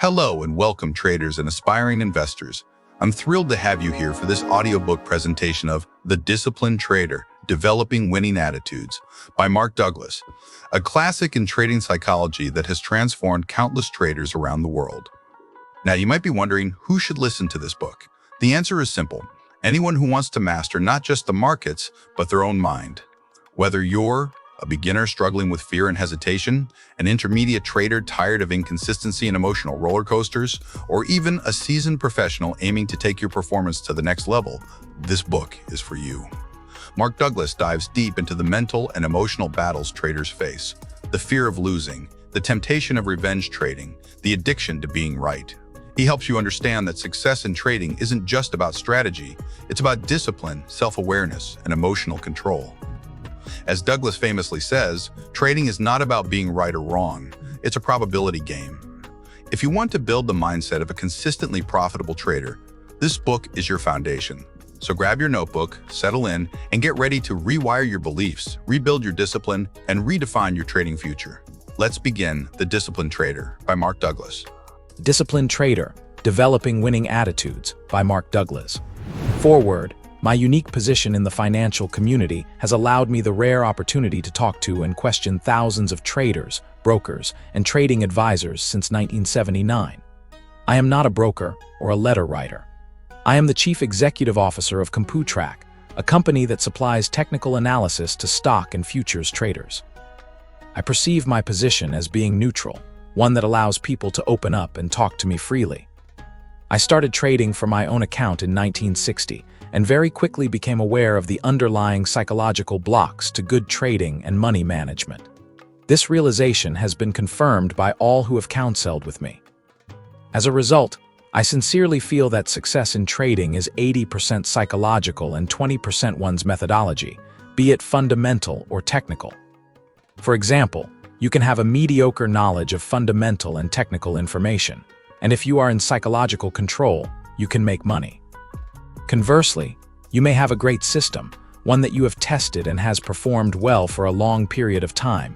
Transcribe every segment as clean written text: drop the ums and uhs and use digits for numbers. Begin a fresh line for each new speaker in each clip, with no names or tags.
Hello and welcome traders and aspiring investors. I'm thrilled to have you here for this audiobook presentation of The Disciplined Trader, Developing Winning Attitudes by Mark Douglas, a classic in trading psychology that has transformed countless traders around the world. Now you might be wondering who should listen to this book. The answer is simple. Anyone who wants to master not just the markets, but their own mind. Whether you're a beginner struggling with fear and hesitation, an intermediate trader tired of inconsistency and emotional roller coasters, or even a seasoned professional aiming to take your performance to the next level, this book is for you. Mark Douglas dives deep into the mental and emotional battles traders face, the fear of losing, the temptation of revenge trading, the addiction to being right. He helps you understand that success in trading isn't just about strategy, it's about discipline, self-awareness, and emotional control. As Douglas famously says, trading is not about being right or wrong, it's a probability game. If you want to build the mindset of a consistently profitable trader, this book is your foundation. So grab your notebook, settle in, and get ready to rewire your beliefs, rebuild your discipline, and redefine your trading future. Let's begin The Disciplined Trader by Mark Douglas.
Disciplined Trader, Developing Winning Attitudes by Mark Douglas. Foreword. My unique position in the financial community has allowed me the rare opportunity to talk to and question thousands of traders, brokers, and trading advisors since 1979. I am not a broker or a letter writer. I am the Chief Executive Officer of CompuTrack, a company that supplies technical analysis to stock and futures traders. I perceive my position as being neutral, one that allows people to open up and talk to me freely. I started trading for my own account in 1960 and very quickly became aware of the underlying psychological blocks to good trading and money management. This realization has been confirmed by all who have counseled with me. As a result, I sincerely feel that success in trading is 80% psychological and 20% one's methodology, be it fundamental or technical. For example, you can have a mediocre knowledge of fundamental and technical information, and if you are in psychological control, you can make money. Conversely, you may have a great system, one that you have tested and has performed well for a long period of time.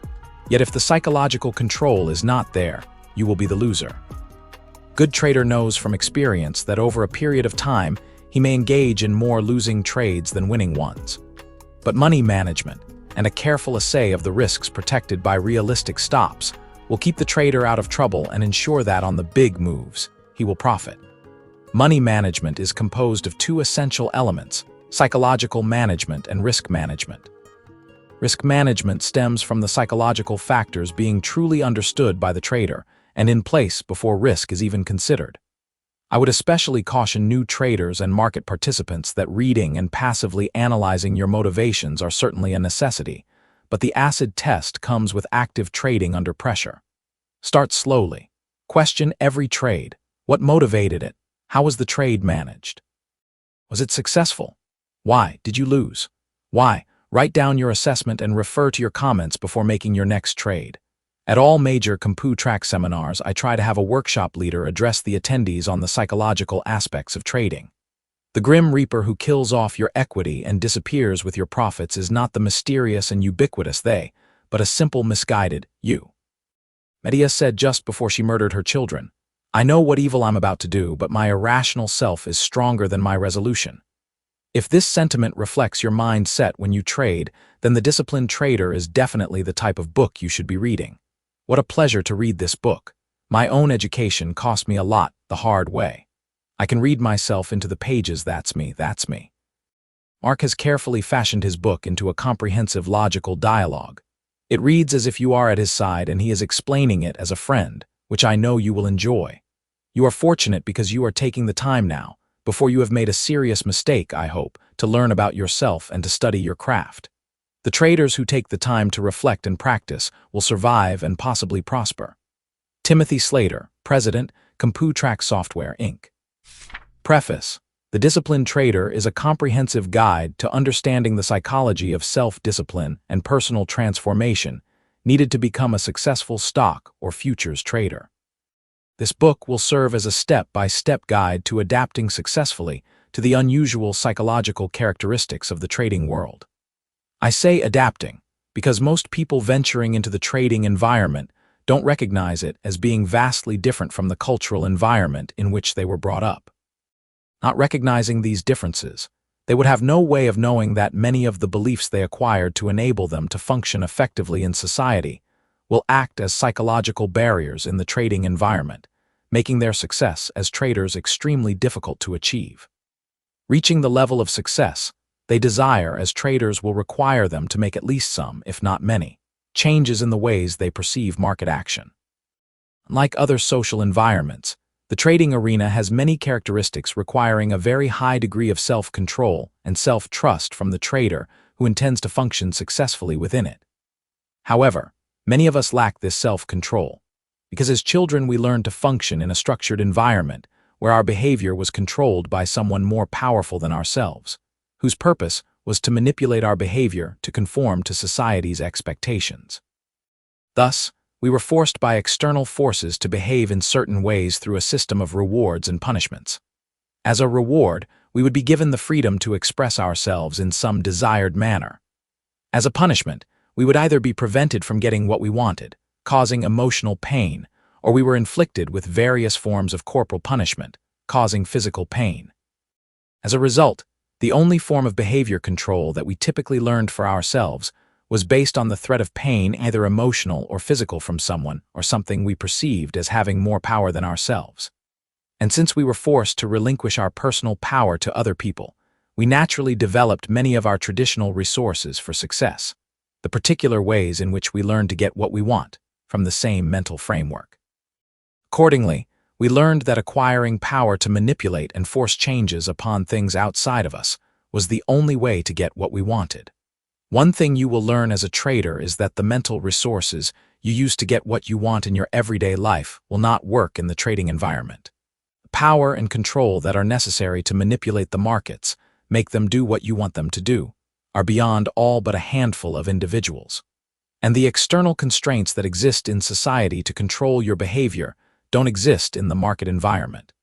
Yet if the psychological control is not there, you will be the loser. Good trader knows from experience that over a period of time, he may engage in more losing trades than winning ones. But money management and a careful assay of the risks protected by realistic stops will keep the trader out of trouble and ensure that on the big moves, he will profit. Money management is composed of two essential elements: psychological management and risk management. Risk management stems from the psychological factors being truly understood by the trader and in place before risk is even considered. I would especially caution new traders and market participants that reading and passively analyzing your motivations are certainly a necessity, but the acid test comes with active trading under pressure. Start slowly. Question every trade. What motivated it? How was the trade managed? Was it successful? Why did you lose? Why? Write down your assessment and refer to your comments before making your next trade. At all major CompuTrack seminars, I try to have a workshop leader address the attendees on the psychological aspects of trading. The grim reaper who kills off your equity and disappears with your profits is not the mysterious and ubiquitous they, but a simple misguided you. Medea said just before she murdered her children, "I know what evil I'm about to do, but my irrational self is stronger than my resolution." If this sentiment reflects your mindset when you trade, then The Disciplined Trader is definitely the type of book you should be reading. What a pleasure to read this book. My own education cost me a lot the hard way. I can read myself into the pages. That's me. Mark has carefully fashioned his book into a comprehensive logical dialogue. It reads as if you are at his side and he is explaining it as a friend, which I know you will enjoy. You are fortunate because you are taking the time now, before you have made a serious mistake, I hope, to learn about yourself and to study your craft. The traders who take the time to reflect and practice will survive and possibly prosper. Timothy Slater, President, CompuTrack Software, Inc. Preface. The Disciplined Trader is a comprehensive guide to understanding the psychology of self-discipline and personal transformation needed to become a successful stock or futures trader. This book will serve as a step-by-step guide to adapting successfully to the unusual psychological characteristics of the trading world. I say adapting because most people venturing into the trading environment don't recognize it as being vastly different from the cultural environment in which they were brought up. Not recognizing these differences, they would have no way of knowing that many of the beliefs they acquired to enable them to function effectively in society will act as psychological barriers in the trading environment, making their success as traders extremely difficult to achieve. Reaching the level of success they desire as traders will require them to make at least some, if not many, changes in the ways they perceive market action. Unlike other social environments, the trading arena has many characteristics requiring a very high degree of self-control and self-trust from the trader who intends to function successfully within it. However, many of us lack this self-control, because as children we learned to function in a structured environment where our behavior was controlled by someone more powerful than ourselves, whose purpose was to manipulate our behavior to conform to society's expectations. Thus, we were forced by external forces to behave in certain ways through a system of rewards and punishments. As a reward, we would be given the freedom to express ourselves in some desired manner. As a punishment, we would either be prevented from getting what we wanted, causing emotional pain, or we were inflicted with various forms of corporal punishment, causing physical pain. As a result, the only form of behavior control that we typically learned for ourselves was based on the threat of pain, either emotional or physical, from someone or something we perceived as having more power than ourselves. And since we were forced to relinquish our personal power to other people, we naturally developed many of our traditional resources for success, the particular ways in which we learn to get what we want from the same mental framework. Accordingly, we learned that acquiring power to manipulate and force changes upon things outside of us was the only way to get what we wanted. One thing you will learn as a trader is that the mental resources you use to get what you want in your everyday life will not work in the trading environment. The power and control that are necessary to manipulate the markets, make them do what you want them to do, are beyond all but a handful of individuals. And the external constraints that exist in society to control your behavior don't exist in the market environment.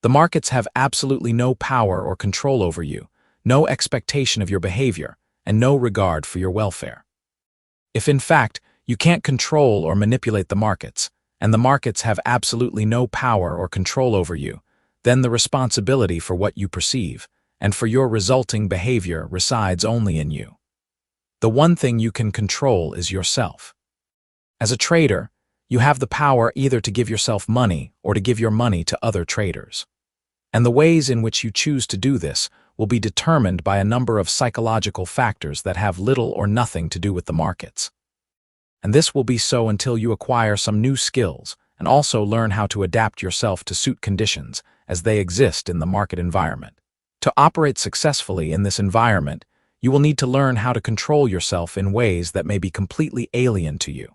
The markets have absolutely no power or control over you, no expectation of your behavior, and no regard for your welfare. If in fact you can't control or manipulate the markets, and the markets have absolutely no power or control over you, then the responsibility for what you perceive and for your resulting behavior resides only in you. The one thing you can control is yourself. As a trader, you have the power either to give yourself money or to give your money to other traders. And the ways in which you choose to do this will be determined by a number of psychological factors that have little or nothing to do with the markets. And this will be so until you acquire some new skills and also learn how to adapt yourself to suit conditions as they exist in the market environment. To operate successfully in this environment, you will need to learn how to control yourself in ways that may be completely alien to you.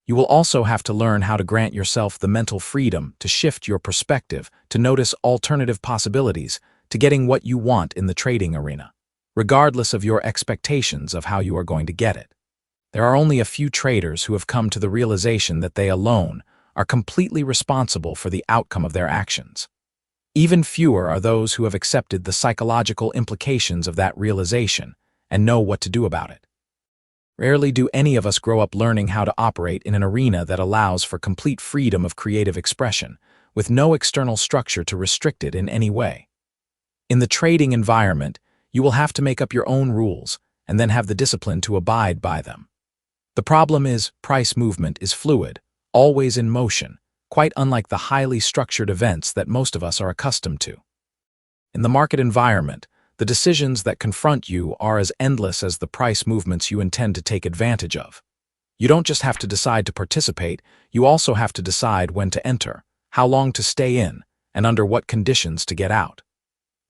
You will also have to learn how to grant yourself the mental freedom to shift your perspective, to notice alternative possibilities, to getting what you want in the trading arena, regardless of your expectations of how you are going to get it. There are only a few traders who have come to the realization that they alone are completely responsible for the outcome of their actions. Even fewer are those who have accepted the psychological implications of that realization and know what to do about it. Rarely do any of us grow up learning how to operate in an arena that allows for complete freedom of creative expression, with no external structure to restrict it in any way. In the trading environment, you will have to make up your own rules and then have the discipline to abide by them. The problem is, price movement is fluid, always in motion, quite unlike the highly structured events that most of us are accustomed to. In the market environment, the decisions that confront you are as endless as the price movements you intend to take advantage of. You don't just have to decide to participate, you also have to decide when to enter, how long to stay in, and under what conditions to get out.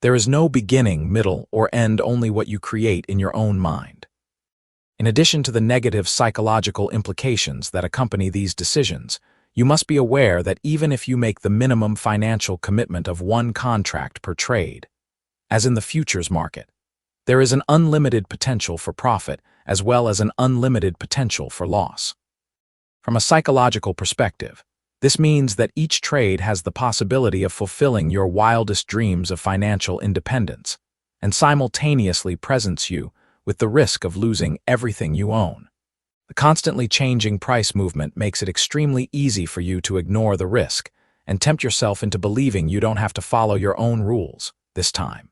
There is no beginning, middle, or end, only what you create in your own mind. In addition to the negative psychological implications that accompany these decisions, you must be aware that even if you make the minimum financial commitment of one contract per trade, as in the futures market, there is an unlimited potential for profit as well as an unlimited potential for loss. From a psychological perspective, this means that each trade has the possibility of fulfilling your wildest dreams of financial independence and simultaneously presents you with the risk of losing everything you own. The constantly changing price movement makes it extremely easy for you to ignore the risk and tempt yourself into believing you don't have to follow your own rules this time.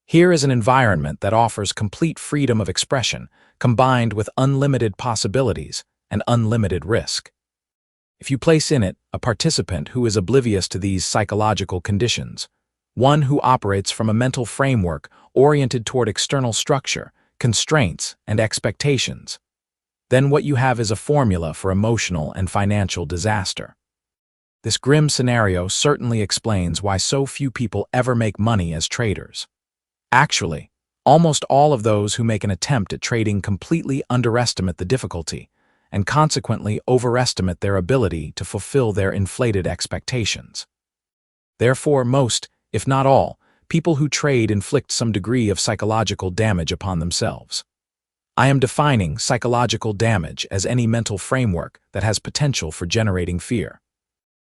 Here is an environment that offers complete freedom of expression combined with unlimited possibilities and unlimited risk. If you place in it a participant who is oblivious to these psychological conditions, one who operates from a mental framework oriented toward external structure, constraints, and expectations, then what you have is a formula for emotional and financial disaster. This grim scenario certainly explains why so few people ever make money as traders. Actually, almost all of those who make an attempt at trading completely underestimate the difficulty and consequently overestimate their ability to fulfill their inflated expectations. Therefore, most, if not all, people who trade inflict some degree of psychological damage upon themselves. I am defining psychological damage as any mental framework that has potential for generating fear.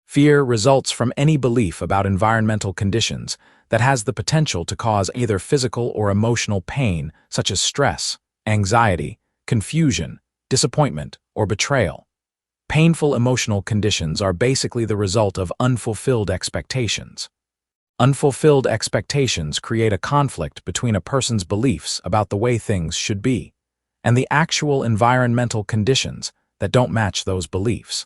Fear results from any belief about environmental conditions that has the potential to cause either physical or emotional pain, such as stress, anxiety, confusion, disappointment, or betrayal. Painful emotional conditions are basically the result of unfulfilled expectations. Unfulfilled expectations create a conflict between a person's beliefs about the way things should be and the actual environmental conditions that don't match those beliefs.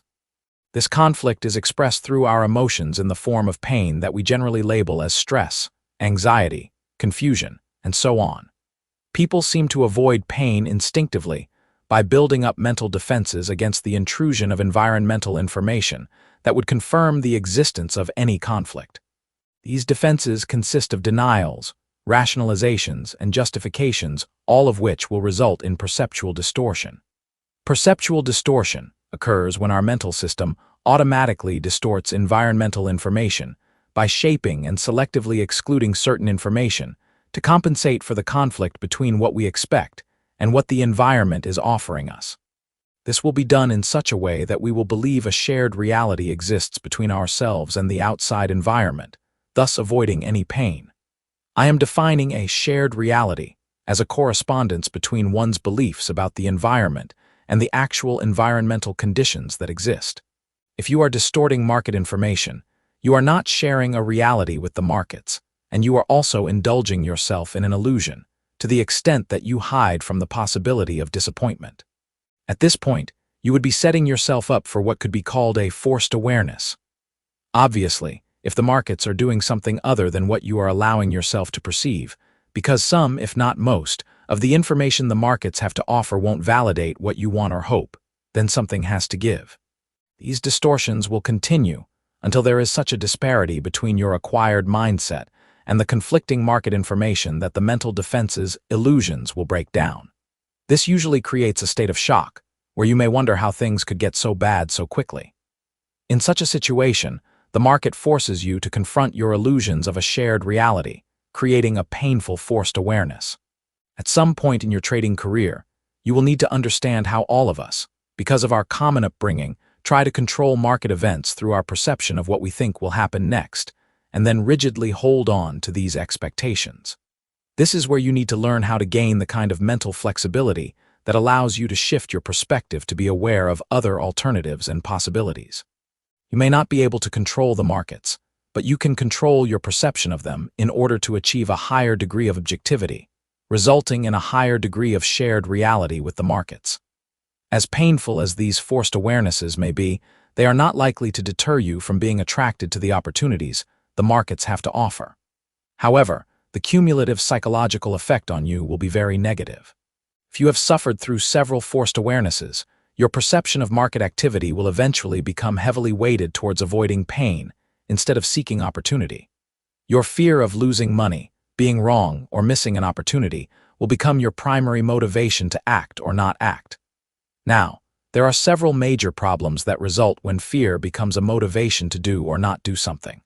This conflict is expressed through our emotions in the form of pain that we generally label as stress, anxiety, confusion, and so on. People seem to avoid pain instinctively by building up mental defenses against the intrusion of environmental information that would confirm the existence of any conflict. These defenses consist of denials, rationalizations, and justifications, all of which will result in perceptual distortion. Perceptual distortion occurs when our mental system automatically distorts environmental information by shaping and selectively excluding certain information to compensate for the conflict between what we expect and what the environment is offering us. This will be done in such a way that we will believe a shared reality exists between ourselves and the outside environment, thus avoiding any pain. I am defining a shared reality as a correspondence between one's beliefs about the environment and the actual environmental conditions that exist. If you are distorting market information, you are not sharing a reality with the markets, and you are also indulging yourself in an illusion, to the extent that you hide from the possibility of disappointment. At this point, you would be setting yourself up for what could be called a forced awareness. Obviously, if the markets are doing something other than what you are allowing yourself to perceive, because some, if not most, of the information the markets have to offer won't validate what you want or hope, then something has to give. These distortions will continue until there is such a disparity between your acquired mindset and the conflicting market information that the mental defenses' illusions will break down. This usually creates a state of shock, where you may wonder how things could get so bad so quickly. In such a situation, the market forces you to confront your illusions of a shared reality, creating a painful forced awareness. At some point in your trading career, you will need to understand how all of us, because of our common upbringing, try to control market events through our perception of what we think will happen next, and then rigidly hold on to these expectations. This is where you need to learn how to gain the kind of mental flexibility that allows you to shift your perspective to be aware of other alternatives and possibilities. You may not be able to control the markets, but you can control your perception of them in order to achieve a higher degree of objectivity, resulting in a higher degree of shared reality with the markets. As painful as these forced awarenesses may be, they are not likely to deter you from being attracted to the opportunities the markets have to offer. However, the cumulative psychological effect on you will be very negative. If you have suffered through several forced awarenesses, your perception of market activity will eventually become heavily weighted towards avoiding pain instead of seeking opportunity. Your fear of losing money, being wrong, or missing an opportunity will become your primary motivation to act or not act. Now, there are several major problems that result when fear becomes a motivation to do or not do something.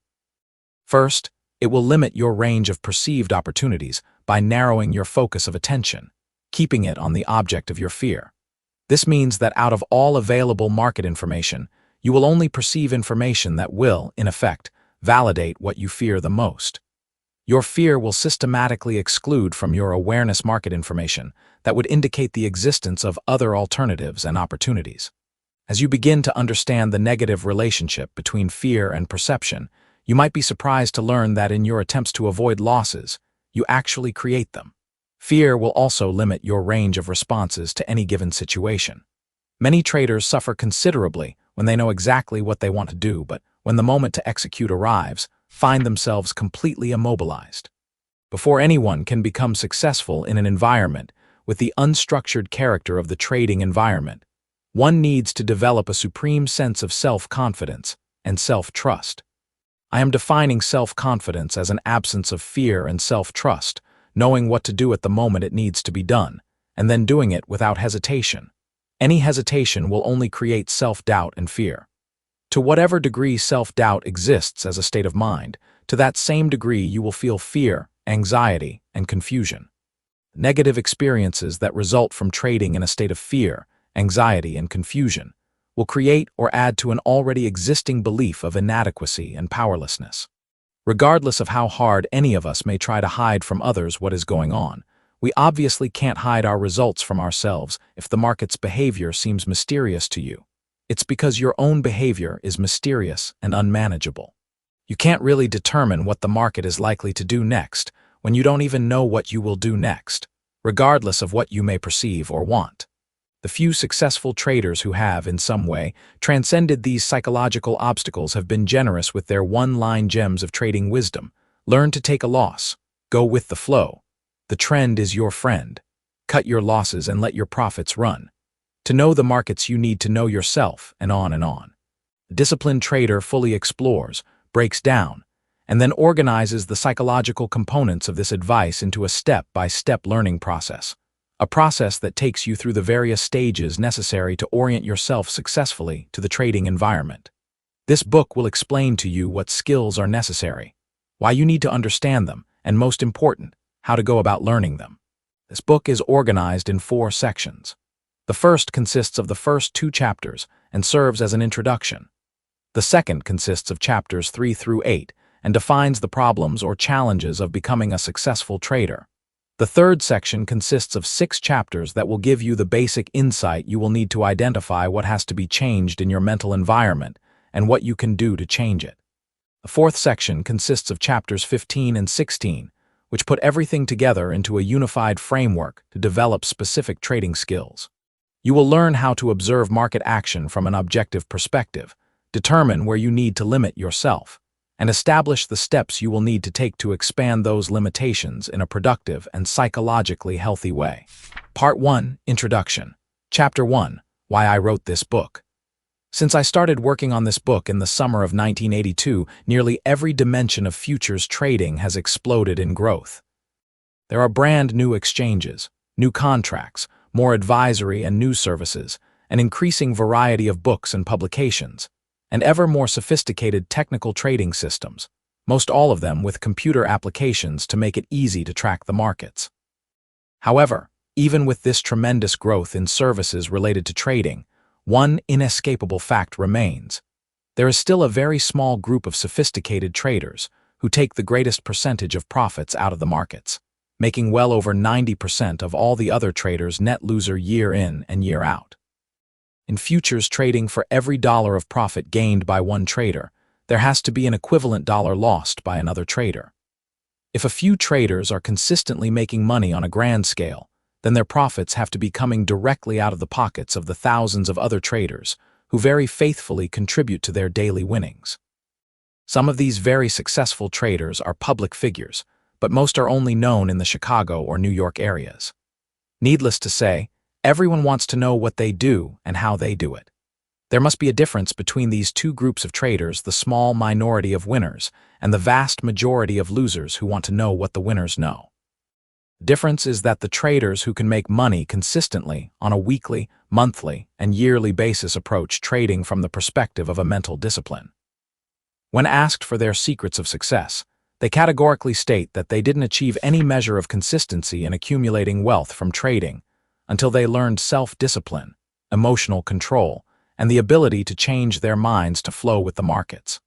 First, it will limit your range of perceived opportunities by narrowing your focus of attention, keeping it on the object of your fear. This means that out of all available market information, you will only perceive information that will, in effect, validate what you fear the most. Your fear will systematically exclude from your awareness market information that would indicate the existence of other alternatives and opportunities. As you begin to understand the negative relationship between fear and perception, you might be surprised to learn that in your attempts to avoid losses, you actually create them. Fear will also limit your range of responses to any given situation. Many traders suffer considerably when they know exactly what they want to do, but when the moment to execute arrives, find themselves completely immobilized. Before anyone can become successful in an environment with the unstructured character of the trading environment, one needs to develop a supreme sense of self-confidence and self-trust. I am defining self-confidence as an absence of fear and self-trust, knowing what to do at the moment it needs to be done, and then doing it without hesitation. Any hesitation will only create self-doubt and fear. To whatever degree self-doubt exists as a state of mind, to that same degree you will feel fear, anxiety, and confusion. Negative experiences that result from trading in a state of fear, anxiety, and confusion will create or add to an already existing belief of inadequacy and powerlessness. Regardless of how hard any of us may try to hide from others what is going on, we obviously can't hide our results from ourselves if the market's behavior seems mysterious to you. It's because your own behavior is mysterious and unmanageable. You can't really determine what the market is likely to do next when you don't even know what you will do next, regardless of what you may perceive or want. The few successful traders who have, in some way, transcended these psychological obstacles have been generous with their one-line gems of trading wisdom. Learn to take a loss. Go with the flow. The trend is your friend. Cut your losses and let your profits run. To know the markets, you need to know yourself, and on and on. A disciplined trader fully explores, breaks down, and then organizes the psychological components of this advice into a step-by-step learning process. A process that takes you through the various stages necessary to orient yourself successfully to the trading environment. This book will explain to you what skills are necessary, why you need to understand them, and most important, how to go about learning them. This book is organized in 4 sections. The first consists of the first 2 chapters and serves as an introduction. The second consists of chapters 3 through 8 and defines the problems or challenges of becoming a successful trader. The third section consists of 6 chapters that will give you the basic insight you will need to identify what has to be changed in your mental environment and what you can do to change it. The fourth section consists of chapters 15 and 16, which put everything together into a unified framework to develop specific trading skills. You will learn how to observe market action from an objective perspective, determine where you need to limit yourself, and establish the steps you will need to take to expand those limitations in a productive and psychologically healthy way. Part 1, Introduction. Chapter 1, Why I Wrote This Book. Since I started working on this book in the summer of 1982, nearly every dimension of futures trading has exploded in growth. There are brand new exchanges, new contracts, more advisory and news services, an increasing variety of books and publications, and ever more sophisticated technical trading systems, most all of them with computer applications to make it easy to track the markets. However, even with this tremendous growth in services related to trading, one inescapable fact remains. There is still a very small group of sophisticated traders who take the greatest percentage of profits out of the markets, making well over 90% of all the other traders net loser year in and year out. In futures trading, for every dollar of profit gained by one trader, there has to be an equivalent dollar lost by another trader. If a few traders are consistently making money on a grand scale, then their profits have to be coming directly out of the pockets of the thousands of other traders who very faithfully contribute to their daily winnings. Some of these very successful traders are public figures, but most are only known in the Chicago or New York areas. Needless to say, everyone wants to know what they do and how they do it. There must be a difference between these two groups of traders, the small minority of winners and the vast majority of losers who want to know what the winners know. The difference is that the traders who can make money consistently on a weekly, monthly, and yearly basis approach trading from the perspective of a mental discipline. When asked for their secrets of success, they categorically state that they didn't achieve any measure of consistency in accumulating wealth from trading until they learned self-discipline, emotional control, and the ability to change their minds to flow with the markets.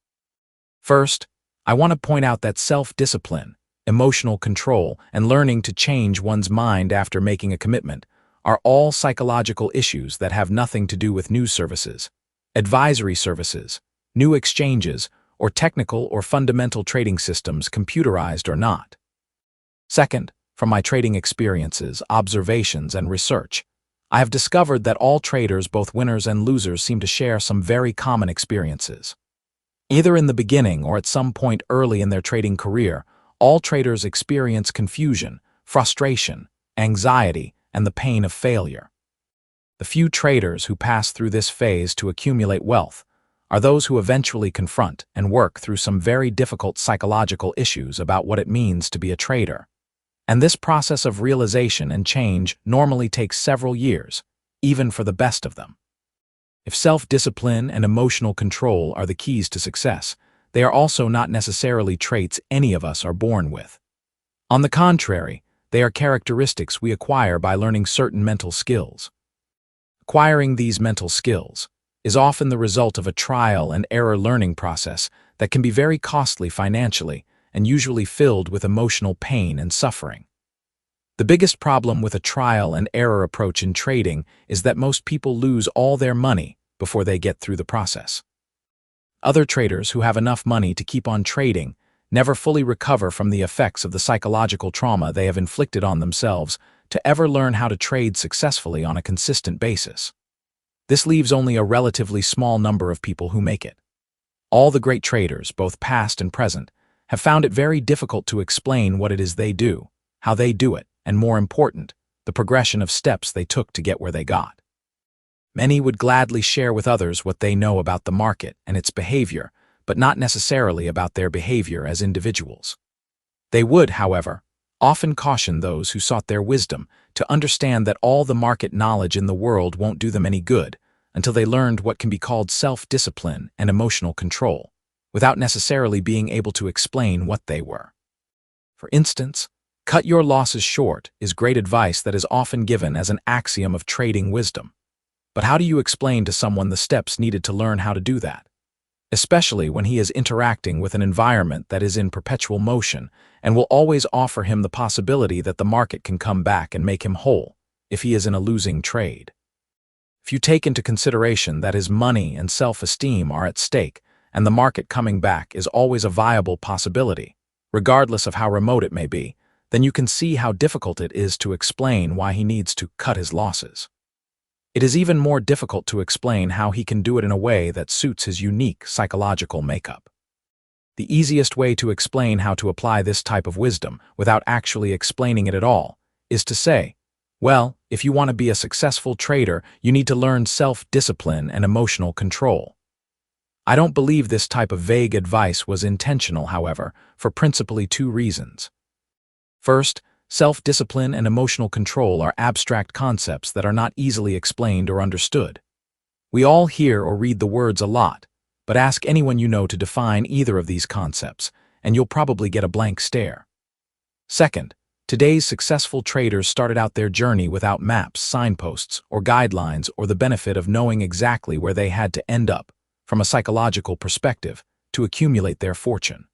First, I want to point out that self-discipline, emotional control, and learning to change one's mind after making a commitment are all psychological issues that have nothing to do with news services, advisory services, new exchanges, or technical or fundamental trading systems, computerized or not. Second, from my trading experiences, observations, and research, I have discovered that all traders, both winners and losers, seem to share some very common experiences. Either in the beginning or at some point early in their trading career, all traders experience confusion, frustration, anxiety, and the pain of failure. The few traders who pass through this phase to accumulate wealth are those who eventually confront and work through some very difficult psychological issues about what it means to be a trader. And this process of realization and change normally takes several years, even for the best of them. If self-discipline and emotional control are the keys to success, they are also not necessarily traits any of us are born with. On the contrary, they are characteristics we acquire by learning certain mental skills. Acquiring these mental skills is often the result of a trial and error learning process that can be very costly financially and usually filled with emotional pain and suffering. The biggest problem with a trial and error approach in trading is that most people lose all their money before they get through the process. Other traders who have enough money to keep on trading never fully recover from the effects of the psychological trauma they have inflicted on themselves to ever learn how to trade successfully on a consistent basis. This leaves only a relatively small number of people who make it. All the great traders, both past and present, have found it very difficult to explain what it is they do, how they do it, and more important, the progression of steps they took to get where they got. Many would gladly share with others what they know about the market and its behavior, but not necessarily about their behavior as individuals. They would, however, often caution those who sought their wisdom to understand that all the market knowledge in the world won't do them any good until they learned what can be called self-discipline and emotional control, without necessarily being able to explain what they were. For instance, cut your losses short is great advice that is often given as an axiom of trading wisdom. But how do you explain to someone the steps needed to learn how to do that? Especially when he is interacting with an environment that is in perpetual motion and will always offer him the possibility that the market can come back and make him whole if he is in a losing trade. If you take into consideration that his money and self-esteem are at stake and the market coming back is always a viable possibility, regardless of how remote it may be, then you can see how difficult it is to explain why he needs to cut his losses. It is even more difficult to explain how he can do it in a way that suits his unique psychological makeup. The easiest way to explain how to apply this type of wisdom without actually explaining it at all is to say, well, if you want to be a successful trader, you need to learn self-discipline and emotional control. I don't believe this type of vague advice was intentional, however, for principally two reasons. First, self-discipline and emotional control are abstract concepts that are not easily explained or understood. We all hear or read the words a lot, but ask anyone you know to define either of these concepts, and you'll probably get a blank stare. Second, today's successful traders started out their journey without maps, signposts, or guidelines, or the benefit of knowing exactly where they had to end up, from a psychological perspective, to accumulate their fortune.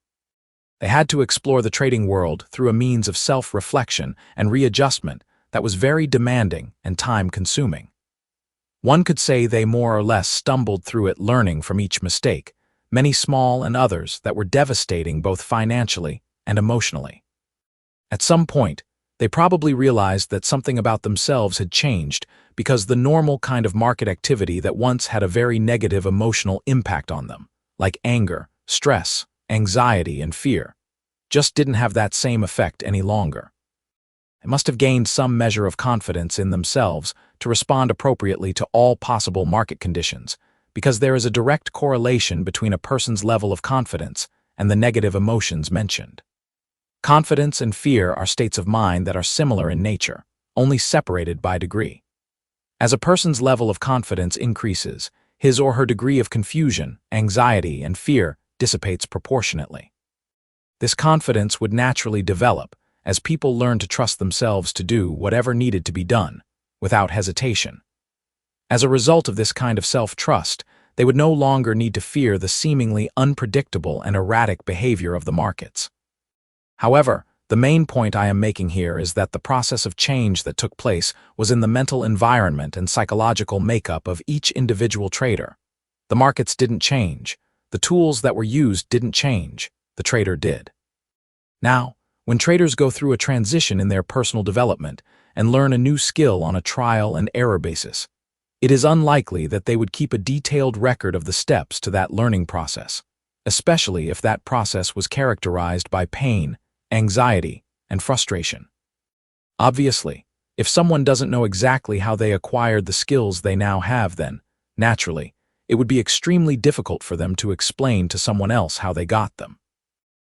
They had to explore the trading world through a means of self-reflection and readjustment that was very demanding and time-consuming. One could say they more or less stumbled through it, learning from each mistake, many small and others that were devastating both financially and emotionally. At some point, they probably realized that something about themselves had changed because the normal kind of market activity that once had a very negative emotional impact on them, like anger, stress, anxiety, and fear, just didn't have that same effect any longer. They must have gained some measure of confidence in themselves to respond appropriately to all possible market conditions, because there is a direct correlation between a person's level of confidence and the negative emotions mentioned. Confidence and fear are states of mind that are similar in nature, only separated by degree. As a person's level of confidence increases, his or her degree of confusion, anxiety, and fear dissipates proportionately. This confidence would naturally develop as people learn to trust themselves to do whatever needed to be done, without hesitation. As a result of this kind of self-trust, they would no longer need to fear the seemingly unpredictable and erratic behavior of the markets. However, The main point I am making here is that the process of change that took place was in the mental environment and psychological makeup of each individual trader. The markets didn't change. The tools that were used didn't change. The trader did. Now, when traders go through a transition in their personal development and learn a new skill on a trial and error basis, it is unlikely that they would keep a detailed record of the steps to that learning process, especially if that process was characterized by pain, anxiety, and frustration. Obviously, if someone doesn't know exactly how they acquired the skills they now have, then, naturally, it would be extremely difficult for them to explain to someone else how they got them.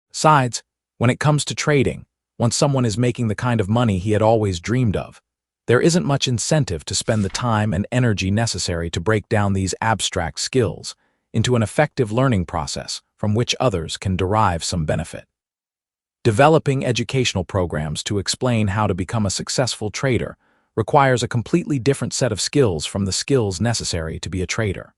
Besides, when it comes to trading, once someone is making the kind of money he had always dreamed of, there isn't much incentive to spend the time and energy necessary to break down these abstract skills into an effective learning process from which others can derive some benefit. Developing educational programs to explain how to become a successful trader requires a completely different set of skills from the skills necessary to be a trader.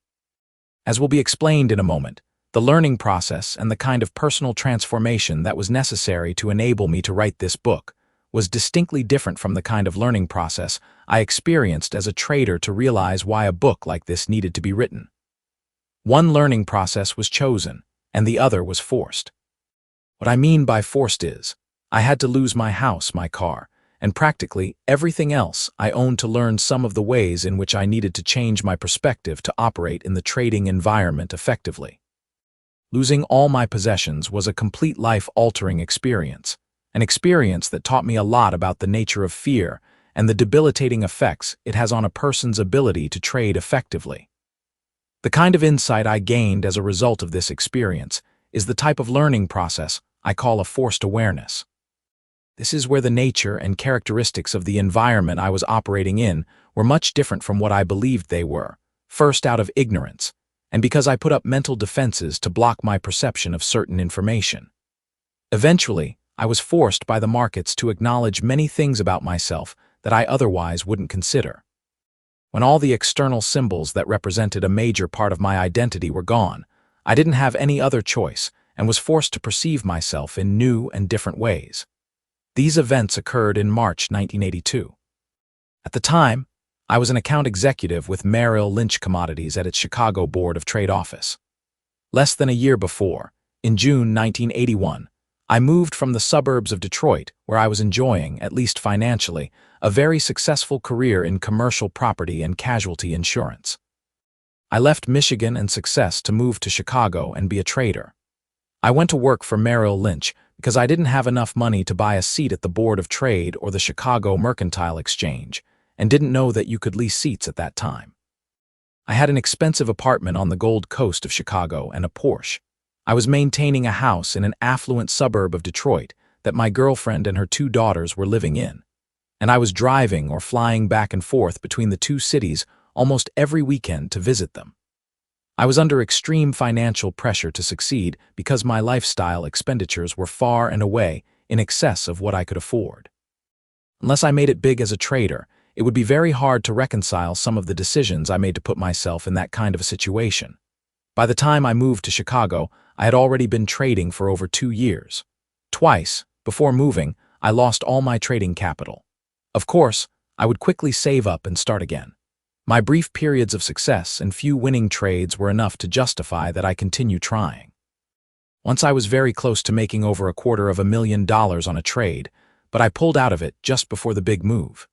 As will be explained in a moment, the learning process and the kind of personal transformation that was necessary to enable me to write this book was distinctly different from the kind of learning process I experienced as a trader to realize why a book like this needed to be written. One learning process was chosen, and the other was forced. What I mean by forced is, I had to lose my house, my car, and practically everything else I owned to learn some of the ways in which I needed to change my perspective to operate in the trading environment effectively. Losing all my possessions was a complete life-altering experience, an experience that taught me a lot about the nature of fear and the debilitating effects it has on a person's ability to trade effectively. The kind of insight I gained as a result of this experience is the type of learning process I call a forced awareness. This is where the nature and characteristics of the environment I was operating in were much different from what I believed they were, first out of ignorance, and because I put up mental defenses to block my perception of certain information. Eventually, I was forced by the markets to acknowledge many things about myself that I otherwise wouldn't consider. When all the external symbols that represented a major part of my identity were gone, I didn't have any other choice and was forced to perceive myself in new and different ways. These events occurred in March 1982. At the time, I was an account executive with Merrill Lynch Commodities at its Chicago Board of Trade office. Less than a year before, in June 1981, I moved from the suburbs of Detroit, where I was enjoying, at least financially, a very successful career in commercial property and casualty insurance. I left Michigan and success to move to Chicago and be a trader. I went to work for Merrill Lynch because I didn't have enough money to buy a seat at the Board of Trade or the Chicago Mercantile Exchange, and didn't know that you could lease seats at that time. I had an expensive apartment on the Gold Coast of Chicago and a Porsche. I was maintaining a house in an affluent suburb of Detroit that my girlfriend and her 2 daughters were living in, and I was driving or flying back and forth between the 2 cities almost every weekend to visit them. I was under extreme financial pressure to succeed because my lifestyle expenditures were far and away in excess of what I could afford. Unless I made it big as a trader, it would be very hard to reconcile some of the decisions I made to put myself in that kind of a situation. By the time I moved to Chicago, I had already been trading for over 2 years. Twice, before moving, I lost all my trading capital. Of course, I would quickly save up and start again. My brief periods of success and few winning trades were enough to justify that I continue trying. Once I was very close to making over $250,000 on a trade, but I pulled out of it just before the big move.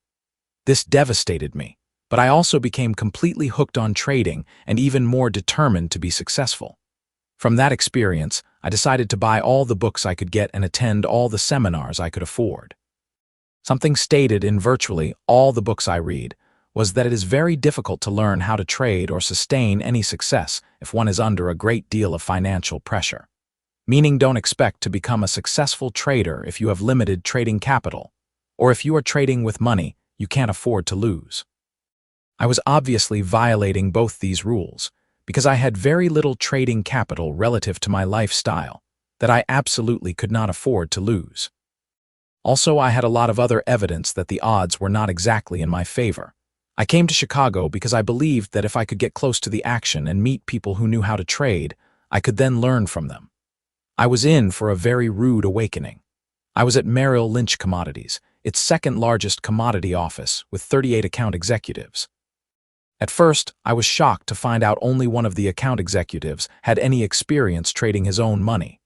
This devastated me, but I also became completely hooked on trading and even more determined to be successful. From that experience, I decided to buy all the books I could get and attend all the seminars I could afford. Something stated in virtually all the books I read was that it is very difficult to learn how to trade or sustain any success if one is under a great deal of financial pressure. Meaning, don't expect to become a successful trader if you have limited trading capital, or if you are trading with money you can't afford to lose. I was obviously violating both these rules because I had very little trading capital relative to my lifestyle that I absolutely could not afford to lose. Also, I had a lot of other evidence that the odds were not exactly in my favor. I came to Chicago because I believed that if I could get close to the action and meet people who knew how to trade, I could then learn from them. I was in for a very rude awakening. I was at Merrill Lynch Commodities, its second largest commodity office, with 38 account executives. At first, I was shocked to find out only one of the account executives had any experience trading his own money.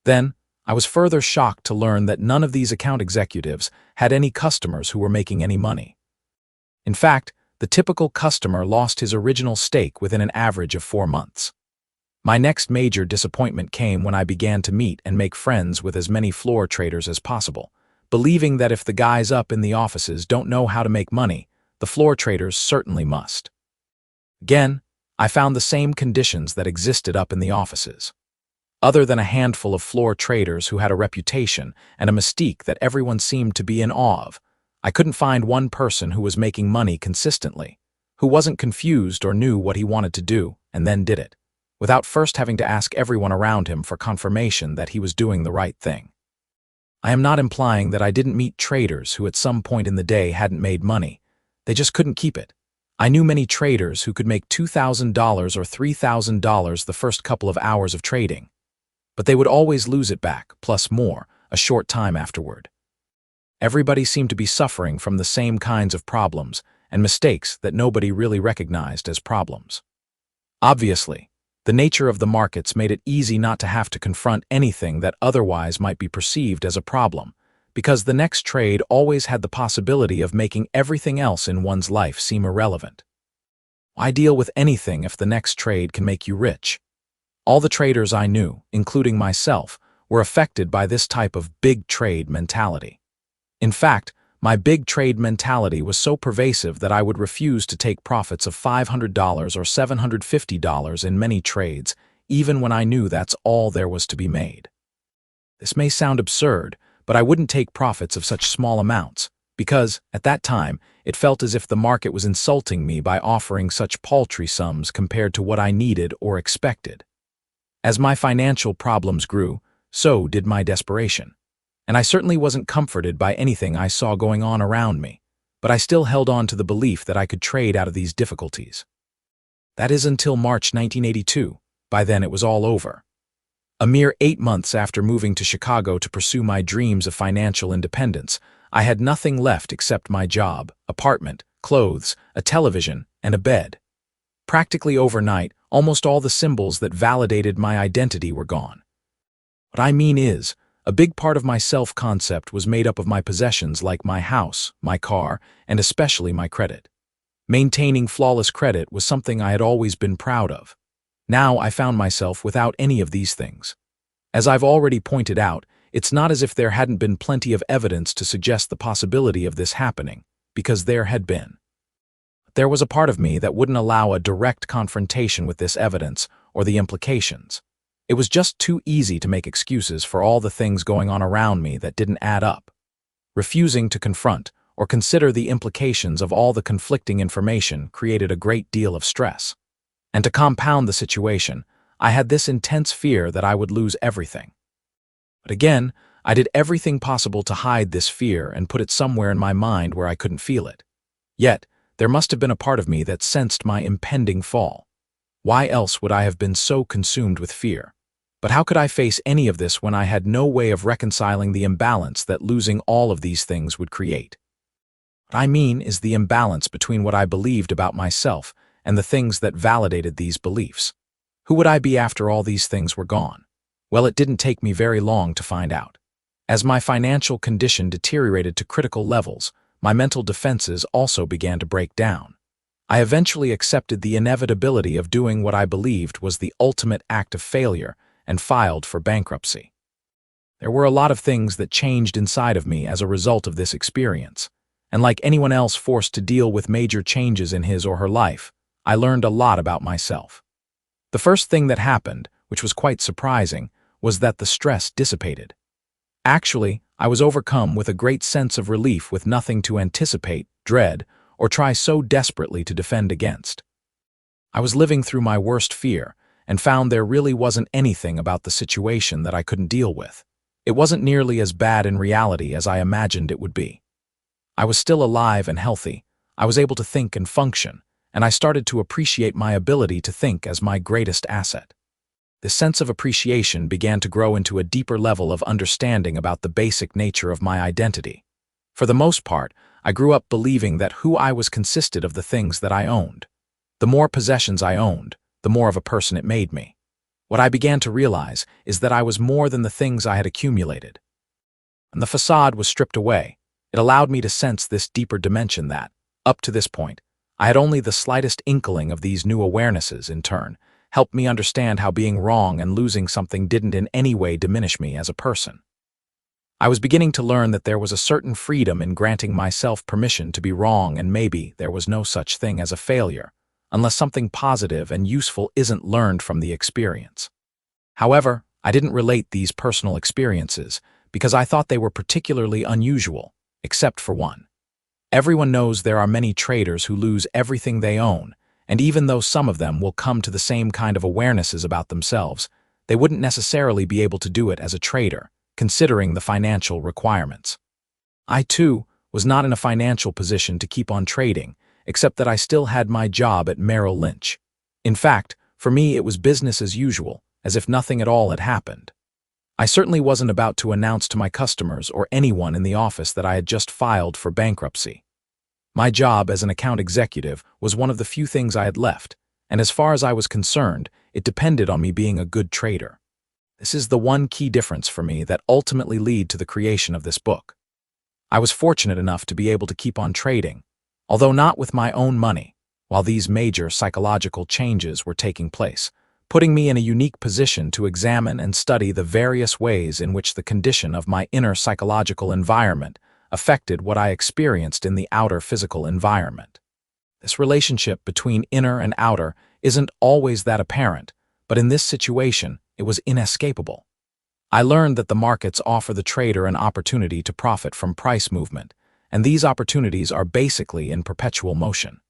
Then, I was further shocked to learn that none of these account executives had any customers who were making any money. In fact, the typical customer lost his original stake within an average of 4 months. My next major disappointment came when I began to meet and make friends with as many floor traders as possible, believing that if the guys up in the offices don't know how to make money, the floor traders certainly must. Again, I found the same conditions that existed up in the offices. Other than a handful of floor traders who had a reputation and a mystique that everyone seemed to be in awe of, I couldn't find one person who was making money consistently, who wasn't confused or knew what he wanted to do and then did it, without first having to ask everyone around him for confirmation that he was doing the right thing. I am not implying that I didn't meet traders who at some point in the day hadn't made money. They just couldn't keep it. I knew many traders who could make $2,000 or $3,000 the first couple of hours of trading, but they would always lose it back, plus more, a short time afterward. Everybody seemed to be suffering from the same kinds of problems and mistakes that nobody really recognized as problems. Obviously, the nature of the markets made it easy not to have to confront anything that otherwise might be perceived as a problem, because the next trade always had the possibility of making everything else in one's life seem irrelevant. Why deal with anything if the next trade can make you rich? All the traders I knew, including myself, were affected by this type of big trade mentality. In fact, my big trade mentality was so pervasive that I would refuse to take profits of $500 or $750 in many trades, even when I knew that's all there was to be made. This may sound absurd, but I wouldn't take profits of such small amounts, because, at that time, it felt as if the market was insulting me by offering such paltry sums compared to what I needed or expected. As my financial problems grew, so did my desperation. And I certainly wasn't comforted by anything I saw going on around me, but I still held on to the belief that I could trade out of these difficulties. That is until March 1982. By then it was all over. A mere 8 months after moving to Chicago to pursue my dreams of financial independence, I had nothing left except my job, apartment, clothes, a television, and a bed. Practically overnight, almost all the symbols that validated my identity were gone. What I mean is, a big part of my self-concept was made up of my possessions like my house, my car, and especially my credit. Maintaining flawless credit was something I had always been proud of. Now I found myself without any of these things. As I've already pointed out, it's not as if there hadn't been plenty of evidence to suggest the possibility of this happening, because there had been. There was a part of me that wouldn't allow a direct confrontation with this evidence or the implications. It was just too easy to make excuses for all the things going on around me that didn't add up. Refusing to confront or consider the implications of all the conflicting information created a great deal of stress. And to compound the situation, I had this intense fear that I would lose everything. But again, I did everything possible to hide this fear and put it somewhere in my mind where I couldn't feel it. Yet, there must have been a part of me that sensed my impending fall. Why else would I have been so consumed with fear? But how could I face any of this when I had no way of reconciling the imbalance that losing all of these things would create? What I mean is the imbalance between what I believed about myself and the things that validated these beliefs. Who would I be after all these things were gone? Well, it didn't take me very long to find out. As my financial condition deteriorated to critical levels, my mental defenses also began to break down. I eventually accepted the inevitability of doing what I believed was the ultimate act of failure and filed for bankruptcy. There were a lot of things that changed inside of me as a result of this experience, and like anyone else forced to deal with major changes in his or her life, I learned a lot about myself. The first thing that happened, which was quite surprising, was that the stress dissipated. Actually, I was overcome with a great sense of relief with nothing to anticipate, dread, or try so desperately to defend against. I was living through my worst fear and found there really wasn't anything about the situation that I couldn't deal with. It wasn't nearly as bad in reality as I imagined it would be. I was still alive and healthy, I was able to think and function, and I started to appreciate my ability to think as my greatest asset. This sense of appreciation began to grow into a deeper level of understanding about the basic nature of my identity. For the most part, I grew up believing that who I was consisted of the things that I owned. The more possessions I owned, the more of a person it made me. What I began to realize is that I was more than the things I had accumulated. When the facade was stripped away, it allowed me to sense this deeper dimension that, up to this point, I had only the slightest inkling of. These new awarenesses, in turn, helped me understand how being wrong and losing something didn't in any way diminish me as a person. I was beginning to learn that there was a certain freedom in granting myself permission to be wrong, and maybe there was no such thing as a failure, unless something positive and useful isn't learned from the experience. However, I didn't relate these personal experiences because I thought they were particularly unusual, except for one. Everyone knows there are many traders who lose everything they own, and even though some of them will come to the same kind of awarenesses about themselves, they wouldn't necessarily be able to do it as a trader, considering the financial requirements. I, too, was not in a financial position to keep on trading, except that I still had my job at Merrill Lynch. In fact, for me it was business as usual, as if nothing at all had happened. I certainly wasn't about to announce to my customers or anyone in the office that I had just filed for bankruptcy. My job as an account executive was one of the few things I had left, and as far as I was concerned, it depended on me being a good trader. This is the one key difference for me that ultimately led to the creation of this book. I was fortunate enough to be able to keep on trading, although not with my own money, while these major psychological changes were taking place, putting me in a unique position to examine and study the various ways in which the condition of my inner psychological environment affected what I experienced in the outer physical environment. This relationship between inner and outer isn't always that apparent, but in this situation, it was inescapable. I learned that the markets offer the trader an opportunity to profit from price movement, and these opportunities are basically in perpetual motion.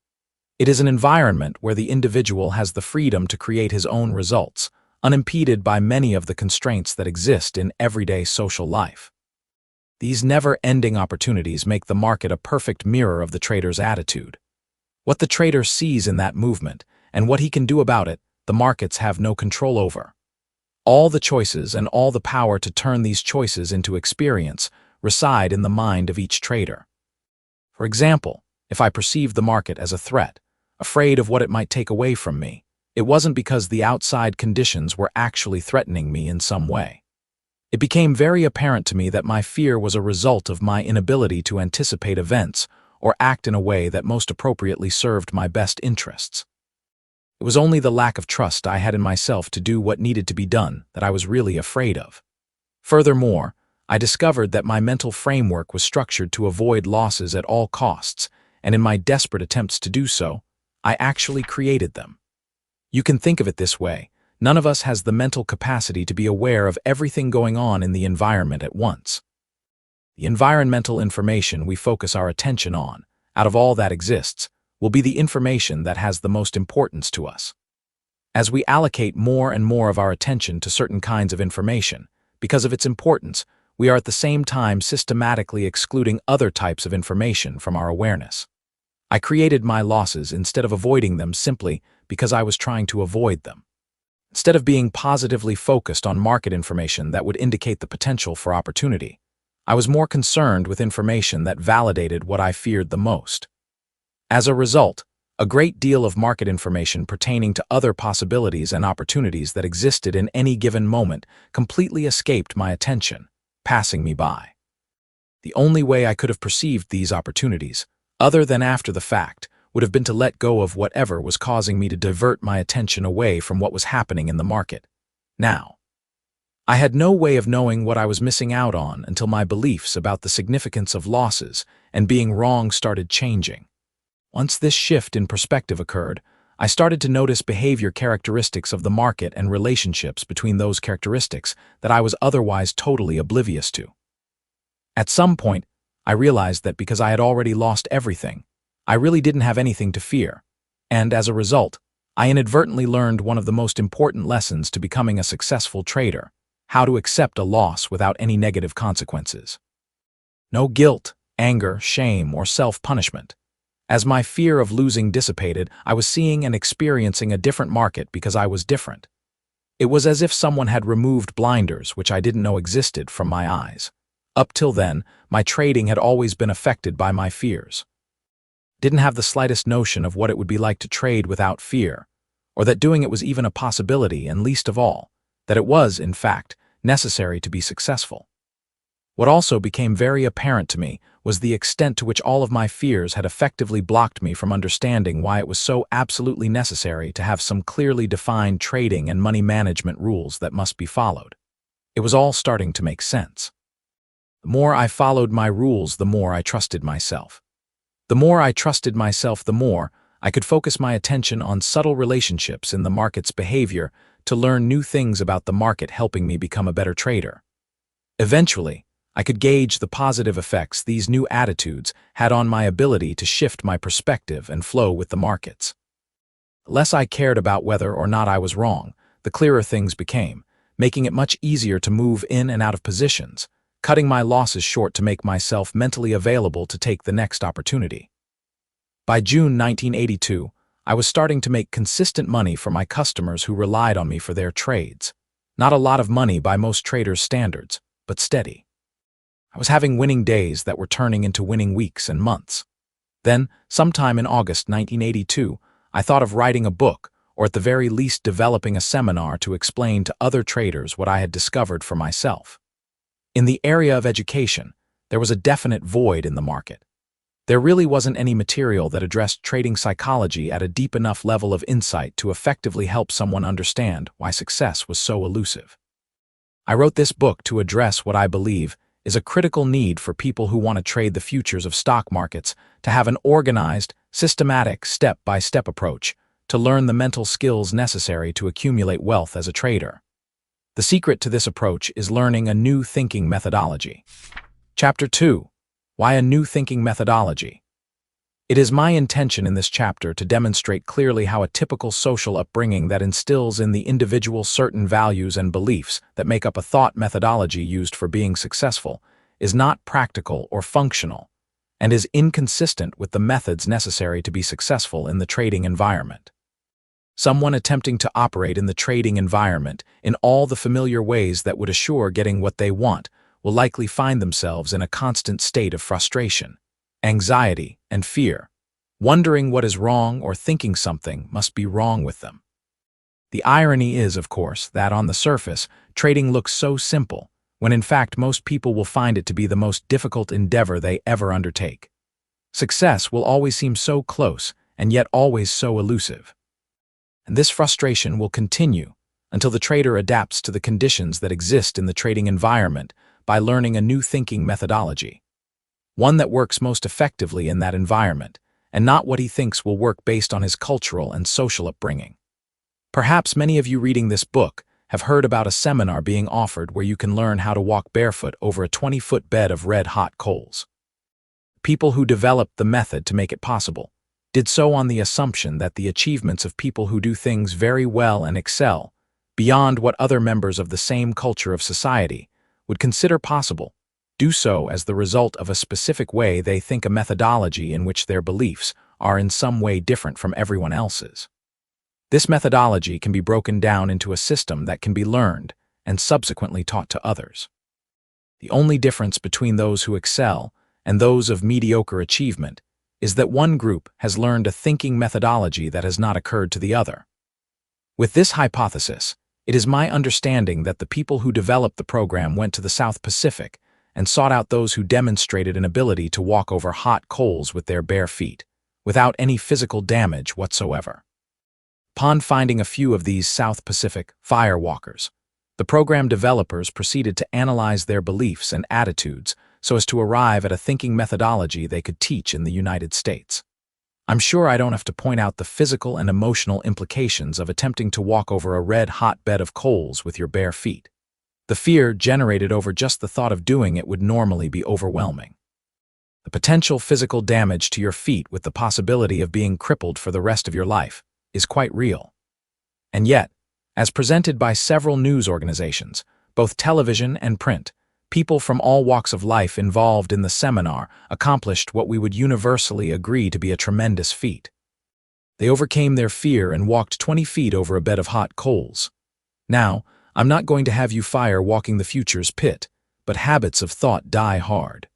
It is an environment where the individual has the freedom to create his own results, unimpeded by many of the constraints that exist in everyday social life. These never-ending opportunities make the market a perfect mirror of the trader's attitude. What the trader sees in that movement, and what he can do about it, the markets have no control over. All the choices and all the power to turn these choices into experience reside in the mind of each trader. For example, if I perceived the market as a threat, afraid of what it might take away from me, it wasn't because the outside conditions were actually threatening me in some way. It became very apparent to me that my fear was a result of my inability to anticipate events or act in a way that most appropriately served my best interests. It was only the lack of trust I had in myself to do what needed to be done that I was really afraid of. Furthermore, I discovered that my mental framework was structured to avoid losses at all costs, and in my desperate attempts to do so, I actually created them. You can think of it this way: none of us has the mental capacity to be aware of everything going on in the environment at once. The environmental information we focus our attention on, out of all that exists, will be the information that has the most importance to us. As we allocate more and more of our attention to certain kinds of information, because of its importance, we are at the same time systematically excluding other types of information from our awareness. I created my losses instead of avoiding them simply because I was trying to avoid them. Instead of being positively focused on market information that would indicate the potential for opportunity, I was more concerned with information that validated what I feared the most. As a result, a great deal of market information pertaining to other possibilities and opportunities that existed in any given moment completely escaped my attention, passing me by. The only way I could have perceived these opportunities, other than after the fact, would have been to let go of whatever was causing me to divert my attention away from what was happening in the market. Now, I had no way of knowing what I was missing out on until my beliefs about the significance of losses and being wrong started changing. Once this shift in perspective occurred, I started to notice behavior characteristics of the market and relationships between those characteristics that I was otherwise totally oblivious to. At some point, I realized that because I had already lost everything, I really didn't have anything to fear, and as a result, I inadvertently learned one of the most important lessons to becoming a successful trader: how to accept a loss without any negative consequences. No guilt, anger, shame, or self-punishment. As my fear of losing dissipated, I was seeing and experiencing a different market because I was different. It was as if someone had removed blinders, which I didn't know existed, from my eyes. Up till then, my trading had always been affected by my fears. Didn't have the slightest notion of what it would be like to trade without fear, or that doing it was even a possibility, and least of all, that it was, in fact, necessary to be successful. What also became very apparent to me was the extent to which all of my fears had effectively blocked me from understanding why it was so absolutely necessary to have some clearly defined trading and money management rules that must be followed. It was all starting to make sense. The more I followed my rules, the more I trusted myself. The more I trusted myself, the more I could focus my attention on subtle relationships in the market's behavior to learn new things about the market, helping me become a better trader. Eventually, I could gauge the positive effects these new attitudes had on my ability to shift my perspective and flow with the markets. The less I cared about whether or not I was wrong, the clearer things became, making it much easier to move in and out of positions, cutting my losses short to make myself mentally available to take the next opportunity. By June 1982, I was starting to make consistent money for my customers who relied on me for their trades. Not a lot of money by most traders' standards, but steady. I was having winning days that were turning into winning weeks and months. Then, sometime in August 1982, I thought of writing a book, or at the very least developing a seminar to explain to other traders what I had discovered for myself. In the area of education, there was a definite void in the market. There really wasn't any material that addressed trading psychology at a deep enough level of insight to effectively help someone understand why success was so elusive. I wrote this book to address what I believe is a critical need for people who want to trade the futures of stock markets, to have an organized, systematic, step-by-step approach to learn the mental skills necessary to accumulate wealth as a trader. The secret to this approach is learning a new thinking methodology. Chapter 2. Why a new thinking methodology? It is my intention in this chapter to demonstrate clearly how a typical social upbringing that instills in the individual certain values and beliefs that make up a thought methodology used for being successful is not practical or functional, and is inconsistent with the methods necessary to be successful in the trading environment. Someone attempting to operate in the trading environment in all the familiar ways that would assure getting what they want will likely find themselves in a constant state of frustration, anxiety, and fear, wondering what is wrong or thinking something must be wrong with them. The irony is, of course, that on the surface, trading looks so simple, when in fact most people will find it to be the most difficult endeavor they ever undertake. Success will always seem so close, and yet always so elusive. And this frustration will continue until the trader adapts to the conditions that exist in the trading environment by learning a new thinking methodology, one that works most effectively in that environment, and not what he thinks will work based on his cultural and social upbringing. Perhaps many of you reading this book have heard about a seminar being offered where you can learn how to walk barefoot over a 20-foot bed of red-hot coals. People who developed the method to make it possible did so on the assumption that the achievements of people who do things very well and excel beyond what other members of the same culture of society would consider possible do so as the result of a specific way they think, a methodology in which their beliefs are in some way different from everyone else's. This methodology can be broken down into a system that can be learned and subsequently taught to others. The only difference between those who excel and those of mediocre achievement is that one group has learned a thinking methodology that has not occurred to the other. With this hypothesis, it is my understanding that the people who developed the program went to the South Pacific and sought out those who demonstrated an ability to walk over hot coals with their bare feet, without any physical damage whatsoever. Upon finding a few of these South Pacific firewalkers, the program developers proceeded to analyze their beliefs and attitudes so as to arrive at a thinking methodology they could teach in the United States. I'm sure I don't have to point out the physical and emotional implications of attempting to walk over a red-hot bed of coals with your bare feet. The fear generated over just the thought of doing it would normally be overwhelming. The potential physical damage to your feet, with the possibility of being crippled for the rest of your life, is quite real. And yet, as presented by several news organizations, both television and print, people from all walks of life involved in the seminar accomplished what we would universally agree to be a tremendous feat. They overcame their fear and walked 20 feet over a bed of hot coals. Now, I'm not going to have you fire walking the future's pit, but habits of thought die hard.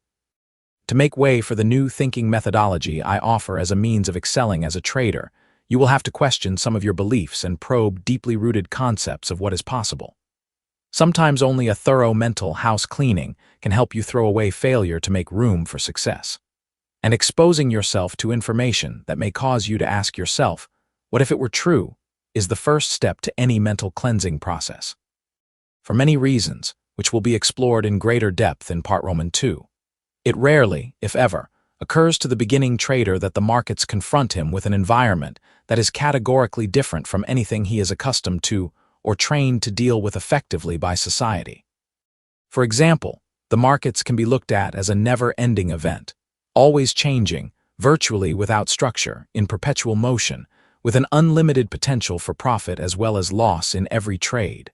To make way for the new thinking methodology I offer as a means of excelling as a trader, you will have to question some of your beliefs and probe deeply rooted concepts of what is possible. Sometimes only a thorough mental house cleaning can help you throw away failure to make room for success. And exposing yourself to information that may cause you to ask yourself, what if it were true, is the first step to any mental cleansing process. For many reasons, which will be explored in greater depth in Part Roman 2, it rarely, if ever, occurs to the beginning trader that the markets confront him with an environment that is categorically different from anything he is accustomed to or trained to deal with effectively by society. For example, the markets can be looked at as a never-ending event, always changing, virtually without structure, in perpetual motion, with an unlimited potential for profit as well as loss in every trade.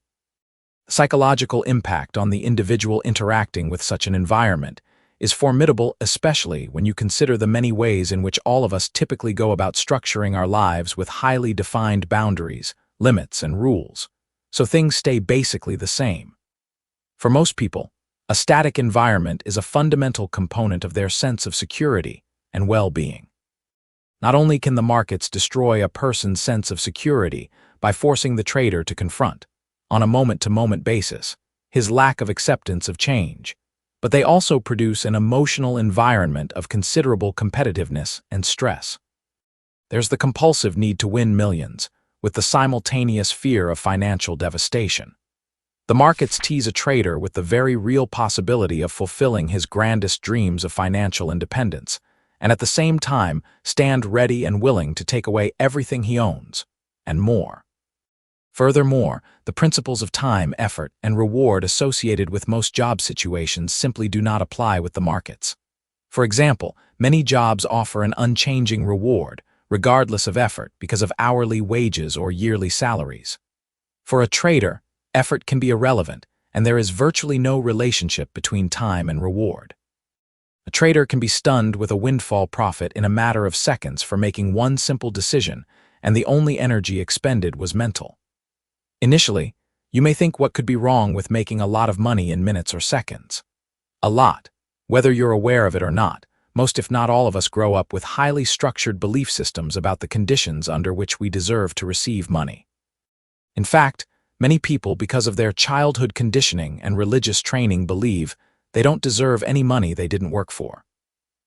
The psychological impact on the individual interacting with such an environment is formidable, especially when you consider the many ways in which all of us typically go about structuring our lives with highly defined boundaries, limits, and rules, so things stay basically the same. For most people, a static environment is a fundamental component of their sense of security and well-being. Not only can the markets destroy a person's sense of security by forcing the trader to confront, on a moment-to-moment basis, his lack of acceptance of change, but they also produce an emotional environment of considerable competitiveness and stress. There's the compulsive need to win millions, with the simultaneous fear of financial devastation. The markets tease a trader with the very real possibility of fulfilling his grandest dreams of financial independence, and at the same time stand ready and willing to take away everything he owns, and more. Furthermore, the principles of time, effort, and reward associated with most job situations simply do not apply with the markets. For example, many jobs offer an unchanging reward, regardless of effort, because of hourly wages or yearly salaries. For a trader, effort can be irrelevant, and there is virtually no relationship between time and reward. A trader can be stunned with a windfall profit in a matter of seconds for making one simple decision, and the only energy expended was mental. Initially, you may think what could be wrong with making a lot of money in minutes or seconds. A lot, whether you're aware of it or not. Most if not all of us grow up with highly structured belief systems about the conditions under which we deserve to receive money. In fact, many people, because of their childhood conditioning and religious training, believe they don't deserve any money they didn't work for.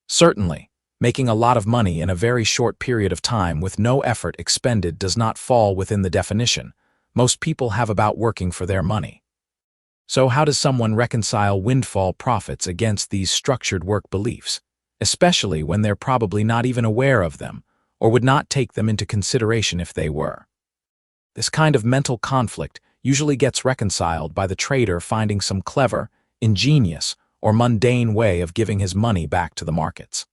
Certainly, making a lot of money in a very short period of time with no effort expended does not fall within the definition most people have about working for their money. So how does someone reconcile windfall profits against these structured work beliefs, especially when they're probably not even aware of them or would not take them into consideration if they were? This kind of mental conflict usually gets reconciled by the trader finding some clever, ingenious, or mundane way of giving his money back to the markets.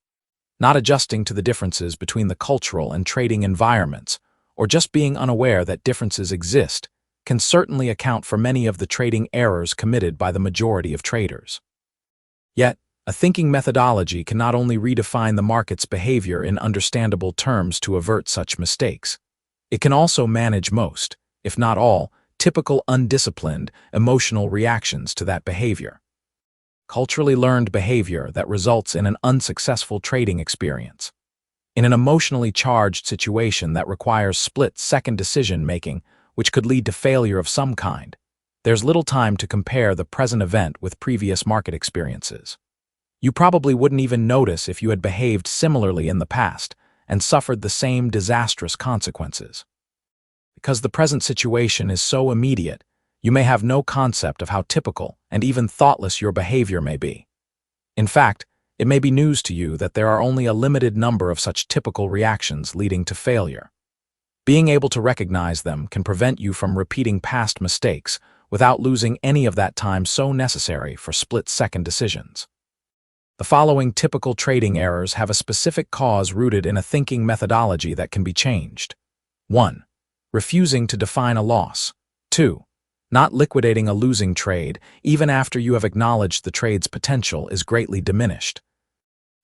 Not adjusting to the differences between the cultural and trading environments, or just being unaware that differences exist, can certainly account for many of the trading errors committed by the majority of traders. Yet, a thinking methodology can not only redefine the market's behavior in understandable terms to avert such mistakes, it can also manage most, if not all, typical undisciplined, emotional reactions to that behavior. Culturally learned behavior that results in an unsuccessful trading experience. In an emotionally charged situation that requires split-second decision-making, which could lead to failure of some kind, there's little time to compare the present event with previous market experiences. You probably wouldn't even notice if you had behaved similarly in the past and suffered the same disastrous consequences. Because the present situation is so immediate, you may have no concept of how typical and even thoughtless your behavior may be. In fact, it may be news to you that there are only a limited number of such typical reactions leading to failure. Being able to recognize them can prevent you from repeating past mistakes without losing any of that time so necessary for split-second decisions. The following typical trading errors have a specific cause rooted in a thinking methodology that can be changed. 1. Refusing to define a loss. 2. Not liquidating a losing trade even after you have acknowledged the trade's potential is greatly diminished.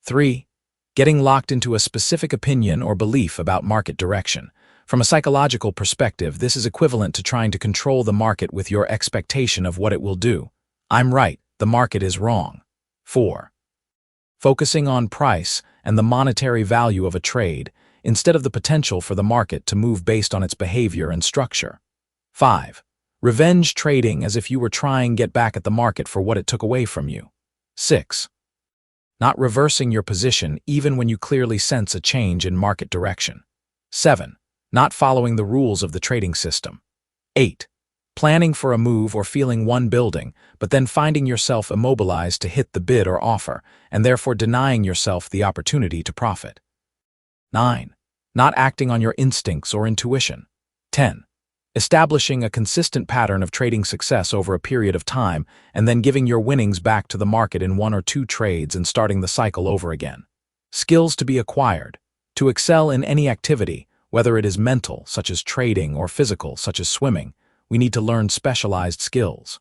3. Getting locked into a specific opinion or belief about market direction, From a psychological perspective, this is equivalent to trying to control the market with your expectation of what it will do. I'm right, the market is wrong. 4. Focusing on price and the monetary value of a trade, instead of the potential for the market to move based on its behavior and structure. 5. Revenge trading as if you were trying to get back at the market for what it took away from you. 6. Not reversing your position even when you clearly sense a change in market direction. 7. Not following the rules of the trading system. 8. Planning for a move or feeling one building, but then finding yourself immobilized to hit the bid or offer, and therefore denying yourself the opportunity to profit. 9. Not acting on your instincts or intuition. 10. Establishing a consistent pattern of trading success over a period of time and then giving your winnings back to the market in 1 or 2 trades and starting the cycle over again. Skills to be acquired. To excel in any activity, whether it is mental, such as trading, or physical, such as swimming, we need to learn specialized skills.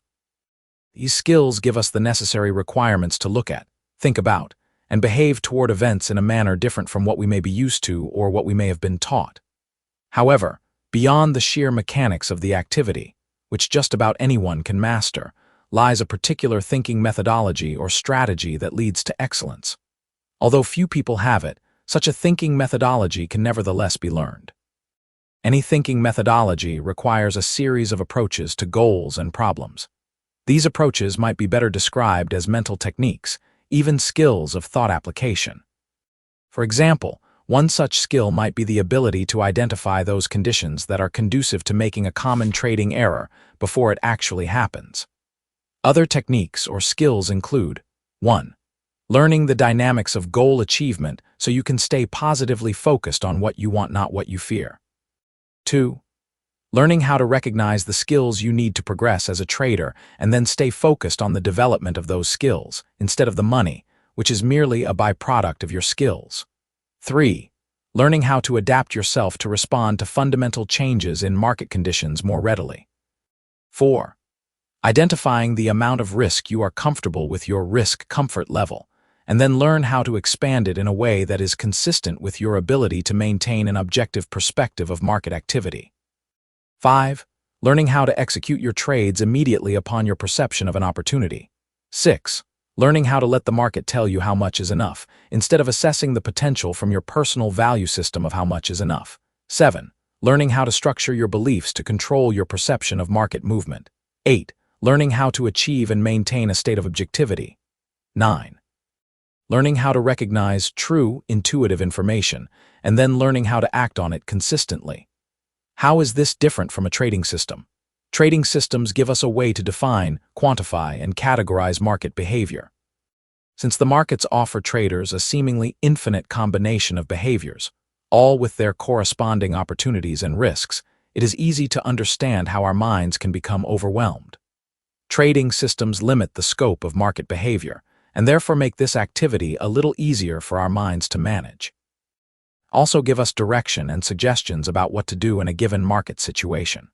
These skills give us the necessary requirements to look at, think about, and behave toward events in a manner different from what we may be used to or what we may have been taught. However, beyond the sheer mechanics of the activity, which just about anyone can master, lies a particular thinking methodology or strategy that leads to excellence. Although few people have it, such a thinking methodology can nevertheless be learned. Any thinking methodology requires a series of approaches to goals and problems. These approaches might be better described as mental techniques, even skills of thought application. For example, one such skill might be the ability to identify those conditions that are conducive to making a common trading error before it actually happens. Other techniques or skills include 1. Learning the dynamics of goal achievement so you can stay positively focused on what you want, not what you fear. 2. Learning how to recognize the skills you need to progress as a trader and then stay focused on the development of those skills instead of the money, which is merely a byproduct of your skills. 3. Learning how to adapt yourself to respond to fundamental changes in market conditions more readily. 4. Identifying the amount of risk you are comfortable with, your risk comfort level, and then learn how to expand it in a way that is consistent with your ability to maintain an objective perspective of market activity. 5. Learning how to execute your trades immediately upon your perception of an opportunity. 6. Learning how to let the market tell you how much is enough, instead of assessing the potential from your personal value system of how much is enough. 7. Learning how to structure your beliefs to control your perception of market movement. 8. Learning how to achieve and maintain a state of objectivity. 9. Learning how to recognize true, intuitive information, and then learning how to act on it consistently. How is this different from a trading system? Trading systems give us a way to define, quantify, and categorize market behavior. Since the markets offer traders a seemingly infinite combination of behaviors, all with their corresponding opportunities and risks, it is easy to understand how our minds can become overwhelmed. Trading systems limit the scope of market behavior, and therefore make this activity a little easier for our minds to manage. Also give us direction and suggestions about what to do in a given market situation.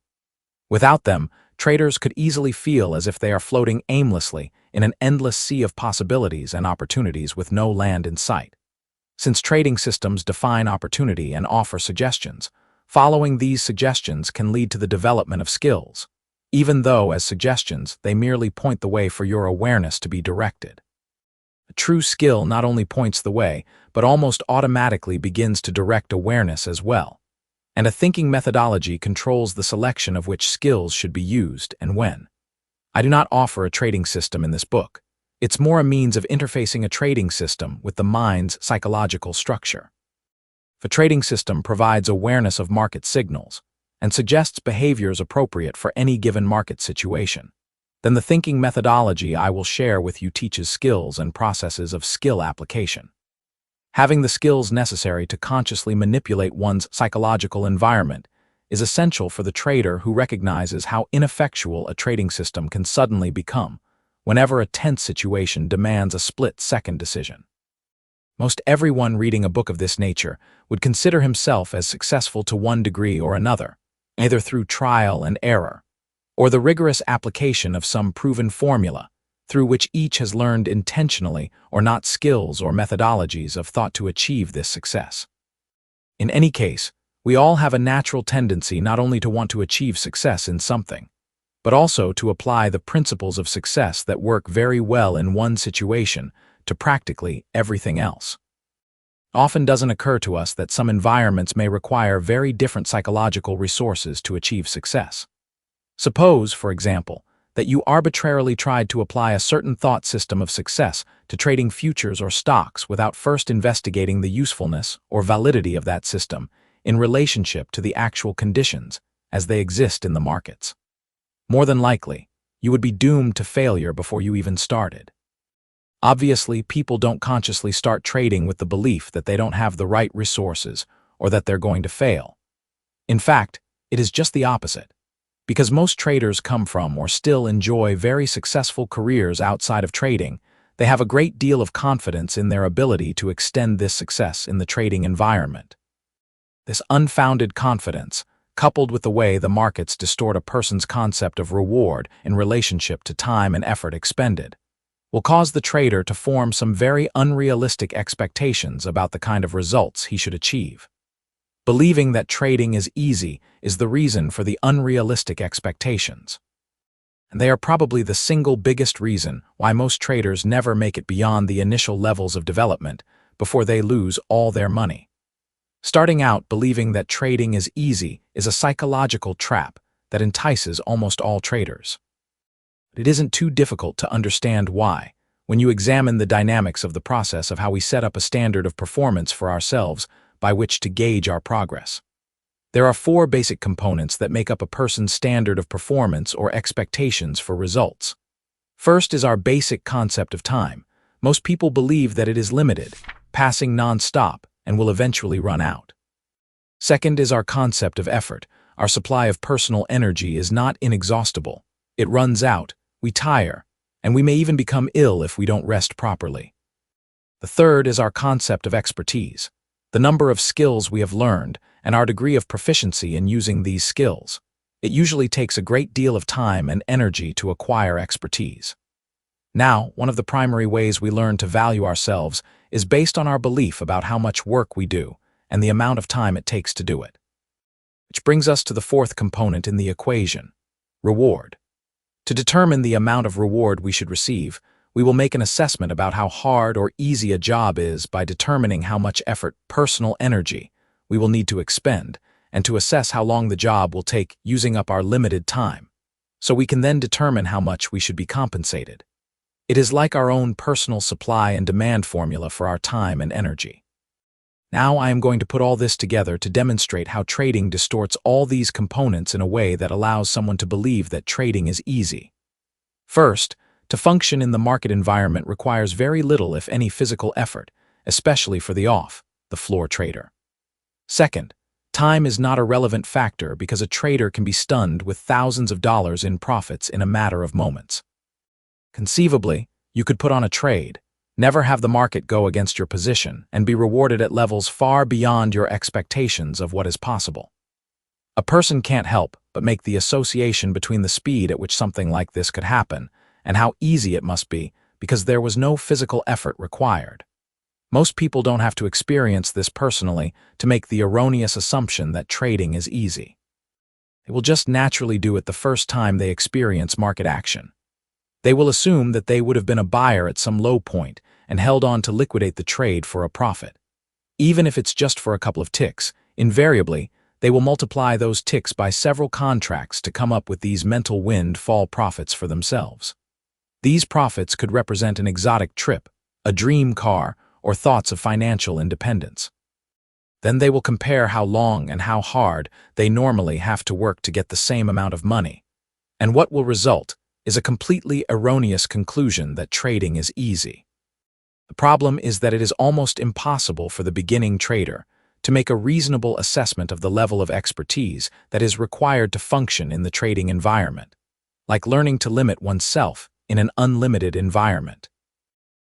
Without them, traders could easily feel as if they are floating aimlessly in an endless sea of possibilities and opportunities with no land in sight. Since trading systems define opportunity and offer suggestions, following these suggestions can lead to the development of skills, even though, as suggestions, they merely point the way for your awareness to be directed. A true skill not only points the way, but almost automatically begins to direct awareness as well. And a thinking methodology controls the selection of which skills should be used and when. I do not offer a trading system in this book. It's more a means of interfacing a trading system with the mind's psychological structure. If a trading system provides awareness of market signals and suggests behaviors appropriate for any given market situation, then the thinking methodology I will share with you teaches skills and processes of skill application. Having the skills necessary to consciously manipulate one's psychological environment is essential for the trader who recognizes how ineffectual a trading system can suddenly become whenever a tense situation demands a split-second decision. Most everyone reading a book of this nature would consider himself as successful to one degree or another, either through trial and error, or the rigorous application of some proven formula, through which each has learned intentionally or not skills or methodologies of thought to achieve this success. In any case, We all have a natural tendency not only to want to achieve success in something, but also to apply the principles of success that work very well in one situation to practically everything else. Often doesn't occur to us that some environments may require very different psychological resources to achieve success. Suppose, for example, that you arbitrarily tried to apply a certain thought system of success to trading futures or stocks without first investigating the usefulness or validity of that system in relationship to the actual conditions as they exist in the markets. More than likely, you would be doomed to failure before you even started. Obviously, people don't consciously start trading with the belief that they don't have the right resources or that they're going to fail. In fact, it is just the opposite. Because most traders come from or still enjoy very successful careers outside of trading, they have a great deal of confidence in their ability to extend this success in the trading environment. This unfounded confidence, coupled with the way the markets distort a person's concept of reward in relationship to time and effort expended, will cause the trader to form some very unrealistic expectations about the kind of results he should achieve. Believing that trading is easy is the reason for the unrealistic expectations. And they are probably the single biggest reason why most traders never make it beyond the initial levels of development before they lose all their money. Starting out believing that trading is easy is a psychological trap that entices almost all traders. It isn't too difficult to understand why, when you examine the dynamics of the process of how we set up a standard of performance for ourselves by which to gauge our progress. There are 4 basic components that make up a person's standard of performance or expectations for results. First is our basic concept of time. Most people believe that it is limited, passing non-stop, and will eventually run out. Second is our concept of effort. Our supply of personal energy is not inexhaustible. It runs out, we tire, and we may even become ill if we don't rest properly. The third is our concept of expertise, the number of skills we have learned and our degree of proficiency in using these skills. It usually takes a great deal of time and energy to acquire expertise. Now, one of the primary ways we learn to value ourselves is based on our belief about how much work we do and the amount of time it takes to do it. Which brings us to the 4th component in the equation, reward. To determine the amount of reward we should receive, we will make an assessment about how hard or easy a job is by determining how much effort, personal energy, we will need to expend, and to assess how long the job will take using up our limited time, so we can then determine how much we should be compensated. It is like our own personal supply and demand formula for our time and energy. Now I am going to put all this together to demonstrate how trading distorts all these components in a way that allows someone to believe that trading is easy. First, to function in the market environment requires very little if any physical effort, especially for the floor trader. Second, time is not a relevant factor because a trader can be stunned with thousands of dollars in profits in a matter of moments. Conceivably, you could put on a trade, never have the market go against your position, and be rewarded at levels far beyond your expectations of what is possible. A person can't help but make the association between the speed at which something like this could happen and how easy it must be because there was no physical effort required. Most people don't have to experience this personally to make the erroneous assumption that trading is easy. They will just naturally do it the first time they experience market action. They will assume that they would have been a buyer at some low point and held on to liquidate the trade for a profit. Even if it's just for a couple of ticks, invariably, they will multiply those ticks by several contracts to come up with these mental windfall profits for themselves. These profits could represent an exotic trip, a dream car, or thoughts of financial independence. Then they will compare how long and how hard they normally have to work to get the same amount of money. And what will result is a completely erroneous conclusion that trading is easy. The problem is that it is almost impossible for the beginning trader to make a reasonable assessment of the level of expertise that is required to function in the trading environment, like learning to limit oneself in an unlimited environment.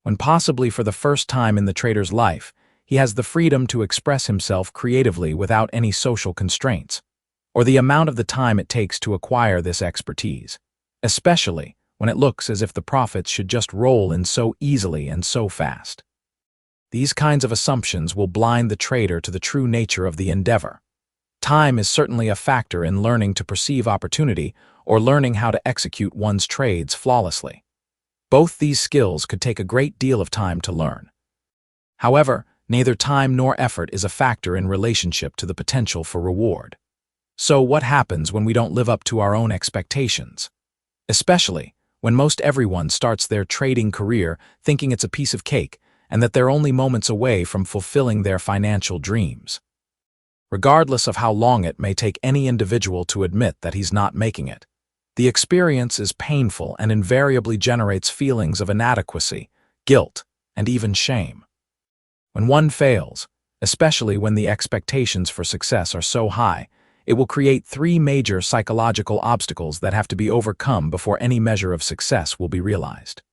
When possibly for the first time in the trader's life, he has the freedom to express himself creatively without any social constraints, or the amount of the time it takes to acquire this expertise, especially when it looks as if the profits should just roll in so easily and so fast. These kinds of assumptions will blind the trader to the true nature of the endeavor. Time is certainly a factor in learning to perceive opportunity or learning how to execute one's trades flawlessly. Both these skills could take a great deal of time to learn. However, neither time nor effort is a factor in relationship to the potential for reward. So what happens when we don't live up to our own expectations? Especially when most everyone starts their trading career thinking it's a piece of cake and that they're only moments away from fulfilling their financial dreams. Regardless of how long it may take any individual to admit that he's not making it, the experience is painful and invariably generates feelings of inadequacy, guilt, and even shame. When one fails, especially when the expectations for success are so high, it will create three major psychological obstacles that have to be overcome before any measure of success will be realized.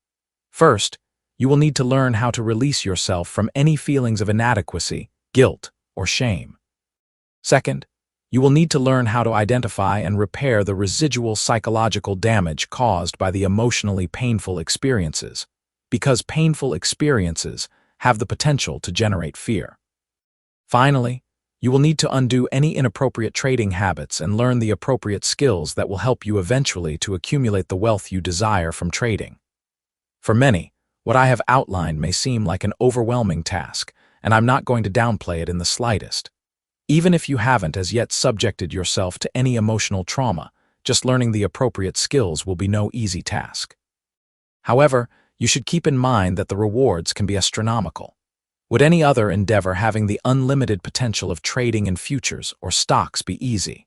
First, you will need to learn how to release yourself from any feelings of inadequacy, guilt, or shame. Second, you will need to learn how to identify and repair the residual psychological damage caused by the emotionally painful experiences, because painful experiences have the potential to generate fear. Finally, you will need to undo any inappropriate trading habits and learn the appropriate skills that will help you eventually to accumulate the wealth you desire from trading. For many, what I have outlined may seem like an overwhelming task, and I'm not going to downplay it in the slightest. Even if you haven't as yet subjected yourself to any emotional trauma, just learning the appropriate skills will be no easy task. However, you should keep in mind that the rewards can be astronomical. Would any other endeavor having the unlimited potential of trading in futures or stocks be easy?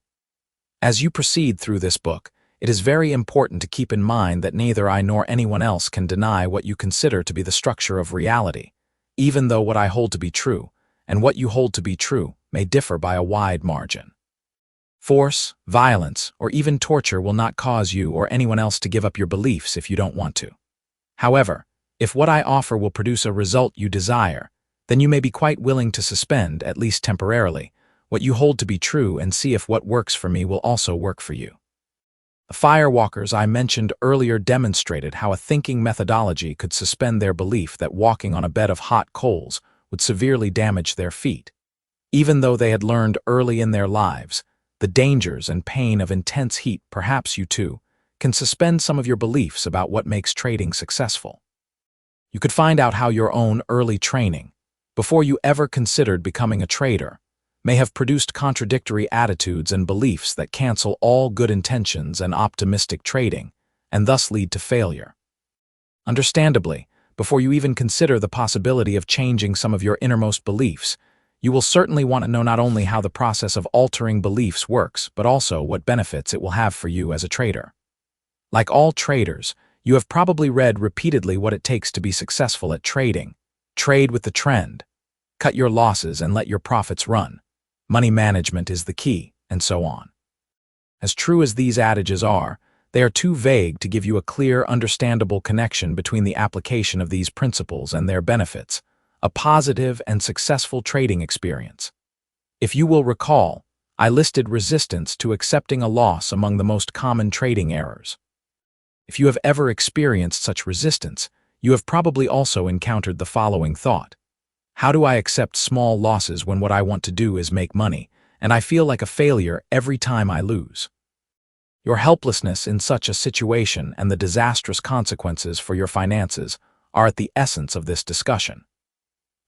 As you proceed through this book, it is very important to keep in mind that neither I nor anyone else can deny what you consider to be the structure of reality, even though what I hold to be true, and what you hold to be true, may differ by a wide margin. Force, violence, or even torture will not cause you or anyone else to give up your beliefs if you don't want to. However, if what I offer will produce a result you desire, then you may be quite willing to suspend, at least temporarily, what you hold to be true and see if what works for me will also work for you. The firewalkers I mentioned earlier demonstrated how a thinking methodology could suspend their belief that walking on a bed of hot coals would severely damage their feet. Even though they had learned early in their lives the dangers and pain of intense heat, perhaps you too can suspend some of your beliefs about what makes trading successful. You could find out how your own early training, before you ever considered becoming a trader, may have produced contradictory attitudes and beliefs that cancel all good intentions and optimistic trading, and thus lead to failure. Understandably, before you even consider the possibility of changing some of your innermost beliefs, you will certainly want to know not only how the process of altering beliefs works, but also what benefits it will have for you as a trader. Like all traders, you have probably read repeatedly what it takes to be successful at trading. Trade with the trend. Cut your losses and let your profits run. Money management is the key, and so on. As true as these adages are, they are too vague to give you a clear, understandable connection between the application of these principles and their benefits, a positive and successful trading experience. If you will recall, I listed resistance to accepting a loss among the most common trading errors. If you have ever experienced such resistance, you have probably also encountered the following thought. How do I accept small losses when what I want to do is make money, and I feel like a failure every time I lose? Your helplessness in such a situation and the disastrous consequences for your finances are at the essence of this discussion.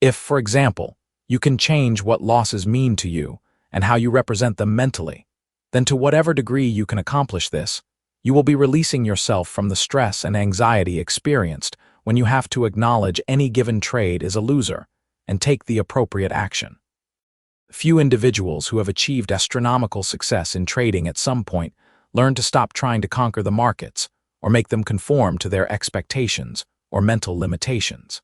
If, for example, you can change what losses mean to you and how you represent them mentally, then to whatever degree you can accomplish this, you will be releasing yourself from the stress and anxiety experienced when you have to acknowledge any given trade is a loser and take the appropriate action. Few individuals who have achieved astronomical success in trading at some point learn to stop trying to conquer the markets or make them conform to their expectations or mental limitations.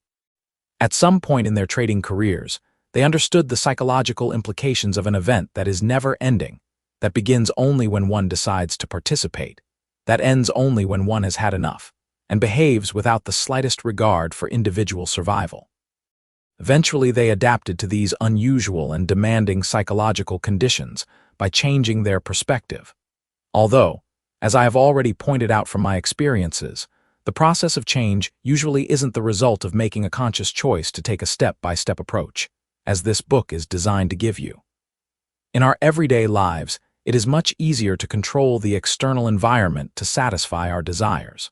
At some point in their trading careers, they understood the psychological implications of an event that is never ending, that begins only when one decides to participate, that ends only when one has had enough, and behaves without the slightest regard for individual survival. Eventually, they adapted to these unusual and demanding psychological conditions by changing their perspective. Although, as I have already pointed out from my experiences, the process of change usually isn't the result of making a conscious choice to take a step-by-step approach, as this book is designed to give you. In our everyday lives, it is much easier to control the external environment to satisfy our desires.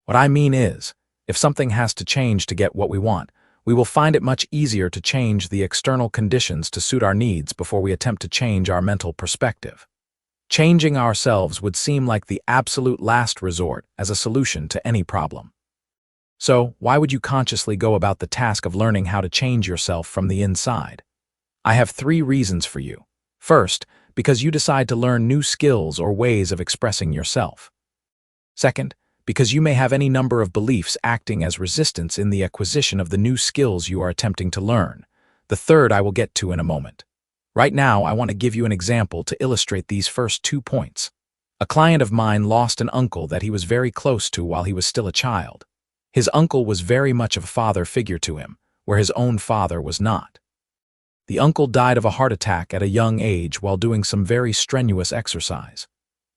What I mean is, if something has to change to get what we want, we will find it much easier to change the external conditions to suit our needs before we attempt to change our mental perspective. Changing ourselves would seem like the absolute last resort as a solution to any problem. So, why would you consciously go about the task of learning how to change yourself from the inside? I have 3 reasons for you. First, because you decide to learn new skills or ways of expressing yourself. Second, because you may have any number of beliefs acting as resistance in the acquisition of the new skills you are attempting to learn. The third I will get to in a moment. Right now, I want to give you an example to illustrate these first 2 points. A client of mine lost an uncle that he was very close to while he was still a child. His uncle was very much of a father figure to him, where his own father was not. The uncle died of a heart attack at a young age while doing some very strenuous exercise.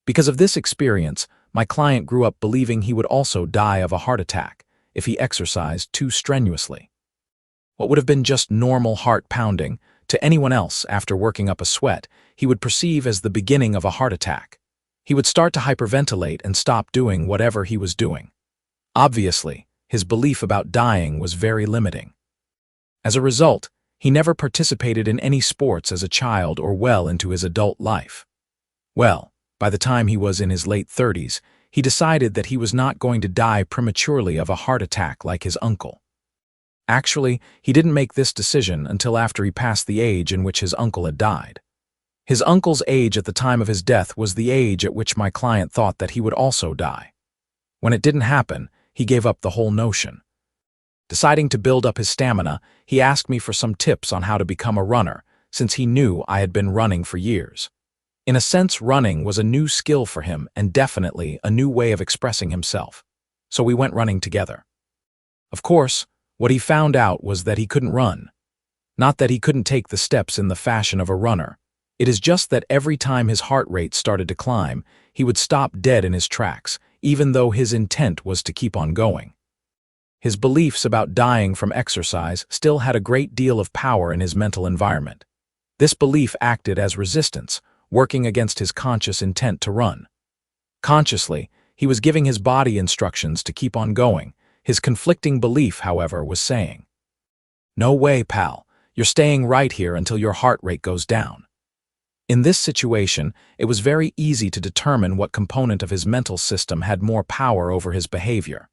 Because of this experience, my client grew up believing he would also die of a heart attack if he exercised too strenuously. What would have been just normal heart pounding to anyone else after working up a sweat, he would perceive as the beginning of a heart attack. He would start to hyperventilate and stop doing whatever he was doing. Obviously, his belief about dying was very limiting. As a result, he never participated in any sports as a child or well into his adult life. Well, by the time he was in his late 30s, he decided that he was not going to die prematurely of a heart attack like his uncle. Actually, he didn't make this decision until after he passed the age in which his uncle had died. His uncle's age at the time of his death was the age at which my client thought that he would also die. When it didn't happen, he gave up the whole notion. Deciding to build up his stamina, he asked me for some tips on how to become a runner, since he knew I had been running for years. In a sense, running was a new skill for him and definitely a new way of expressing himself. So we went running together. Of course, what he found out was that he couldn't run. Not that he couldn't take the steps in the fashion of a runner. It is just that every time his heart rate started to climb, he would stop dead in his tracks, even though his intent was to keep on going. His beliefs about dying from exercise still had a great deal of power in his mental environment. This belief acted as resistance, working against his conscious intent to run. Consciously, he was giving his body instructions to keep on going. His conflicting belief, however, was saying, "No way, pal, you're staying right here until your heart rate goes down." In this situation, it was very easy to determine what component of his mental system had more power over his behavior.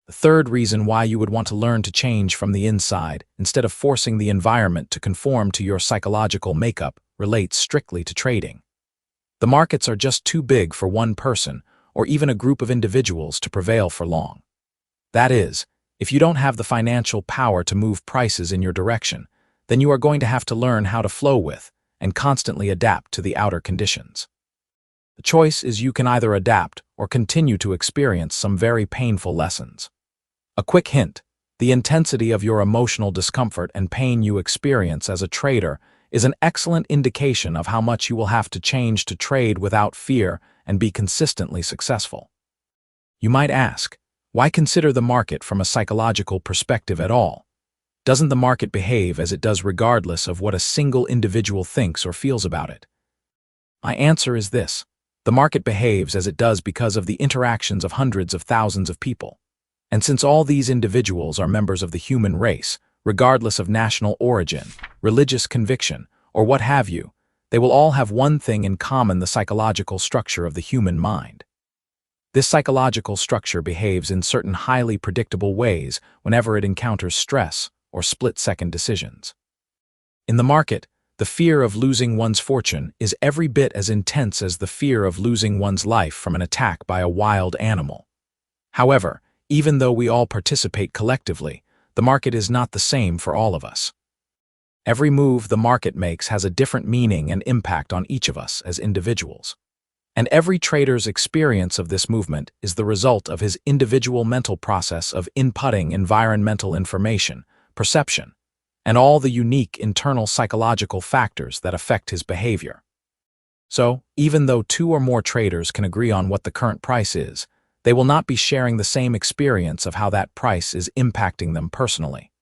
The third reason why you would want to learn to change from the inside instead of forcing the environment to conform to your psychological makeup relates strictly to trading. The markets are just too big for one person or even a group of individuals to prevail for long. That is, if you don't have the financial power to move prices in your direction, then you are going to have to learn how to flow with and constantly adapt to the outer conditions. The choice is you can either adapt or continue to experience some very painful lessons. A quick hint: the intensity of your emotional discomfort and pain you experience as a trader is an excellent indication of how much you will have to change to trade without fear and be consistently successful. You might ask, why consider the market from a psychological perspective at all? Doesn't the market behave as it does regardless of what a single individual thinks or feels about it? My answer is this: the market behaves as it does because of the interactions of hundreds of thousands of people. And since all these individuals are members of the human race, regardless of national origin, religious conviction, or what have you, they will all have one thing in common: the psychological structure of the human mind. This psychological structure behaves in certain highly predictable ways whenever it encounters stress or split-second decisions. In the market, the fear of losing one's fortune is every bit as intense as the fear of losing one's life from an attack by a wild animal. However, even though we all participate collectively, the market is not the same for all of us. Every move the market makes has a different meaning and impact on each of us as individuals. And every trader's experience of this movement is the result of his individual mental process of inputting environmental information, perception, and all the unique internal psychological factors that affect his behavior. So, even though 2 or more traders can agree on what the current price is, they will not be sharing the same experience of how that price is impacting them personally.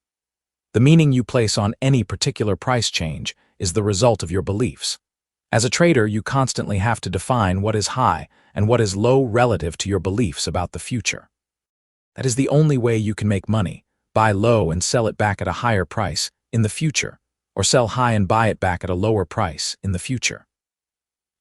The meaning you place on any particular price change is the result of your beliefs. As a trader, you constantly have to define what is high and what is low relative to your beliefs about the future. That is the only way you can make money: buy low and sell it back at a higher price in the future, or sell high and buy it back at a lower price in the future.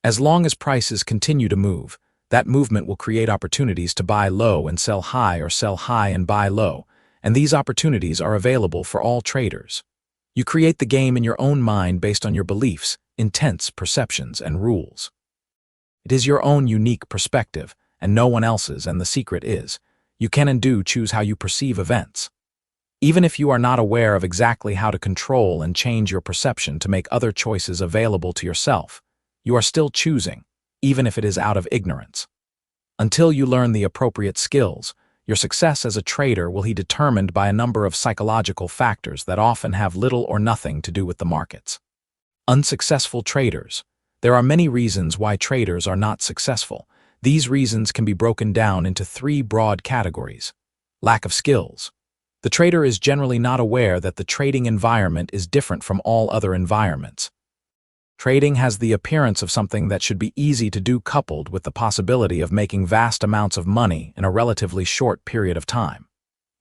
As long as prices continue to move, that movement will create opportunities to buy low and sell high, or sell high and buy low, and these opportunities are available for all traders. You create the game in your own mind based on your beliefs, intents, perceptions, and rules. It is your own unique perspective, and no one else's, and the secret is, you can and do choose how you perceive events. Even if you are not aware of exactly how to control and change your perception to make other choices available to yourself, you are still choosing, even if it is out of ignorance. Until you learn the appropriate skills, your success as a trader will be determined by a number of psychological factors that often have little or nothing to do with the markets. Unsuccessful traders. There are many reasons why traders are not successful. These reasons can be broken down into 3 broad categories. Lack of skills. The trader is generally not aware that the trading environment is different from all other environments. Trading has the appearance of something that should be easy to do, coupled with the possibility of making vast amounts of money in a relatively short period of time.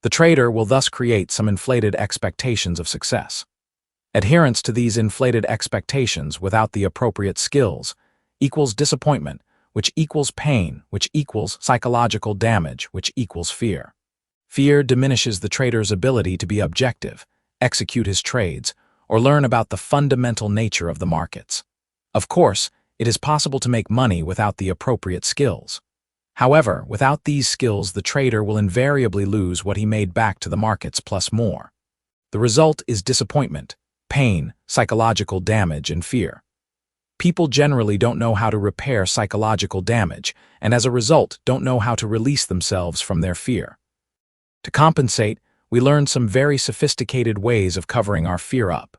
The trader will thus create some inflated expectations of success. Adherence to these inflated expectations without the appropriate skills equals disappointment, which equals pain, which equals psychological damage, which equals fear. Fear diminishes the trader's ability to be objective, execute his trades, or learn about the fundamental nature of the markets. Of course, it is possible to make money without the appropriate skills. However, without these skills, the trader will invariably lose what he made back to the markets plus more. The result is disappointment, pain, psychological damage, and fear. People generally don't know how to repair psychological damage, and as a result, don't know how to release themselves from their fear. To compensate, we learn some very sophisticated ways of covering our fear up.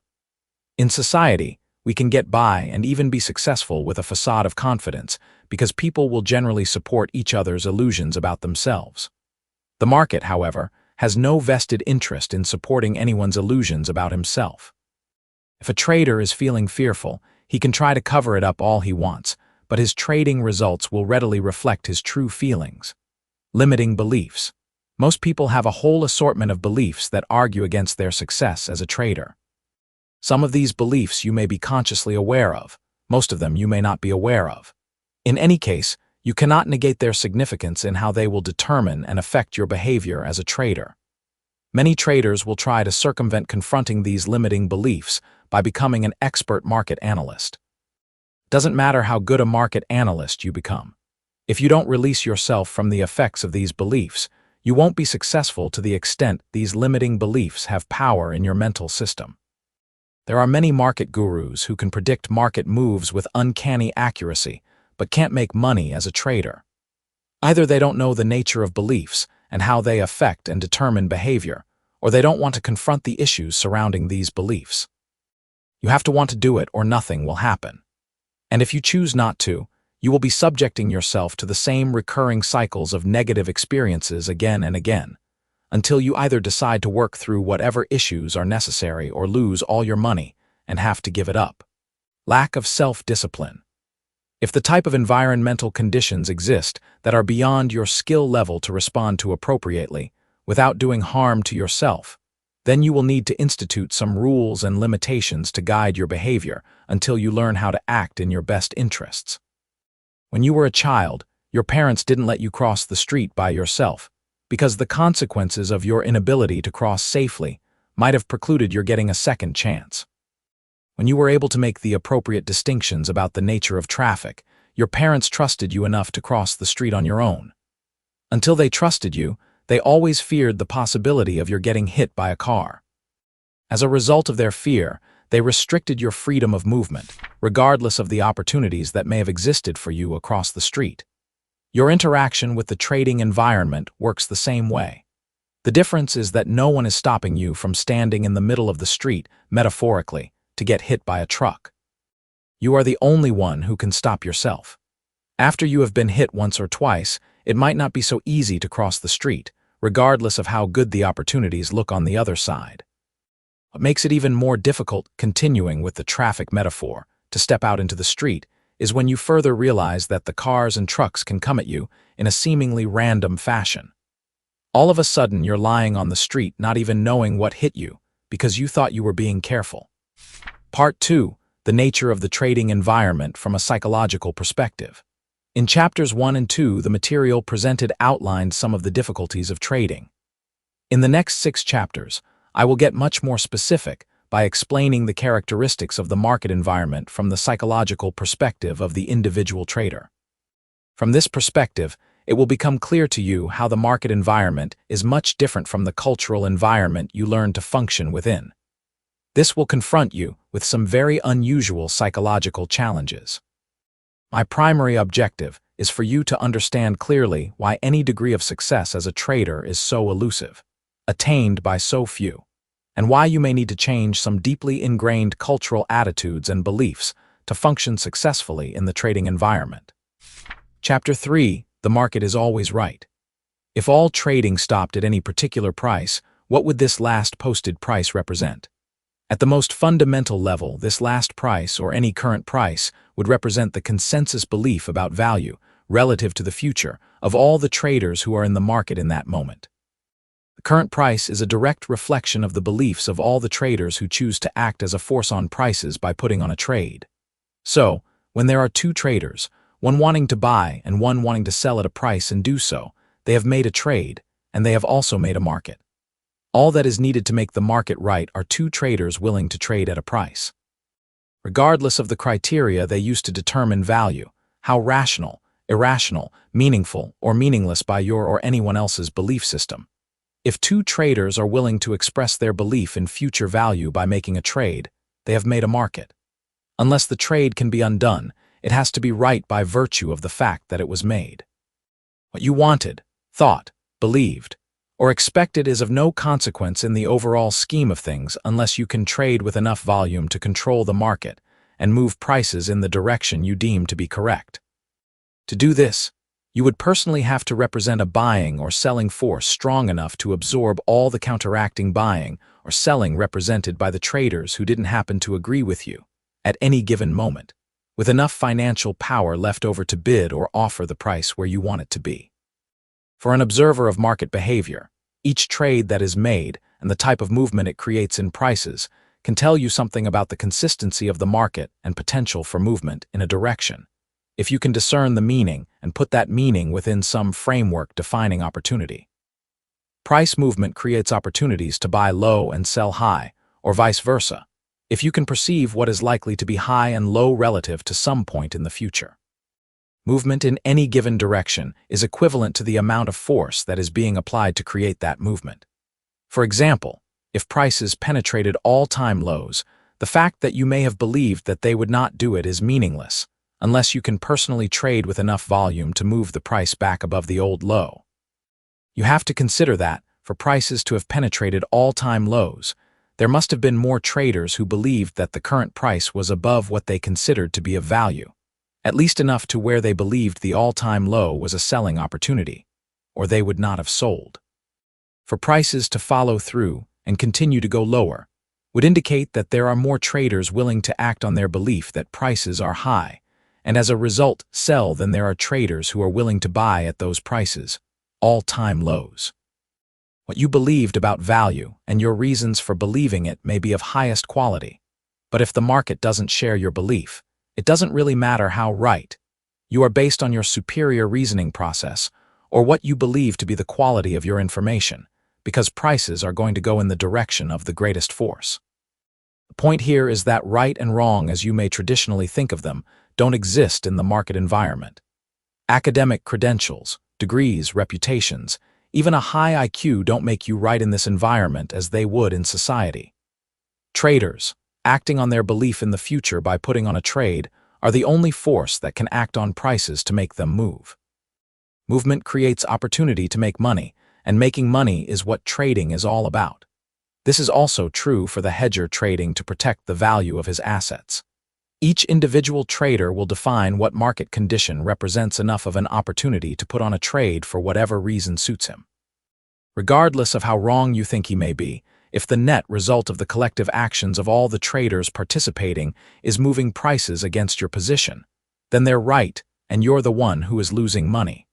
In society, we can get by and even be successful with a facade of confidence because people will generally support each other's illusions about themselves. The market, however, has no vested interest in supporting anyone's illusions about himself. If a trader is feeling fearful, he can try to cover it up all he wants, but his trading results will readily reflect his true feelings. Limiting beliefs. Most people have a whole assortment of beliefs that argue against their success as a trader. Some of these beliefs you may be consciously aware of, most of them you may not be aware of. In any case, you cannot negate their significance in how they will determine and affect your behavior as a trader. Many traders will try to circumvent confronting these limiting beliefs by becoming an expert market analyst. Doesn't matter how good a market analyst you become. If you don't release yourself from the effects of these beliefs, you won't be successful to the extent these limiting beliefs have power in your mental system. There are many market gurus who can predict market moves with uncanny accuracy, but can't make money as a trader. Either they don't know the nature of beliefs and how they affect and determine behavior, or they don't want to confront the issues surrounding these beliefs. You have to want to do it or nothing will happen. And if you choose not to, you will be subjecting yourself to the same recurring cycles of negative experiences again and again, until you either decide to work through whatever issues are necessary or lose all your money and have to give it up. Lack of self-discipline. If the type of environmental conditions exist that are beyond your skill level to respond to appropriately, without doing harm to yourself, then you will need to institute some rules and limitations to guide your behavior until you learn how to act in your best interests. When you were a child, your parents didn't let you cross the street by yourself, because the consequences of your inability to cross safely might have precluded your getting a second chance. When you were able to make the appropriate distinctions about the nature of traffic, your parents trusted you enough to cross the street on your own. Until they trusted you, they always feared the possibility of your getting hit by a car. As a result of their fear, they restricted your freedom of movement, regardless of the opportunities that may have existed for you across the street. Your interaction with the trading environment works the same way. The difference is that no one is stopping you from standing in the middle of the street, metaphorically, to get hit by a truck. You are the only one who can stop yourself. After you have been hit once or twice, it might not be so easy to cross the street, regardless of how good the opportunities look on the other side. What makes it even more difficult, continuing with the traffic metaphor, to step out into the street is when you further realize that the cars and trucks can come at you in a seemingly random fashion. All of a sudden, you're lying on the street not even knowing what hit you because you thought you were being careful. Part 2. The nature of the trading environment from a psychological perspective. In chapters 1 and 2, the material presented outlined some of the difficulties of trading. In the next 6 chapters, I will get much more specific by explaining the characteristics of the market environment from the psychological perspective of the individual trader. From this perspective, it will become clear to you how the market environment is much different from the cultural environment you learn to function within. This will confront you with some very unusual psychological challenges. My primary objective is for you to understand clearly why any degree of success as a trader is so elusive, attained by so few, and why you may need to change some deeply ingrained cultural attitudes and beliefs to function successfully in the trading environment. Chapter 3. The market is always right. If all trading stopped at any particular price, what would this last posted price represent? At the most fundamental level, this last price, or any current price, would represent the consensus belief about value, relative to the future, of all the traders who are in the market in that moment. The current price is a direct reflection of the beliefs of all the traders who choose to act as a force on prices by putting on a trade. So, when there are 2 traders, one wanting to buy and one wanting to sell at a price and do so, they have made a trade, and they have also made a market. All that is needed to make the market right are 2 traders willing to trade at a price. Regardless of the criteria they use to determine value, how rational, irrational, meaningful, or meaningless by your or anyone else's belief system. If 2 traders are willing to express their belief in future value by making a trade, they have made a market. Unless the trade can be undone, it has to be right by virtue of the fact that it was made. What you wanted, thought, believed, or expected is of no consequence in the overall scheme of things unless you can trade with enough volume to control the market and move prices in the direction you deem to be correct. To do this, you would personally have to represent a buying or selling force strong enough to absorb all the counteracting buying or selling represented by the traders who didn't happen to agree with you at any given moment, with enough financial power left over to bid or offer the price where you want it to be. For an observer of market behavior, each trade that is made and the type of movement it creates in prices can tell you something about the consistency of the market and potential for movement in a direction, if you can discern the meaning and put that meaning within some framework defining opportunity. Price movement creates opportunities to buy low and sell high, or vice versa, if you can perceive what is likely to be high and low relative to some point in the future. Movement in any given direction is equivalent to the amount of force that is being applied to create that movement. For example, if prices penetrated all-time lows, the fact that you may have believed that they would not do it is meaningless, unless you can personally trade with enough volume to move the price back above the old low. You have to consider that, for prices to have penetrated all-time lows, there must have been more traders who believed that the current price was above what they considered to be of value, at least enough to where they believed the all-time low was a selling opportunity, or they would not have sold. For prices to follow through and continue to go lower would indicate that there are more traders willing to act on their belief that prices are high, and as a result sell than there are traders who are willing to buy at those prices, all-time lows. What you believed about value and your reasons for believing it may be of highest quality, but if the market doesn't share your belief, it doesn't really matter how right you are based on your superior reasoning process or what you believe to be the quality of your information, because prices are going to go in the direction of the greatest force. The point here is that right and wrong, as you may traditionally think of them, don't exist in the market environment. Academic credentials, degrees, reputations, even a high IQ don't make you right in this environment as they would in society. Traders, acting on their belief in the future by putting on a trade, are the only force that can act on prices to make them move. Movement creates opportunity to make money, and making money is what trading is all about. This is also true for the hedger trading to protect the value of his assets. Each individual trader will define what market condition represents enough of an opportunity to put on a trade for whatever reason suits him. Regardless of how wrong you think he may be, if the net result of the collective actions of all the traders participating is moving prices against your position, then they're right and you're the one who is losing money.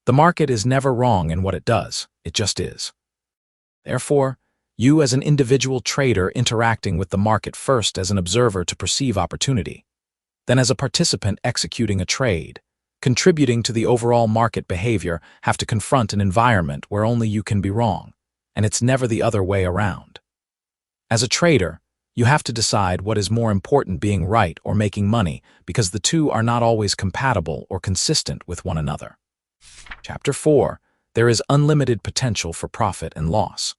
The market is never wrong in what it does, it just is. Therefore, you as an individual trader interacting with the market first as an observer to perceive opportunity, then as a participant executing a trade, contributing to the overall market behavior, have to confront an environment where only you can be wrong, and it's never the other way around. As a trader, you have to decide what is more important, being right or making money, because the two are not always compatible or consistent with one another. Chapter 4. There is unlimited potential for profit and loss.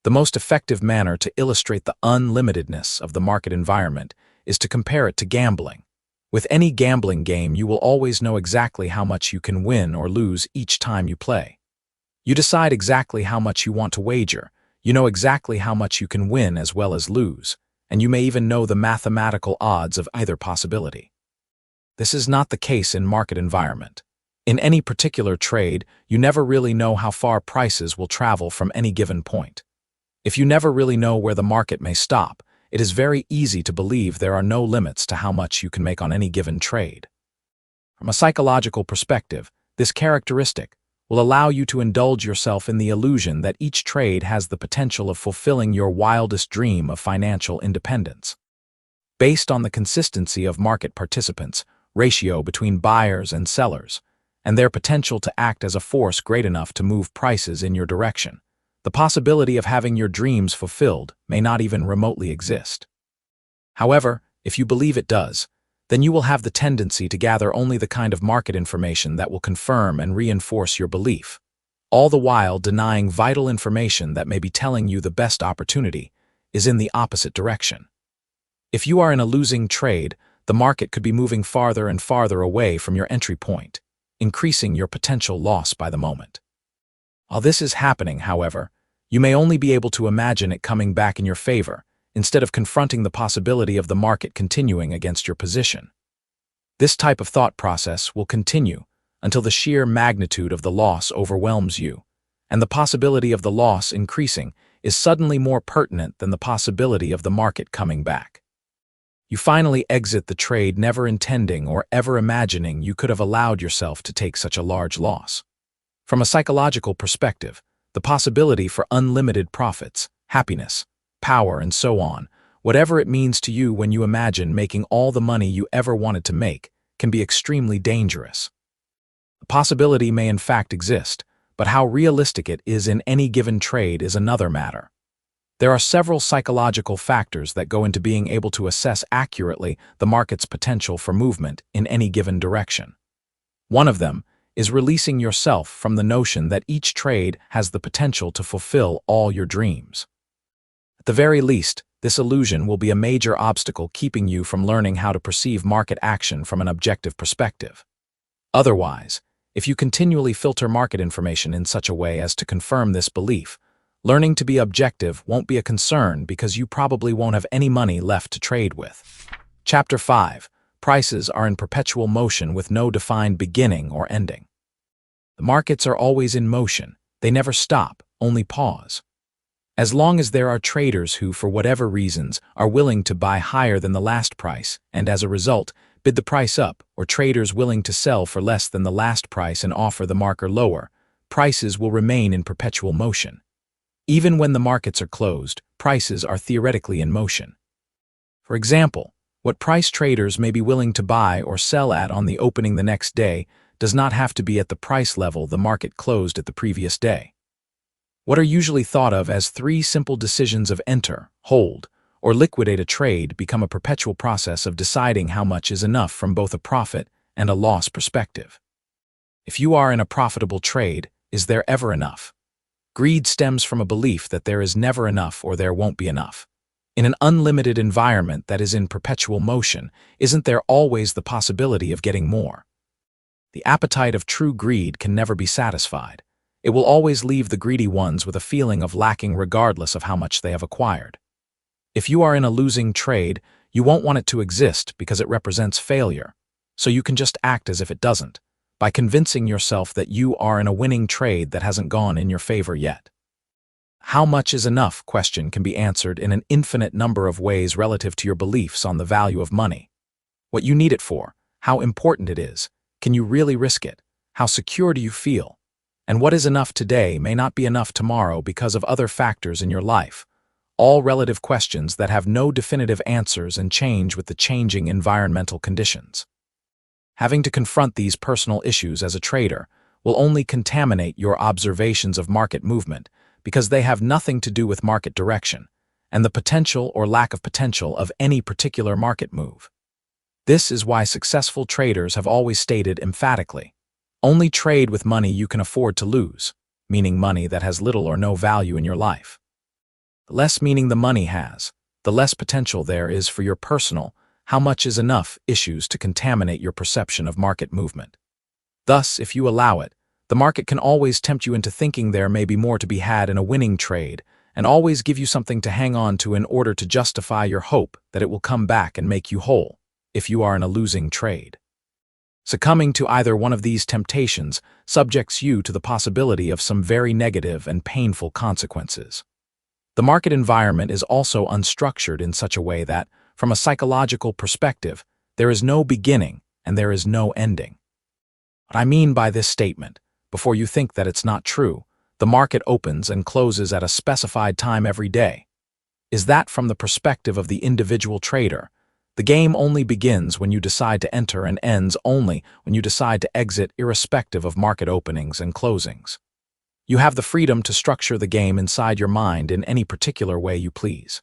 The most effective manner to illustrate the unlimitedness of the market environment is to compare it to gambling. With any gambling game, you will always know exactly how much you can win or lose each time you play. You decide exactly how much you want to wager, you know exactly how much you can win as well as lose, and you may even know the mathematical odds of either possibility. This is not the case in market environment. In any particular trade, you never really know how far prices will travel from any given point. If you never really know where the market may stop, it is very easy to believe there are no limits to how much you can make on any given trade. From a psychological perspective, this characteristic will allow you to indulge yourself in the illusion that each trade has the potential of fulfilling your wildest dream of financial independence. Based on the consistency of market participants, ratio between buyers and sellers, and their potential to act as a force great enough to move prices in your direction, the possibility of having your dreams fulfilled may not even remotely exist. However, if you believe it does, then you will have the tendency to gather only the kind of market information that will confirm and reinforce your belief, all the while denying vital information that may be telling you the best opportunity is in the opposite direction. If you are in a losing trade, the market could be moving farther and farther away from your entry point, increasing your potential loss by the moment. While this is happening, however, you may only be able to imagine it coming back in your favor, instead of confronting the possibility of the market continuing against your position. This type of thought process will continue until the sheer magnitude of the loss overwhelms you, and the possibility of the loss increasing is suddenly more pertinent than the possibility of the market coming back. You finally exit the trade never intending or ever imagining you could have allowed yourself to take such a large loss. From a psychological perspective, the possibility for unlimited profits, happiness, power, and so on, whatever it means to you when you imagine making all the money you ever wanted to make, can be extremely dangerous. The possibility may in fact exist, but how realistic it is in any given trade is another matter. There are several psychological factors that go into being able to assess accurately the market's potential for movement in any given direction. One of them is releasing yourself from the notion that each trade has the potential to fulfill all your dreams. At the very least, this illusion will be a major obstacle keeping you from learning how to perceive market action from an objective perspective. Otherwise, if you continually filter market information in such a way as to confirm this belief, learning to be objective won't be a concern because you probably won't have any money left to trade with. Chapter 5. Prices are in perpetual motion with no defined beginning or ending. The markets are always in motion. They never stop, only pause. As long as there are traders who, for whatever reasons, are willing to buy higher than the last price and, as a result, bid the price up, or traders willing to sell for less than the last price and offer the marker lower, prices will remain in perpetual motion. Even when the markets are closed, prices are theoretically in motion. For example, what price traders may be willing to buy or sell at on the opening the next day does not have to be at the price level the market closed at the previous day. What are usually thought of as 3 simple decisions of enter, hold, or liquidate a trade become a perpetual process of deciding how much is enough from both a profit and a loss perspective. If you are in a profitable trade, is there ever enough? Greed stems from a belief that there is never enough or there won't be enough. In an unlimited environment that is in perpetual motion, isn't there always the possibility of getting more? The appetite of true greed can never be satisfied. It will always leave the greedy ones with a feeling of lacking regardless of how much they have acquired. If you are in a losing trade, you won't want it to exist because it represents failure, so you can just act as if it doesn't, by convincing yourself that you are in a winning trade that hasn't gone in your favor yet. how much is enough question can be answered in an infinite number of ways relative to your beliefs on the value of money. What you need it for, how important it is, can you really risk it, how secure do you feel, and what is enough today may not be enough tomorrow because of other factors in your life, all relative questions that have no definitive answers and change with the changing environmental conditions. Having to confront these personal issues as a trader will only contaminate your observations of market movement because they have nothing to do with market direction and the potential or lack of potential of any particular market move. This is why successful traders have always stated emphatically, only trade with money you can afford to lose, meaning money that has little or no value in your life. The less meaning the money has, the less potential there is for your personal, how much is enough issues to contaminate your perception of market movement. Thus, if you allow it, the market can always tempt you into thinking there may be more to be had in a winning trade and always give you something to hang on to in order to justify your hope that it will come back and make you whole if you are in a losing trade. Succumbing to either one of these temptations subjects you to the possibility of some very negative and painful consequences. The market environment is also unstructured in such a way that, from a psychological perspective, there is no beginning and there is no ending. What I mean by this statement, before you think that it's not true, the market opens and closes at a specified time every day, is that from the perspective of the individual trader, the game only begins when you decide to enter and ends only when you decide to exit irrespective of market openings and closings. You have the freedom to structure the game inside your mind in any particular way you please.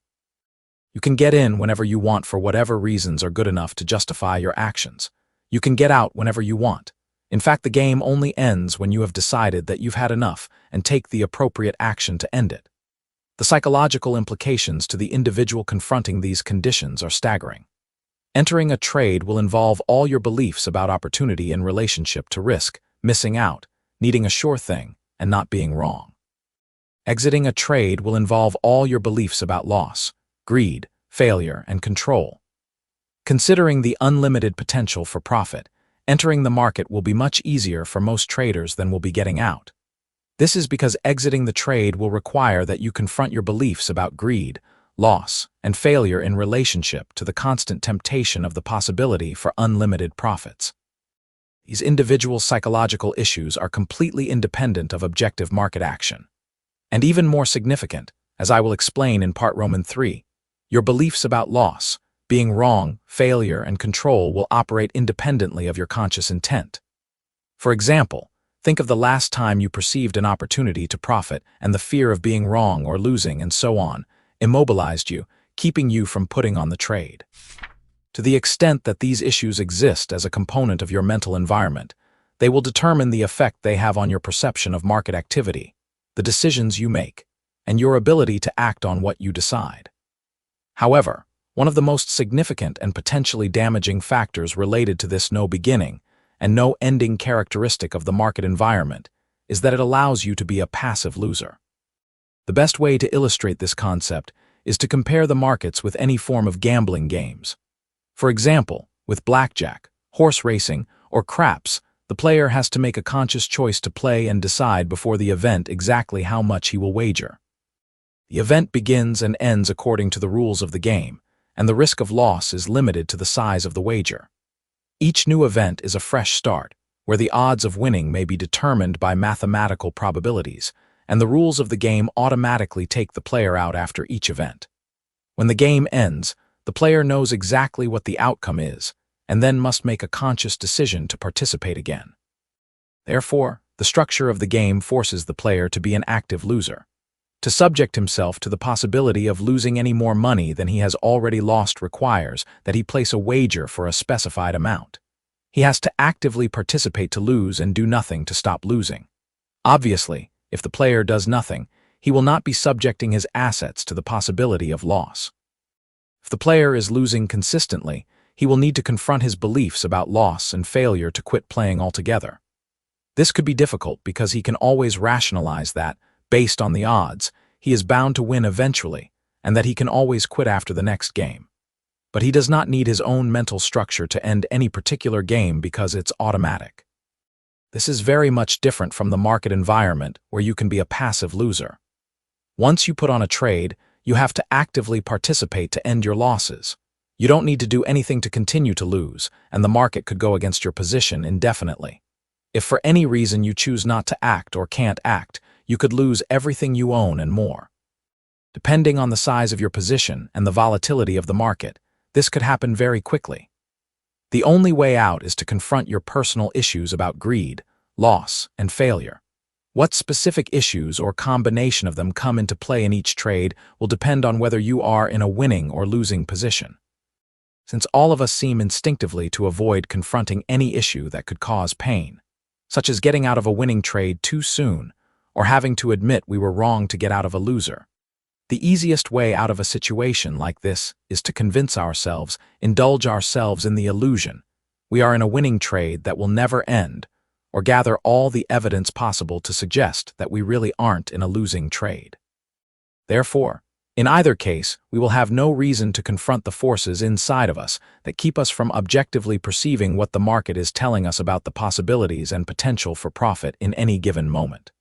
You can get in whenever you want for whatever reasons are good enough to justify your actions. You can get out whenever you want. In fact, the game only ends when you have decided that you've had enough and take the appropriate action to end it. The psychological implications to the individual confronting these conditions are staggering. Entering a trade will involve all your beliefs about opportunity in relationship to risk, missing out, needing a sure thing, and not being wrong. Exiting a trade will involve all your beliefs about loss, greed, failure, and control. Considering the unlimited potential for profit, entering the market will be much easier for most traders than will be getting out. This is because exiting the trade will require that you confront your beliefs about greed, loss, and failure in relationship to the constant temptation of the possibility for unlimited profits. These individual psychological issues are completely independent of objective market action. And even more significant, as I will explain in Part Roman 3, your beliefs about loss, being wrong, failure, and control will operate independently of your conscious intent. For example, think of the last time you perceived an opportunity to profit and the fear of being wrong or losing and so on immobilized you, keeping you from putting on the trade. To the extent that these issues exist as a component of your mental environment, they will determine the effect they have on your perception of market activity, the decisions you make, and your ability to act on what you decide. However, one of the most significant and potentially damaging factors related to this no beginning and no ending characteristic of the market environment is that it allows you to be a passive loser. The best way to illustrate this concept is to compare the markets with any form of gambling games. For example, with blackjack, horse racing, or craps, the player has to make a conscious choice to play and decide before the event exactly how much he will wager. The event begins and ends according to the rules of the game, and the risk of loss is limited to the size of the wager. Each new event is a fresh start, where the odds of winning may be determined by mathematical probabilities, and the rules of the game automatically take the player out after each event. When the game ends, the player knows exactly what the outcome is, and then must make a conscious decision to participate again. Therefore, the structure of the game forces the player to be an active loser. To subject himself to the possibility of losing any more money than he has already lost requires that he place a wager for a specified amount. He has to actively participate to lose and do nothing to stop losing. Obviously, if the player does nothing, he will not be subjecting his assets to the possibility of loss. If the player is losing consistently, he will need to confront his beliefs about loss and failure to quit playing altogether. This could be difficult because he can always rationalize that, based on the odds, he is bound to win eventually, and that he can always quit after the next game. But he does not need his own mental structure to end any particular game because it's automatic. This is very much different from the market environment where you can be a passive loser. Once you put on a trade, you have to actively participate to end your losses. You don't need to do anything to continue to lose, and the market could go against your position indefinitely. If for any reason you choose not to act or can't act, you could lose everything you own and more. Depending on the size of your position and the volatility of the market, this could happen very quickly. The only way out is to confront your personal issues about greed, loss, and failure. What specific issues or combination of them come into play in each trade will depend on whether you are in a winning or losing position. Since all of us seem instinctively to avoid confronting any issue that could cause pain, such as getting out of a winning trade too soon or having to admit we were wrong to get out of a loser, the easiest way out of a situation like this is to convince ourselves, indulge ourselves in the illusion we are in a winning trade that will never end, or gather all the evidence possible to suggest that we really aren't in a losing trade. Therefore, in either case, we will have no reason to confront the forces inside of us that keep us from objectively perceiving what the market is telling us about the possibilities and potential for profit in any given moment.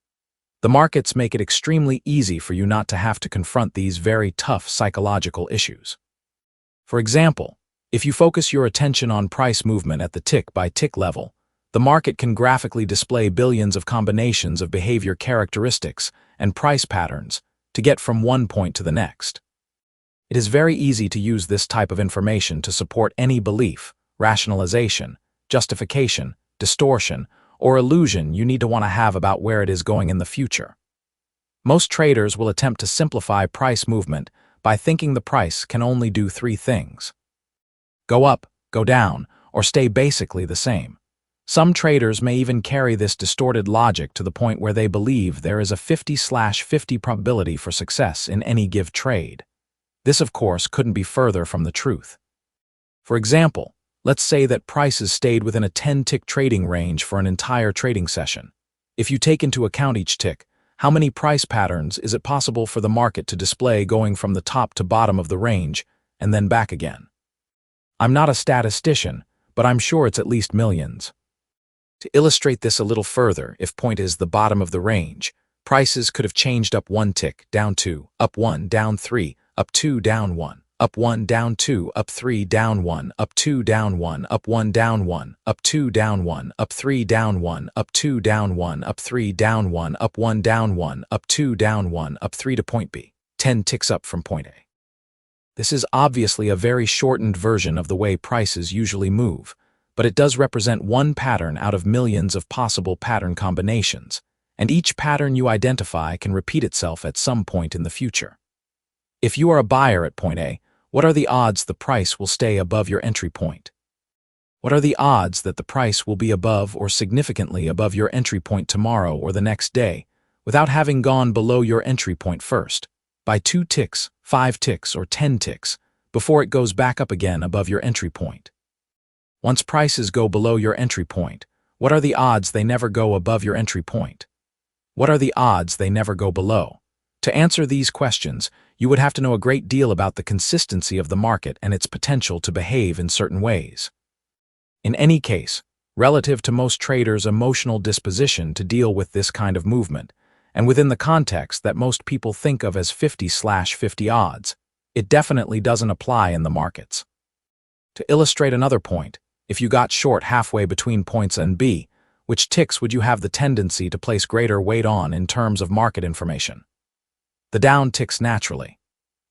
The markets make it extremely easy for you not to have to confront these very tough psychological issues. For example, if you focus your attention on price movement at the tick-by-tick level, the market can graphically display billions of combinations of behavior characteristics and price patterns to get from one point to the next. It is very easy to use this type of information to support any belief, rationalization, justification, distortion, or illusion you need to want to have about where it is going in the future. Most traders will attempt to simplify price movement by thinking the price can only do three things: go up, go down, or stay basically the same. Some traders may even carry this distorted logic to the point where they believe there is a 50/50 probability for success in any given trade. This, of course, couldn't be further from the truth. For example, let's say that prices stayed within a 10-tick trading range for an entire trading session. If you take into account each tick, how many price patterns is it possible for the market to display going from the top to bottom of the range and then back again? I'm not a statistician, but I'm sure it's at least millions. To illustrate this a little further, if point is the bottom of the range, prices could have changed up 1 tick, down 2, up 1, down 3, up 2, down 1, up 1, down 2, up 3, down 1, up 2, down 1, up 1, down 1, up 2, down 1, up 3, down 1, up 2, down 1, up 3, down 1, up 1, down 1, up 2, down 1, up 3 to point B, 10 ticks up from point A. This is obviously a very shortened version of the way prices usually move, but it does represent one pattern out of millions of possible pattern combinations, and each pattern you identify can repeat itself at some point in the future. If you are a buyer at point A, what are the odds the price will stay above your entry point? What are the odds that the price will be above or significantly above your entry point tomorrow or the next day, without having gone below your entry point first, by 2 ticks, 5 ticks, or 10 ticks, before it goes back up again above your entry point? Once prices go below your entry point, what are the odds they never go above your entry point? What are the odds they never go below? To answer these questions, you would have to know a great deal about the consistency of the market and its potential to behave in certain ways. In any case, relative to most traders' emotional disposition to deal with this kind of movement, and within the context that most people think of as 50/50 odds, it definitely doesn't apply in the markets. To illustrate another point, if you got short halfway between points A and B, which ticks would you have the tendency to place greater weight on in terms of market information? The down ticks naturally.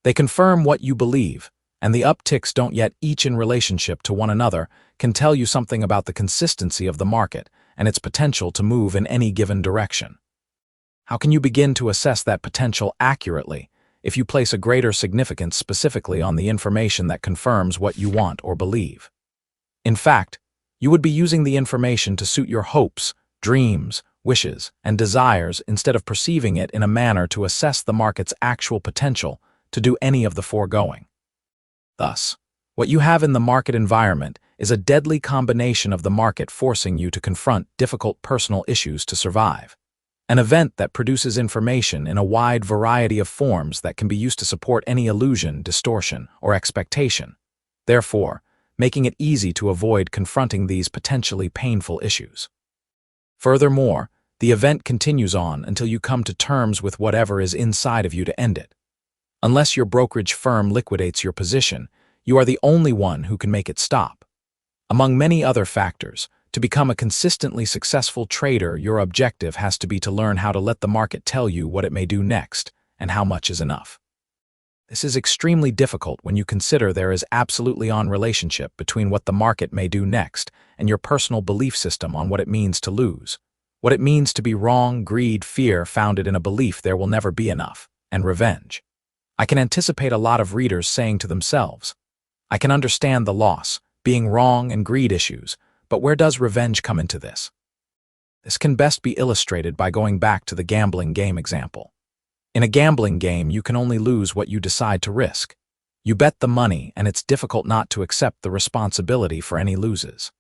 They confirm what you believe, and the up ticks don't yet, each in relationship to one another, can tell you something about the consistency of the market and its potential to move in any given direction. How can you begin to assess that potential accurately if you place a greater significance specifically on the information that confirms what you want or believe? In fact, you would be using the information to suit your hopes, dreams, wishes, and desires instead of perceiving it in a manner to assess the market's actual potential to do any of the foregoing. Thus, what you have in the market environment is a deadly combination of the market forcing you to confront difficult personal issues to survive. An event that produces information in a wide variety of forms that can be used to support any illusion, distortion, or expectation, therefore, making it easy to avoid confronting these potentially painful issues. Furthermore, The event continues on until you come to terms with whatever is inside of you to end it. Unless your brokerage firm liquidates your position, you are the only one who can make it stop. Among many other factors, to become a consistently successful trader, your objective has to be to learn how to let the market tell you what it may do next and how much is enough. This is extremely difficult when you consider there is absolutely no relationship between what the market may do next and your personal belief system on what it means to lose, what it means to be wrong, greed, fear founded in a belief there will never be enough, and revenge. I can anticipate a lot of readers saying to themselves, I can understand the loss, being wrong, and greed issues, but where does revenge come into this? This can best be illustrated by going back to the gambling game example. In a gambling game, you can only lose what you decide to risk. You bet the money, and it's difficult not to accept the responsibility for any losses.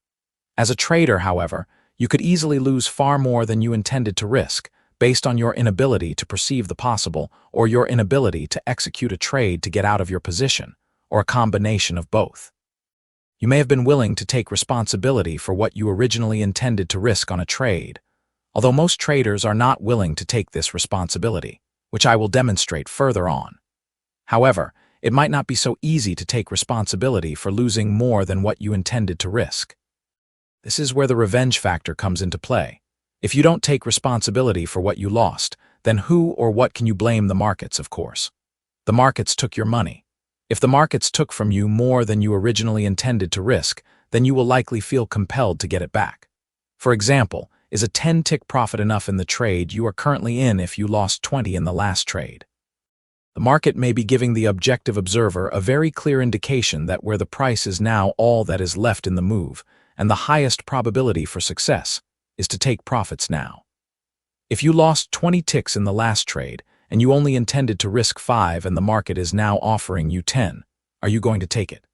As a trader, however, you could easily lose far more than you intended to risk, based on your inability to perceive the possible or your inability to execute a trade to get out of your position, or a combination of both. You may have been willing to take responsibility for what you originally intended to risk on a trade, although most traders are not willing to take this responsibility, which I will demonstrate further on. However, it might not be so easy to take responsibility for losing more than what you intended to risk. This is where the revenge factor comes into play. If you don't take responsibility for what you lost, then who or what can you blame? The markets, of course. The markets took your money. If the markets took from you more than you originally intended to risk, then you will likely feel compelled to get it back. For example, is a 10-tick profit enough in the trade you are currently in if you lost 20 in the last trade? The market may be giving the objective observer a very clear indication that where the price is now all that is left in the move, and the highest probability for success is to take profits now. If you lost 20 ticks in the last trade, and you only intended to risk 5 and the market is now offering you 10, are you going to take it?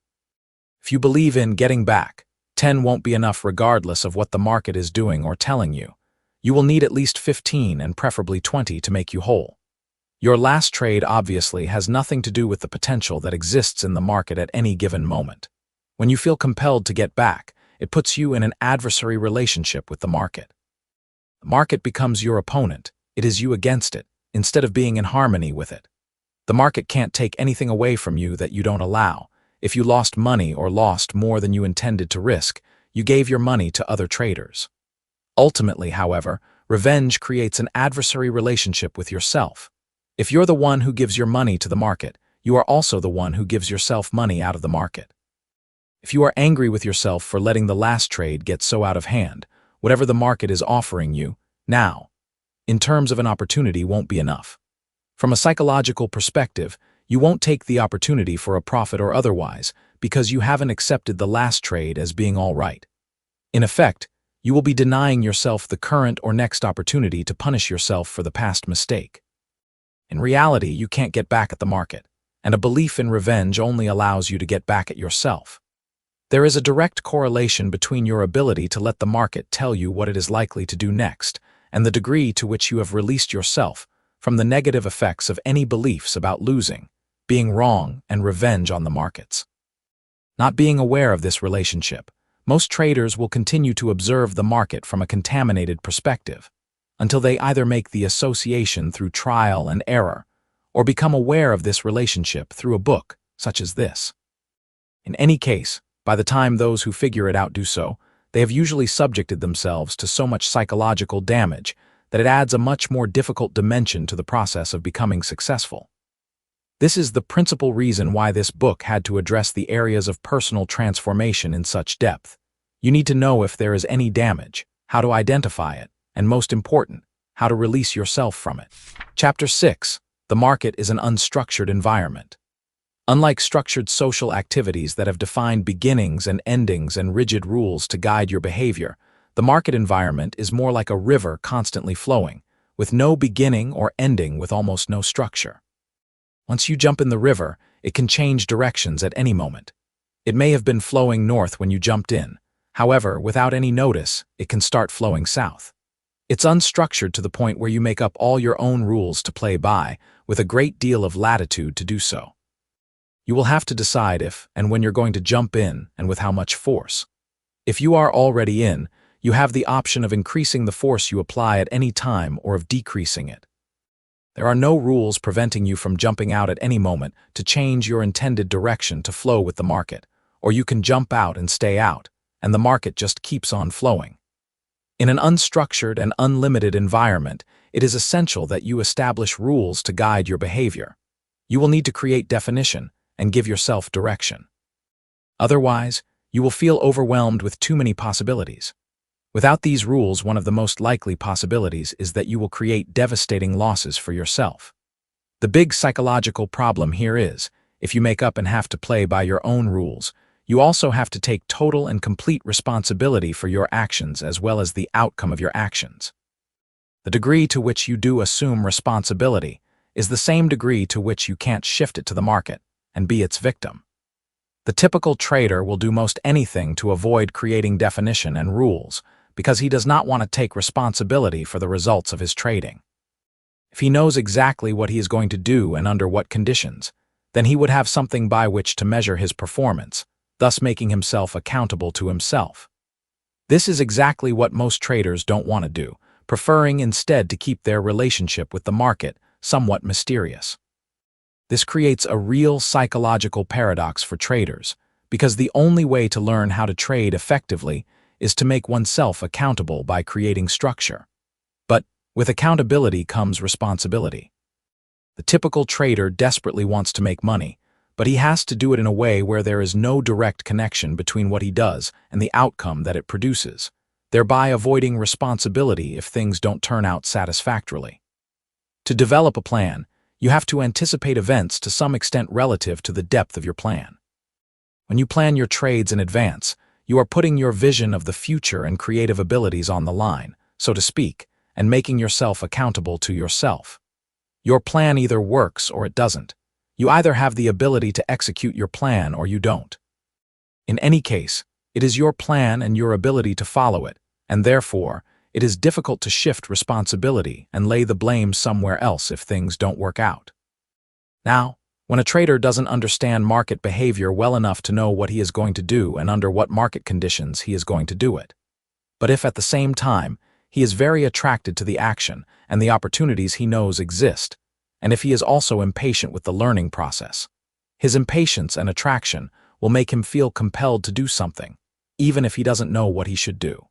If you believe in getting back, 10 won't be enough regardless of what the market is doing or telling you. You will need at least 15 and preferably 20 to make you whole. Your last trade obviously has nothing to do with the potential that exists in the market at any given moment. When you feel compelled to get back, it puts you in an adversary relationship with the market. The market becomes your opponent. It is you against it, instead of being in harmony with it. The market can't take anything away from you that you don't allow. If you lost money or lost more than you intended to risk, you gave your money to other traders. Ultimately, however, revenge creates an adversary relationship with yourself. If you're the one who gives your money to the market, you are also the one who gives yourself money out of the market. If you are angry with yourself for letting the last trade get so out of hand, whatever the market is offering you, now, in terms of an opportunity, won't be enough. From a psychological perspective, you won't take the opportunity for a profit or otherwise because you haven't accepted the last trade as being all right. In effect, you will be denying yourself the current or next opportunity to punish yourself for the past mistake. In reality, you can't get back at the market, and a belief in revenge only allows you to get back at yourself. There is a direct correlation between your ability to let the market tell you what it is likely to do next and the degree to which you have released yourself from the negative effects of any beliefs about losing, being wrong, and revenge on the markets. Not being aware of this relationship, most traders will continue to observe the market from a contaminated perspective until they either make the association through trial and error or become aware of this relationship through a book such as this. In any case, by the time those who figure it out do so, they have usually subjected themselves to so much psychological damage that it adds a much more difficult dimension to the process of becoming successful. This is the principal reason why this book had to address the areas of personal transformation in such depth. You need to know if there is any damage, how to identify it, and most important, how to release yourself from it. Chapter 6. The market is an unstructured environment. Unlike structured social activities that have defined beginnings and endings and rigid rules to guide your behavior, the market environment is more like a river constantly flowing, with no beginning or ending, with almost no structure. Once you jump in the river, it can change directions at any moment. It may have been flowing north when you jumped in. However, without any notice, it can start flowing south. It's unstructured to the point where you make up all your own rules to play by, with a great deal of latitude to do so. You will have to decide if and when you're going to jump in and with how much force. If you are already in, You have the option of increasing the force you apply at any time or of decreasing it. There are no rules preventing you from jumping out at any moment to change your intended direction to flow with the market, or you can jump out and stay out, and the market just keeps on flowing. In an unstructured and unlimited environment, it is essential that you establish rules to guide your behavior. You will need to create definition and give yourself direction. Otherwise, you will feel overwhelmed with too many possibilities. Without these rules, one of the most likely possibilities is that you will create devastating losses for yourself. The big psychological problem here is, if you make up and have to play by your own rules, you also have to take total and complete responsibility for your actions as well as the outcome of your actions. The degree to which you do assume responsibility is the same degree to which you can't shift it to the market and be its victim. The typical trader will do most anything to avoid creating definition and rules because he does not want to take responsibility for the results of his trading. If he knows exactly what he is going to do and under what conditions, then he would have something by which to measure his performance, thus making himself accountable to himself. This is exactly what most traders don't want to do, preferring instead to keep their relationship with the market somewhat mysterious. This creates a real psychological paradox for traders, because the only way to learn how to trade effectively is to make oneself accountable by creating structure. But with accountability comes responsibility. The typical trader desperately wants to make money, but he has to do it in a way where there is no direct connection between what he does and the outcome that it produces, thereby avoiding responsibility if things don't turn out satisfactorily. To develop a plan, you have to anticipate events to some extent relative to the depth of your plan. When you plan your trades in advance, you are putting your vision of the future and creative abilities on the line, so to speak, and making yourself accountable to yourself. Your plan either works or it doesn't. You either have the ability to execute your plan or you don't. In any case, it is your plan and your ability to follow it, and therefore, it is difficult to shift responsibility and lay the blame somewhere else if things don't work out. Now, when a trader doesn't understand market behavior well enough to know what he is going to do and under what market conditions he is going to do it. But if at the same time, he is very attracted to the action and the opportunities he knows exist, and if he is also impatient with the learning process, his impatience and attraction will make him feel compelled to do something, even if he doesn't know what he should do.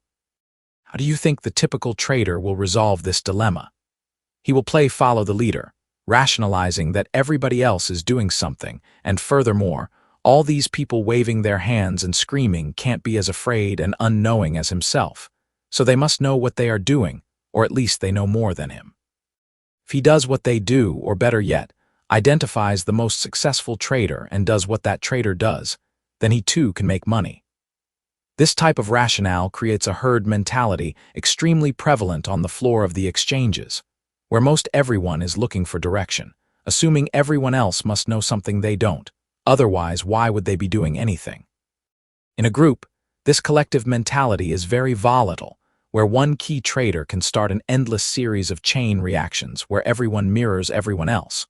How do you think the typical trader will resolve this dilemma? He will play follow the leader, rationalizing that everybody else is doing something, and furthermore, all these people waving their hands and screaming can't be as afraid and unknowing as himself, so they must know what they are doing, or at least they know more than him. If he does what they do, or better yet, identifies the most successful trader and does what that trader does, then he too can make money. This type of rationale creates a herd mentality extremely prevalent on the floor of the exchanges, where most everyone is looking for direction, assuming everyone else must know something they don't, otherwise why would they be doing anything? In a group, this collective mentality is very volatile, where one key trader can start an endless series of chain reactions where everyone mirrors everyone else,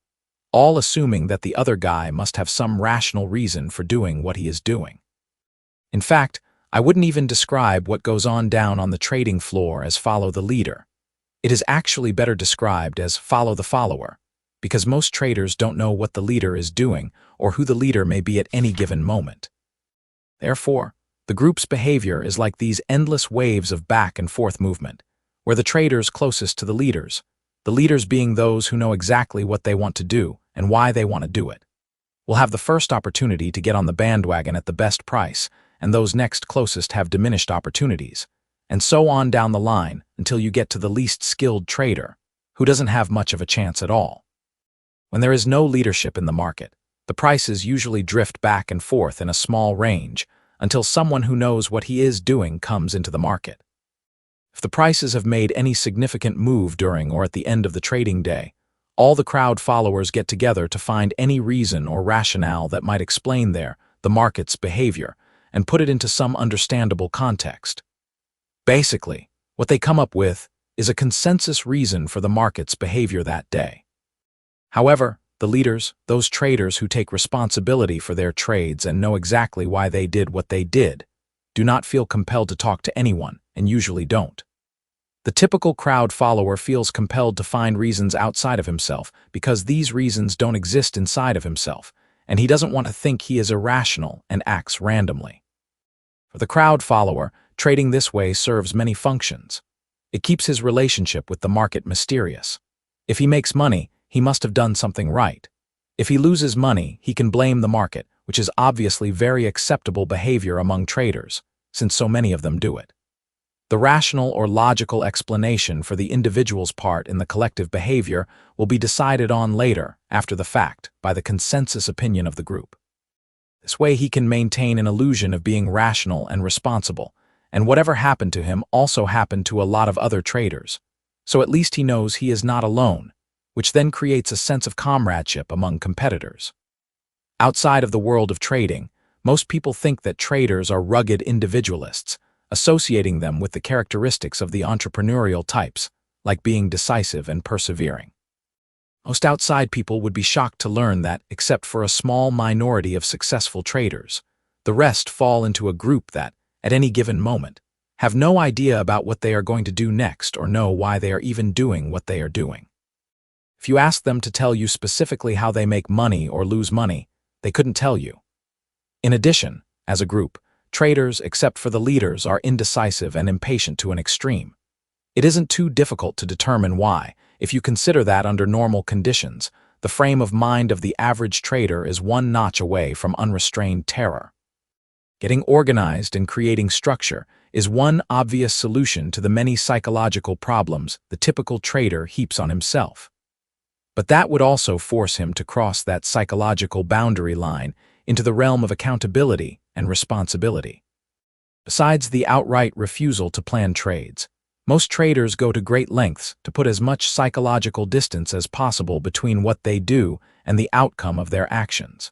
all assuming that the other guy must have some rational reason for doing what he is doing. In fact, I wouldn't even describe what goes on down on the trading floor as follow the leader. It is actually better described as follow the follower, because most traders don't know what the leader is doing or who the leader may be at any given moment. Therefore, the group's behavior is like these endless waves of back and forth movement, where the traders closest to the leaders being those who know exactly what they want to do and why they want to do it, will have the first opportunity to get on the bandwagon at the best price, and those next closest have diminished opportunities, and so on down the line until you get to the least skilled trader, who doesn't have much of a chance at all. When there is no leadership in the market, the prices usually drift back and forth in a small range, until someone who knows what he is doing comes into the market. If the prices have made any significant move during or at the end of the trading day, all the crowd followers get together to find any reason or rationale that might explain the market's behavior and put it into some understandable context. Basically, what they come up with is a consensus reason for the market's behavior that day. However, the leaders, those traders who take responsibility for their trades and know exactly why they did what they did, do not feel compelled to talk to anyone and usually don't. The typical crowd follower feels compelled to find reasons outside of himself because these reasons don't exist inside of himself, and he doesn't want to think he is irrational and acts randomly. For the crowd follower, trading this way serves many functions. It keeps his relationship with the market mysterious. If he makes money, he must have done something right. If he loses money, he can blame the market, which is obviously very acceptable behavior among traders, since so many of them do it. The rational or logical explanation for the individual's part in the collective behavior will be decided on later, after the fact, by the consensus opinion of the group. This way he can maintain an illusion of being rational and responsible, and whatever happened to him also happened to a lot of other traders, so at least he knows he is not alone, which then creates a sense of comradeship among competitors. Outside of the world of trading, most people think that traders are rugged individualists, associating them with the characteristics of the entrepreneurial types, like being decisive and persevering. Most outside people would be shocked to learn that, except for a small minority of successful traders, the rest fall into a group that, at any given moment, have no idea about what they are going to do next or know why they are even doing what they are doing. If you ask them to tell you specifically how they make money or lose money, they couldn't tell you. In addition, as a group, traders, except for the leaders, are indecisive and impatient to an extreme. It isn't too difficult to determine why, if you consider that under normal conditions, the frame of mind of the average trader is one notch away from unrestrained terror. Getting organized and creating structure is one obvious solution to the many psychological problems the typical trader heaps on himself. But that would also force him to cross that psychological boundary line into the realm of accountability and responsibility. Besides the outright refusal to plan trades, most traders go to great lengths to put as much psychological distance as possible between what they do and the outcome of their actions.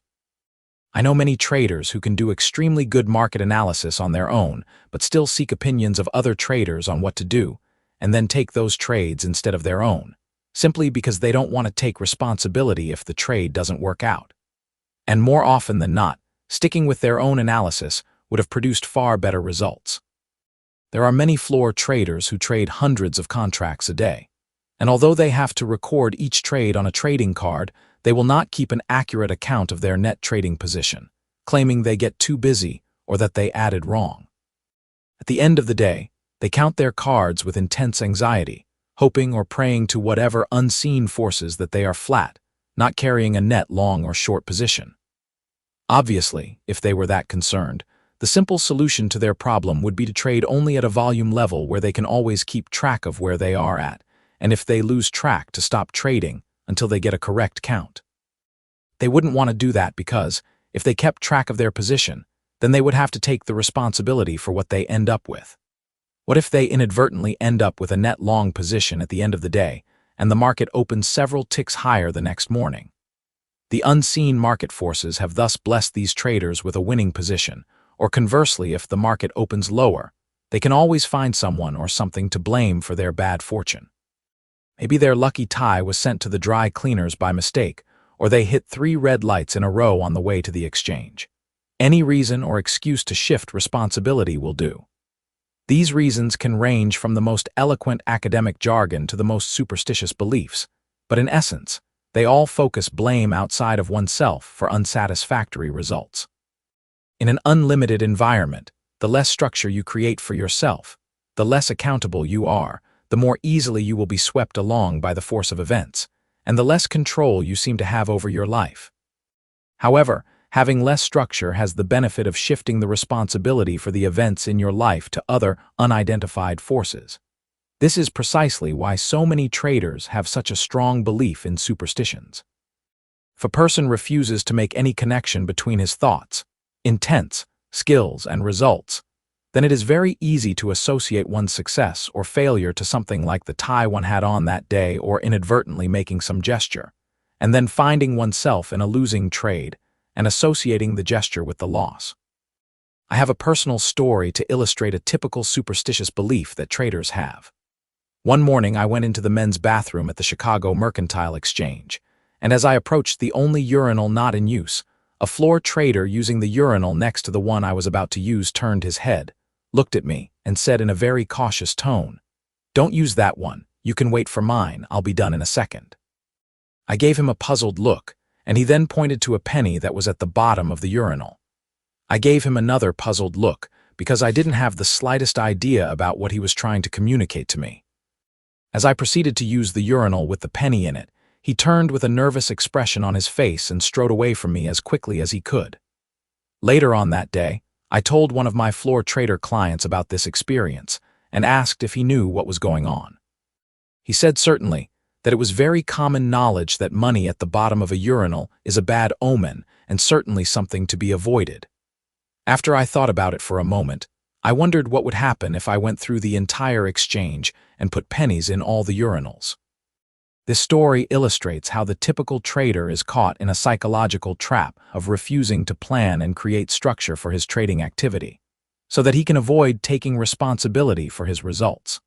I know many traders who can do extremely good market analysis on their own, but still seek opinions of other traders on what to do, and then take those trades instead of their own, simply because they don't want to take responsibility if the trade doesn't work out. And more often than not, sticking with their own analysis would have produced far better results. There are many floor traders who trade hundreds of contracts a day, and although they have to record each trade on a trading card, they will not keep an accurate account of their net trading position, claiming they get too busy or that they added wrong. At the end of the day, they count their cards with intense anxiety, hoping or praying to whatever unseen forces that they are flat, not carrying a net long or short position. Obviously, if they were that concerned, the simple solution to their problem would be to trade only at a volume level where they can always keep track of where they are at, and if they lose track, to stop trading until they get a correct count. They wouldn't want to do that because, if they kept track of their position, then they would have to take the responsibility for what they end up with. What if they inadvertently end up with a net long position at the end of the day, and the market opens several ticks higher the next morning? The unseen market forces have thus blessed these traders with a winning position, or conversely, if the market opens lower, they can always find someone or something to blame for their bad fortune. Maybe their lucky tie was sent to the dry cleaners by mistake, or they hit 3 red lights in a row on the way to the exchange. Any reason or excuse to shift responsibility will do. These reasons can range from the most eloquent academic jargon to the most superstitious beliefs, but in essence, they all focus blame outside of oneself for unsatisfactory results. In an unlimited environment, the less structure you create for yourself, the less accountable you are, the more easily you will be swept along by the force of events, and the less control you seem to have over your life. However, having less structure has the benefit of shifting the responsibility for the events in your life to other unidentified forces. This is precisely why so many traders have such a strong belief in superstitions. If a person refuses to make any connection between his thoughts, intents, skills, and results, then it is very easy to associate one's success or failure to something like the tie one had on that day or inadvertently making some gesture, and then finding oneself in a losing trade and associating the gesture with the loss. I have a personal story to illustrate a typical superstitious belief that traders have. One morning I went into the men's bathroom at the Chicago Mercantile Exchange, and as I approached the only urinal not in use, a floor trader using the urinal next to the one I was about to use turned his head, looked at me, and said in a very cautious tone, "Don't use that one. You can wait for mine. I'll be done in a second." I gave him a puzzled look, and he then pointed to a penny that was at the bottom of the urinal. I gave him another puzzled look because I didn't have the slightest idea about what he was trying to communicate to me. As I proceeded to use the urinal with the penny in it, he turned with a nervous expression on his face and strode away from me as quickly as he could. Later on that day, I told one of my floor trader clients about this experience and asked if he knew what was going on. He said certainly, that it was very common knowledge that money at the bottom of a urinal is a bad omen and certainly something to be avoided. After I thought about it for a moment, I wondered what would happen if I went through the entire exchange and put pennies in all the urinals. This story illustrates how the typical trader is caught in a psychological trap of refusing to plan and create structure for his trading activity, so that he can avoid taking responsibility for his results.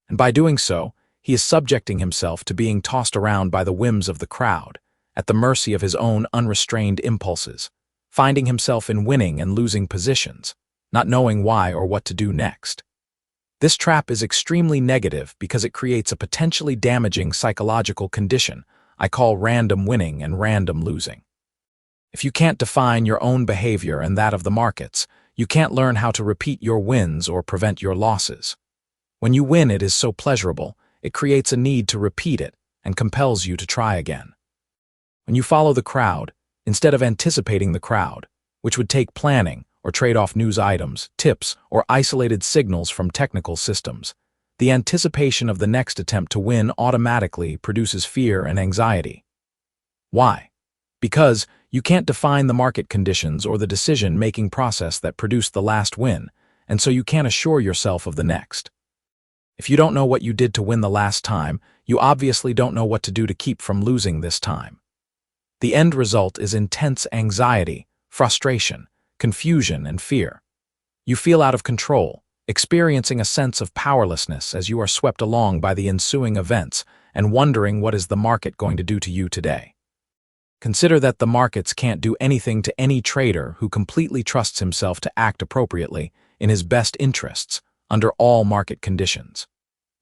And by doing so, he is subjecting himself to being tossed around by the whims of the crowd, at the mercy of his own unrestrained impulses, finding himself in winning and losing positions, not knowing why or what to do next. This trap is extremely negative because it creates a potentially damaging psychological condition I call random winning and random losing. If you can't define your own behavior and that of the markets, you can't learn how to repeat your wins or prevent your losses. When you win, it is so pleasurable, it creates a need to repeat it and compels you to try again. When you follow the crowd, instead of anticipating the crowd, which would take planning or trade off news items, tips, or isolated signals from technical systems, the anticipation of the next attempt to win automatically produces fear and anxiety. Why? Because you can't define the market conditions or the decision-making process that produced the last win, and so you can't assure yourself of the next. If you don't know what you did to win the last time, you obviously don't know what to do to keep from losing this time. The end result is intense anxiety, frustration, confusion, and fear. You feel out of control, experiencing a sense of powerlessness as you are swept along by the ensuing events and wondering what is the market going to do to you today. Consider that the markets can't do anything to any trader who completely trusts himself to act appropriately in his best interests under all market conditions.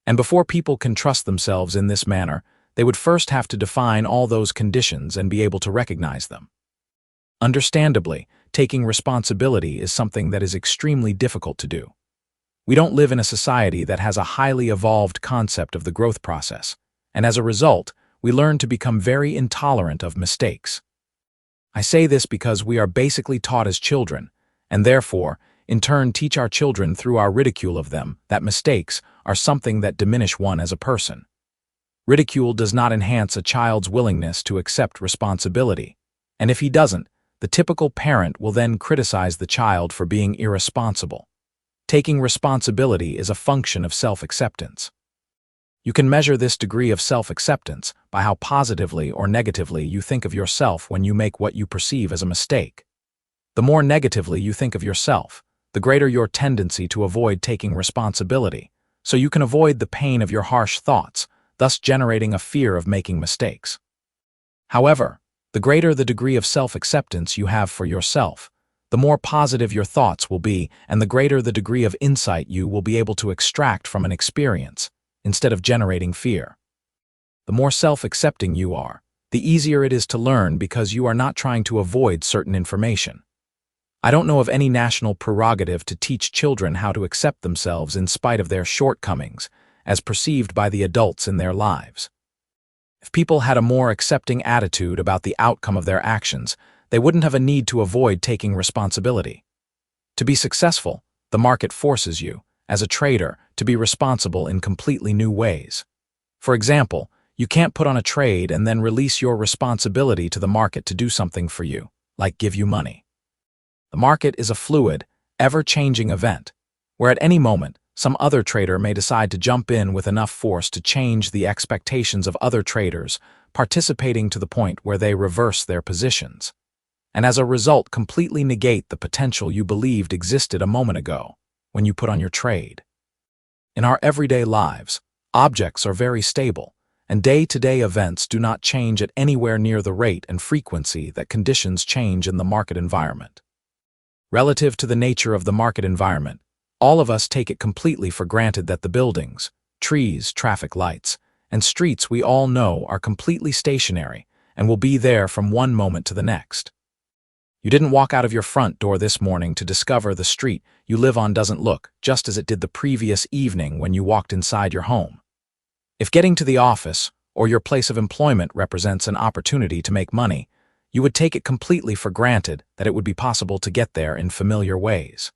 And before people can trust themselves in this manner, they would first have to define all those conditions and be able to recognize them. Understandably, taking responsibility is something that is extremely difficult to do. We don't live in a society that has a highly evolved concept of the growth process, and as a result, we learn to become very intolerant of mistakes. I say this because we are basically taught as children, and therefore, in turn teach our children through our ridicule of them that mistakes are something that diminish one as a person. Ridicule does not enhance a child's willingness to accept responsibility, and if he doesn't, the typical parent will then criticize the child for being irresponsible. Taking responsibility is a function of self-acceptance. You can measure this degree of self-acceptance by how positively or negatively you think of yourself when you make what you perceive as a mistake. The more negatively you think of yourself, the greater your tendency to avoid taking responsibility, so you can avoid the pain of your harsh thoughts, thus generating a fear of making mistakes. However, the greater the degree of self-acceptance you have for yourself, the more positive your thoughts will be and the greater the degree of insight you will be able to extract from an experience, instead of generating fear. The more self-accepting you are, the easier it is to learn because you are not trying to avoid certain information. I don't know of any national prerogative to teach children how to accept themselves in spite of their shortcomings, as perceived by the adults in their lives. If people had a more accepting attitude about the outcome of their actions, they wouldn't have a need to avoid taking responsibility. To be successful, the market forces you, as a trader, to be responsible in completely new ways. For example, you can't put on a trade and then release your responsibility to the market to do something for you, like give you money. The market is a fluid, ever-changing event, where at any moment, some other trader may decide to jump in with enough force to change the expectations of other traders, participating to the point where they reverse their positions, and as a result completely negate the potential you believed existed a moment ago when you put on your trade. In our everyday lives, objects are very stable, and day-to-day events do not change at anywhere near the rate and frequency that conditions change in the market environment. Relative to the nature of the market environment, All of us take it completely for granted that the buildings, trees, traffic lights, and streets we all know are completely stationary and will be there from one moment to the next. You didn't walk out of your front door this morning to discover the street you live on doesn't look just as it did the previous evening when you walked inside your home. If getting to the office or your place of employment represents an opportunity to make money, you would take it completely for granted that it would be possible to get there in familiar ways.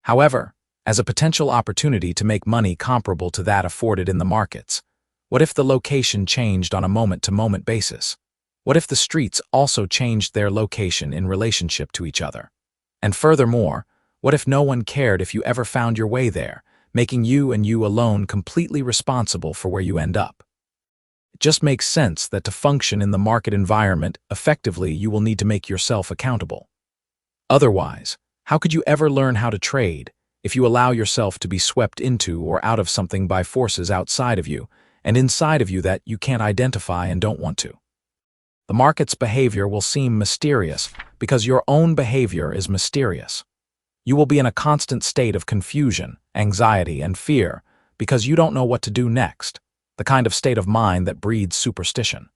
However, as a potential opportunity to make money comparable to that afforded in the markets, what if the location changed on a moment-to-moment basis? What if the streets also changed their location in relationship to each other? And furthermore, what if no one cared if you ever found your way there, making you and you alone completely responsible for where you end up? It just makes sense that to function in the market environment effectively, you will need to make yourself accountable. Otherwise, how could you ever learn how to trade if you allow yourself to be swept into or out of something by forces outside of you and inside of you that you can't identify and don't want to? The market's behavior will seem mysterious because your own behavior is mysterious. You will be in a constant state of confusion, anxiety, and fear because you don't know what to do next, the kind of state of mind that breeds superstition.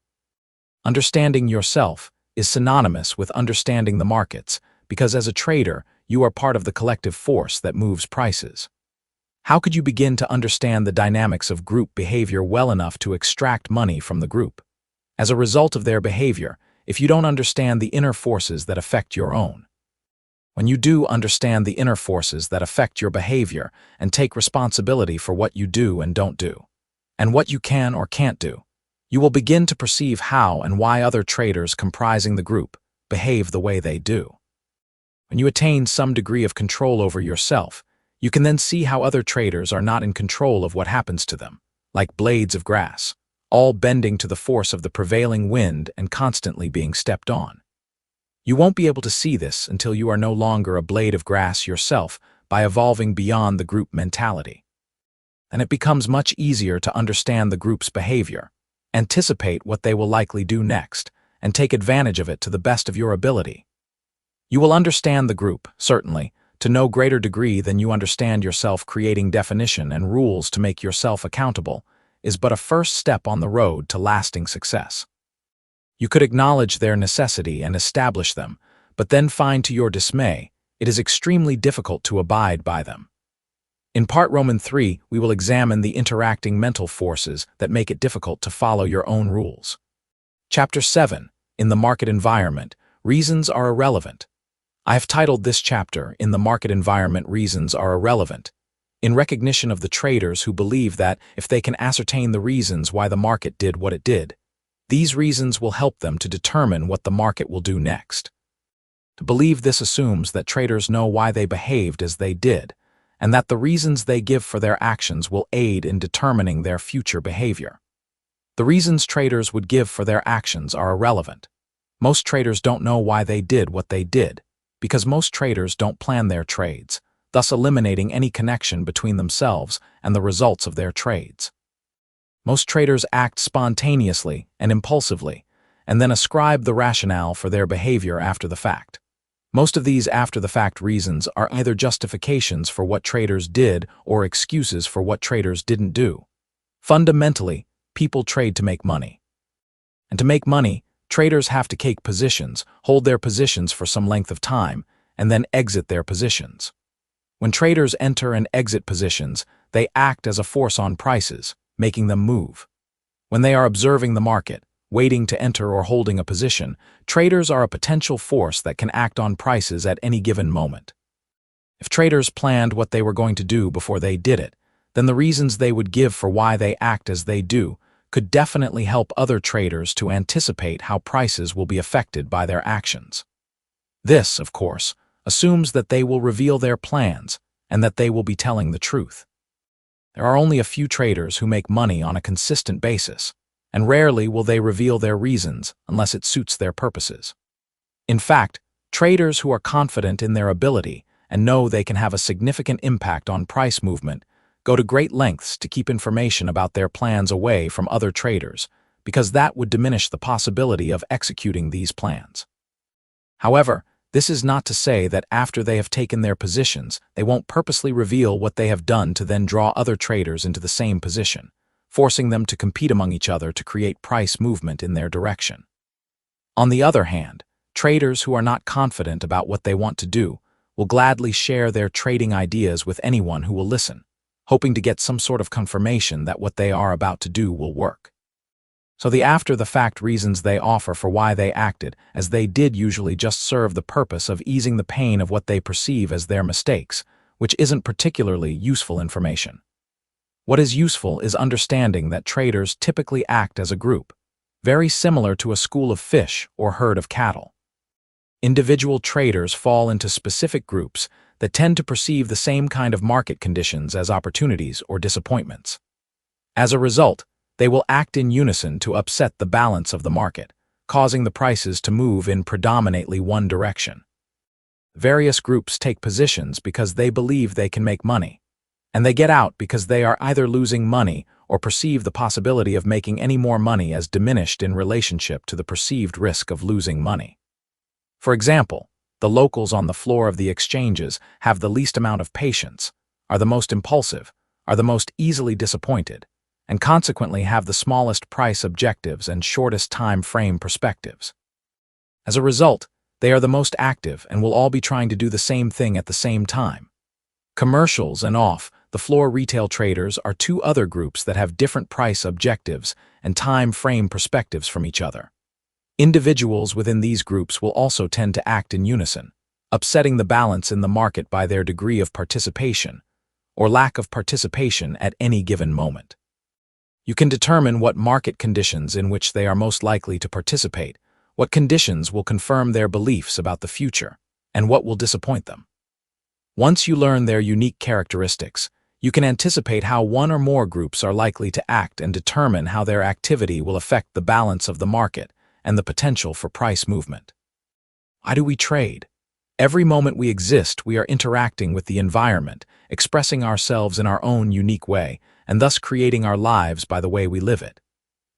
Understanding yourself is synonymous with understanding the markets because as a trader, you are part of the collective force that moves prices. How could you begin to understand the dynamics of group behavior well enough to extract money from the group? As a result of their behavior, if you don't understand the inner forces that affect your own. When you do understand the inner forces that affect your behavior and take responsibility for what you do and don't do, and what you can or can't do, you will begin to perceive how and why other traders comprising the group behave the way they do. When you attain some degree of control over yourself, you can then see how other traders are not in control of what happens to them, like blades of grass, all bending to the force of the prevailing wind and constantly being stepped on. You won't be able to see this until you are no longer a blade of grass yourself by evolving beyond the group mentality. Then it becomes much easier to understand the group's behavior, anticipate what they will likely do next, and take advantage of it to the best of your ability. You will understand the group, certainly, to no greater degree than you understand yourself. Creating definition and rules to make yourself accountable is but a first step on the road to lasting success. You could acknowledge their necessity and establish them, but then find to your dismay, it is extremely difficult to abide by them. In Part Roman 3, we will examine the interacting mental forces that make it difficult to follow your own rules. Chapter 7, In the Market Environment, Reasons Are Irrelevant. I have titled this chapter, In the Market Environment, Reasons Are Irrelevant, in recognition of the traders who believe that if they can ascertain the reasons why the market did what it did, these reasons will help them to determine what the market will do next. To believe this assumes that traders know why they behaved as they did, and that the reasons they give for their actions will aid in determining their future behavior. The reasons traders would give for their actions are irrelevant. Most traders don't know why they did what they did, because most traders don't plan their trades, thus eliminating any connection between themselves and the results of their trades. Most traders act spontaneously and impulsively, and then ascribe the rationale for their behavior after the fact. Most of these after-the-fact reasons are either justifications for what traders did or excuses for what traders didn't do. Fundamentally, people trade to make money. And to make money, traders have to take positions, hold their positions for some length of time, and then exit their positions. When traders enter and exit positions, they act as a force on prices, making them move. When they are observing the market, waiting to enter or holding a position, traders are a potential force that can act on prices at any given moment. If traders planned what they were going to do before they did it, then the reasons they would give for why they act as they do could definitely help other traders to anticipate how prices will be affected by their actions. This, of course, assumes that they will reveal their plans and that they will be telling the truth. There are only a few traders who make money on a consistent basis, and rarely will they reveal their reasons unless it suits their purposes. In fact, traders who are confident in their ability and know they can have a significant impact on price movement go to great lengths to keep information about their plans away from other traders, because that would diminish the possibility of executing these plans. However, This is not to say that after they have taken their positions, they won't purposely reveal what they have done to then draw other traders into the same position, forcing them to compete among each other to create price movement in their direction. On the other hand, traders who are not confident about what they want to do will gladly share their trading ideas with anyone who will listen, hoping to get some sort of confirmation that what they are about to do will work. So the after-the-fact reasons they offer for why they acted as they did usually just serve the purpose of easing the pain of what they perceive as their mistakes, which isn't particularly useful information. What is useful is understanding that traders typically act as a group, very similar to a school of fish or herd of cattle. Individual traders fall into specific groups that tend to perceive the same kind of market conditions as opportunities or disappointments. As a result, they will act in unison to upset the balance of the market, causing the prices to move in predominantly one direction. Various groups take positions because they believe they can make money, and they get out because they are either losing money or perceive the possibility of making any more money as diminished in relationship to the perceived risk of losing money. For example, the locals on the floor of the exchanges have the least amount of patience, are the most impulsive, are the most easily disappointed, and consequently have the smallest price objectives and shortest time frame perspectives. As a result, they are the most active and will all be trying to do the same thing at the same time. Commercials and off-the-floor retail traders are two other groups that have different price objectives and time frame perspectives from each other. Individuals within these groups will also tend to act in unison, upsetting the balance in the market by their degree of participation or lack of participation at any given moment. You can determine what market conditions in which they are most likely to participate, what conditions will confirm their beliefs about the future, and what will disappoint them. Once you learn their unique characteristics, you can anticipate how one or more groups are likely to act and determine how their activity will affect the balance of the market and the potential for price movement. Why do we trade? Every moment we exist, we are interacting with the environment, expressing ourselves in our own unique way, and thus creating our lives by the way we live it.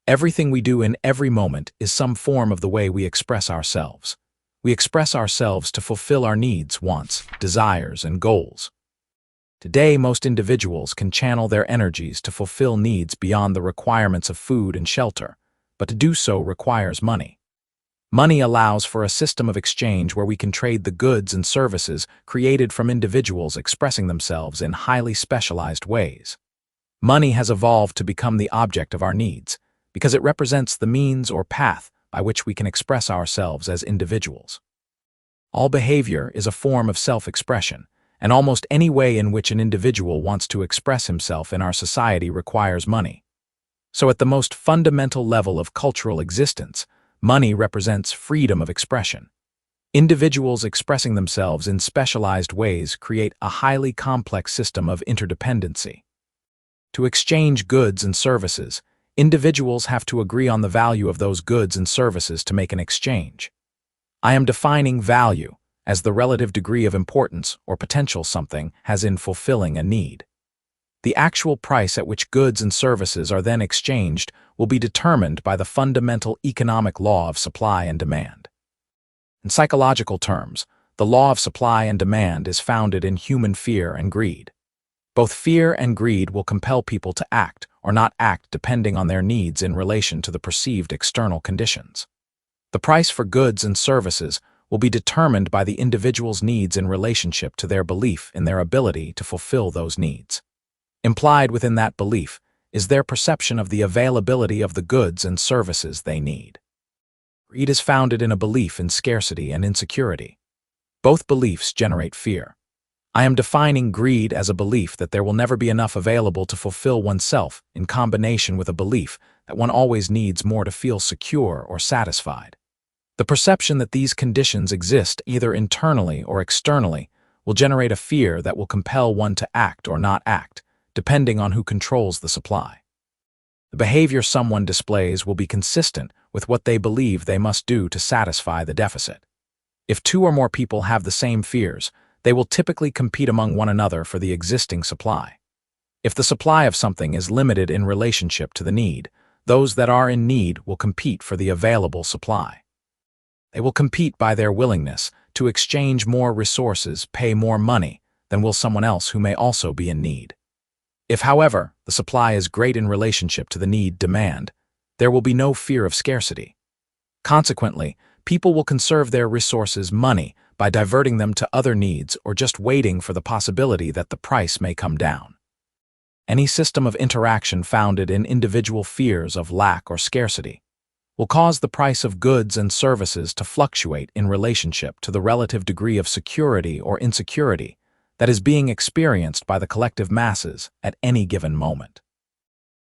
Everything we do in every moment is some form of the way we express ourselves. We express ourselves to fulfill our needs, wants, desires, and goals. Today, most individuals can channel their energies to fulfill needs beyond the requirements of food and shelter, but to do so requires money. Money allows for a system of exchange where we can trade the goods and services created from individuals expressing themselves in highly specialized ways. Money has evolved to become the object of our needs, because it represents the means or path by which we can express ourselves as individuals. All behavior is a form of self-expression, and almost any way in which an individual wants to express himself in our society requires money. So at the most fundamental level of cultural existence, money represents freedom of expression. Individuals expressing themselves in specialized ways create a highly complex system of interdependency. To exchange goods and services, individuals have to agree on the value of those goods and services to make an exchange. I am defining value as the relative degree of importance or potential something has in fulfilling a need. The actual price at which goods and services are then exchanged will be determined by the fundamental economic law of supply and demand. In psychological terms, the law of supply and demand is founded in human fear and greed. Both fear and greed will compel people to act or not act depending on their needs in relation to the perceived external conditions. The price for goods and services will be determined by the individual's needs in relationship to their belief in their ability to fulfill those needs. Implied within that belief is their perception of the availability of the goods and services they need. Greed is founded in a belief in scarcity and insecurity. Both beliefs generate fear. I am defining greed as a belief that there will never be enough available to fulfill oneself in combination with a belief that one always needs more to feel secure or satisfied. The perception that these conditions exist either internally or externally will generate a fear that will compel one to act or not act, depending on who controls the supply. The behavior someone displays will be consistent with what they believe they must do to satisfy the deficit. If two or more people have the same fears, they will typically compete among one another for the existing supply. If the supply of something is limited in relationship to the need, those that are in need will compete for the available supply. They will compete by their willingness to exchange more resources, pay more money, than will someone else who may also be in need. If, however, the supply is great in relationship to the need-demand, there will be no fear of scarcity. Consequently, people will conserve their resources, money, by diverting them to other needs or just waiting for the possibility that the price may come down. Any system of interaction founded in individual fears of lack or scarcity will cause the price of goods and services to fluctuate in relationship to the relative degree of security or insecurity that is being experienced by the collective masses at any given moment.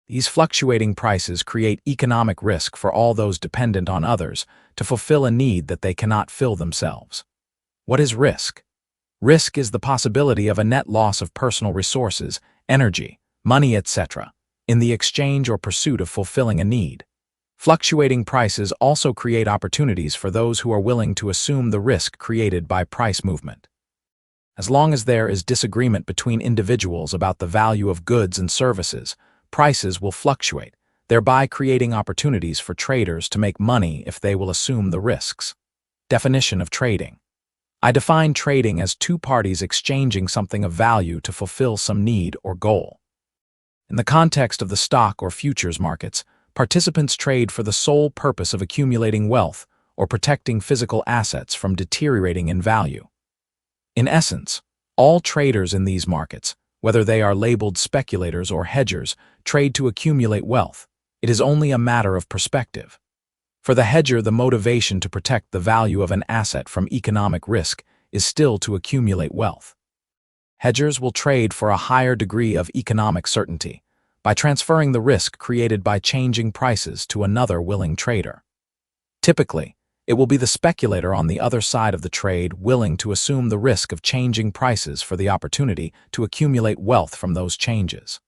These fluctuating prices create economic risk for all those dependent on others to fulfill a need that they cannot fill themselves. What is risk? Risk is the possibility of a net loss of personal resources, energy, money, etc., in the exchange or pursuit of fulfilling a need. Fluctuating prices also create opportunities for those who are willing to assume the risk created by price movement. As long as there is disagreement between individuals about the value of goods and services, prices will fluctuate, thereby creating opportunities for traders to make money if they will assume the risks. Definition of trading. I define trading as two parties exchanging something of value to fulfill some need or goal. In the context of the stock or futures markets, participants trade for the sole purpose of accumulating wealth or protecting physical assets from deteriorating in value. In essence, all traders in these markets, whether they are labeled speculators or hedgers, trade to accumulate wealth. It is only a matter of perspective. For the hedger, the motivation to protect the value of an asset from economic risk is still to accumulate wealth. Hedgers will trade for a higher degree of economic certainty by transferring the risk created by changing prices to another willing trader. Typically, it will be the speculator on the other side of the trade willing to assume the risk of changing prices for the opportunity to accumulate wealth from those changes.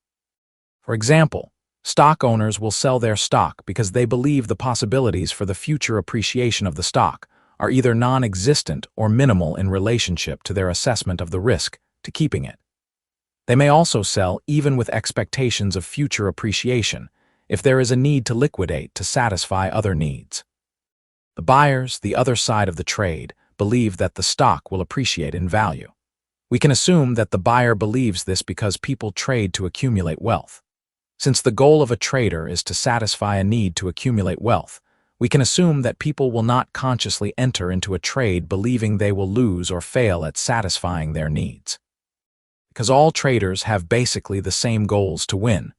For example, stock owners will sell their stock because they believe the possibilities for the future appreciation of the stock are either non-existent or minimal in relationship to their assessment of the risk to keeping it. They may also sell even with expectations of future appreciation if there is a need to liquidate to satisfy other needs. The buyers, the other side of the trade, believe that the stock will appreciate in value. We can assume that the buyer believes this because people trade to accumulate wealth. Since the goal of a trader is to satisfy a need to accumulate wealth, we can assume that people will not consciously enter into a trade believing they will lose or fail at satisfying their needs. Because all traders have basically the same goals to win,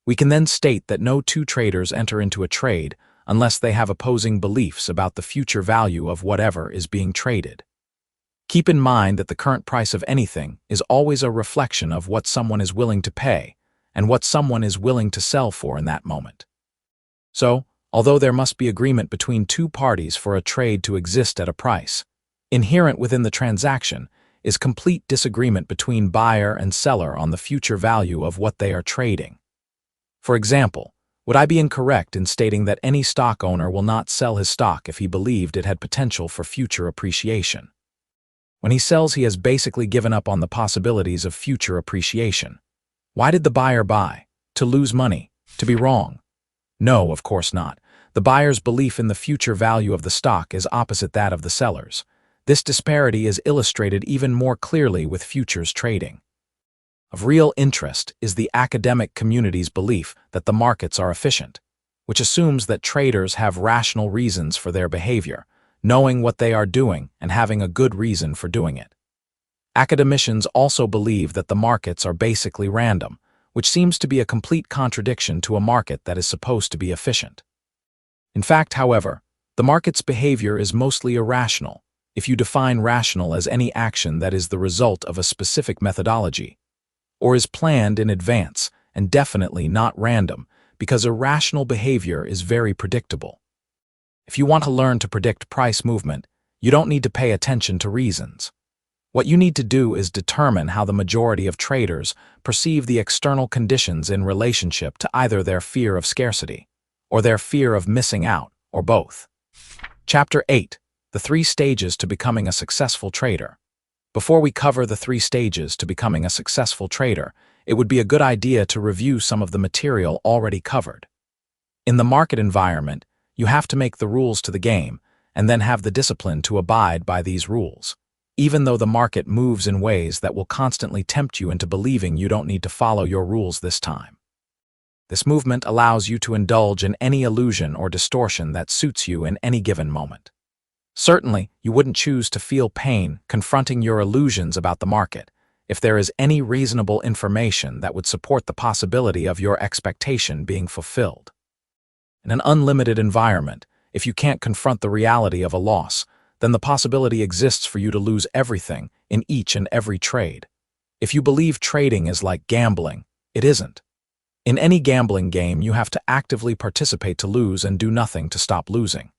we can then state that no two traders enter into a trade unless they have opposing beliefs about the future value of whatever is being traded. Keep in mind that the current price of anything is always a reflection of what someone is willing to pay and what someone is willing to sell for in that moment. So, although there must be agreement between two parties for a trade to exist at a price, inherent within the transaction is complete disagreement between buyer and seller on the future value of what they are trading. For example, would I be incorrect in stating that any stock owner will not sell his stock if he believed it had potential for future appreciation? When he sells, he has basically given up on the possibilities of future appreciation. Why did the buyer buy? To lose money? To be wrong? No, of course not. The buyer's belief in the future value of the stock is opposite that of the seller's. This disparity is illustrated even more clearly with futures trading. Of real interest is the academic community's belief that the markets are efficient, which assumes that traders have rational reasons for their behavior, knowing what they are doing and having a good reason for doing it. Academicians also believe that the markets are basically random, which seems to be a complete contradiction to a market that is supposed to be efficient. In fact, however, the market's behavior is mostly irrational, if you define rational as any action that is the result of a specific methodology, or is planned in advance and definitely not random, because irrational behavior is very predictable. If you want to learn to predict price movement, you don't need to pay attention to reasons. What you need to do is determine how the majority of traders perceive the external conditions in relationship to either their fear of scarcity or their fear of missing out, or both. Chapter 8. The 3 stages to becoming a successful trader. Before we cover the 3 stages to becoming a successful trader, it would be a good idea to review some of the material already covered. In the market environment, you have to make the rules to the game, and then have the discipline to abide by these rules, even though the market moves in ways that will constantly tempt you into believing you don't need to follow your rules this time. This movement allows you to indulge in any illusion or distortion that suits you in any given moment. Certainly, you wouldn't choose to feel pain confronting your illusions about the market if there is any reasonable information that would support the possibility of your expectation being fulfilled. In an unlimited environment, if you can't confront the reality of a loss, then the possibility exists for you to lose everything in each and every trade. If you believe trading is like gambling, it isn't. In any gambling game, you have to actively participate to lose and do nothing to stop losing.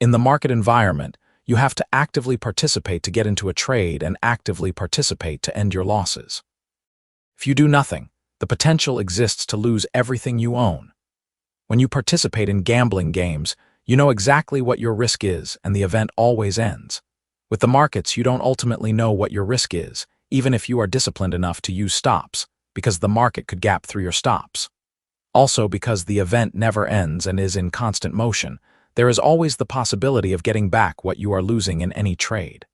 In the market environment, you have to actively participate to get into a trade and actively participate to end your losses. If you do nothing, the potential exists to lose everything you own. When you participate in gambling games, you know exactly what your risk is, and the event always ends. With the markets, you don't ultimately know what your risk is, even if you are disciplined enough to use stops, because the market could gap through your stops. Also, because the event never ends and is in constant motion, there is always the possibility of getting back what you are losing in any trade.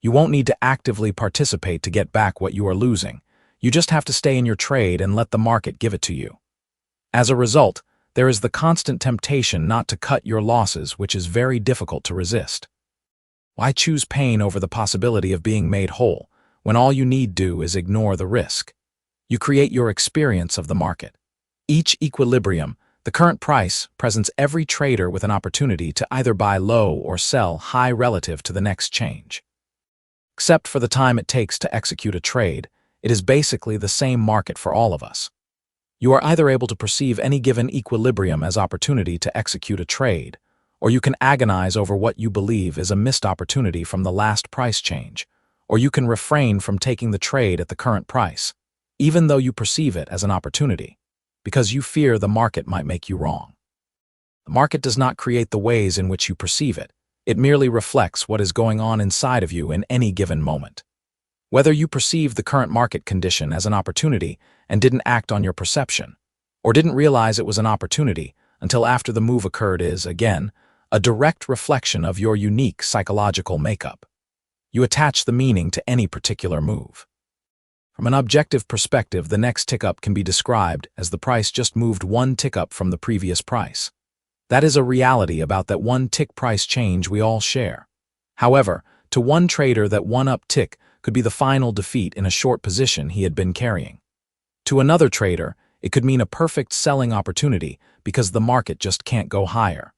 You won't need to actively participate to get back what you are losing. You just have to stay in your trade and let the market give it to you. As a result, there is the constant temptation not to cut your losses, which is very difficult to resist. Why choose pain over the possibility of being made whole, when all you need do is ignore the risk? You create your experience of the market. Each equilibrium, the current price, presents every trader with an opportunity to either buy low or sell high relative to the next change. Except for the time it takes to execute a trade, it is basically the same market for all of us. You are either able to perceive any given equilibrium as opportunity to execute a trade, or you can agonize over what you believe is a missed opportunity from the last price change, or you can refrain from taking the trade at the current price, even though you perceive it as an opportunity, because you fear the market might make you wrong. The market does not create the ways in which you perceive it. It merely reflects what is going on inside of you in any given moment. Whether you perceived the current market condition as an opportunity and didn't act on your perception, or didn't realize it was an opportunity until after the move occurred is, again, a direct reflection of your unique psychological makeup. You attach the meaning to any particular move. From an objective perspective, the next tick-up can be described as the price just moved one tick-up from the previous price. That is a reality about that one tick price change we all share. However, to one trader, that one-up tick could be the final defeat in a short position he had been carrying. To another trader, it could mean a perfect selling opportunity because the market just can't go higher.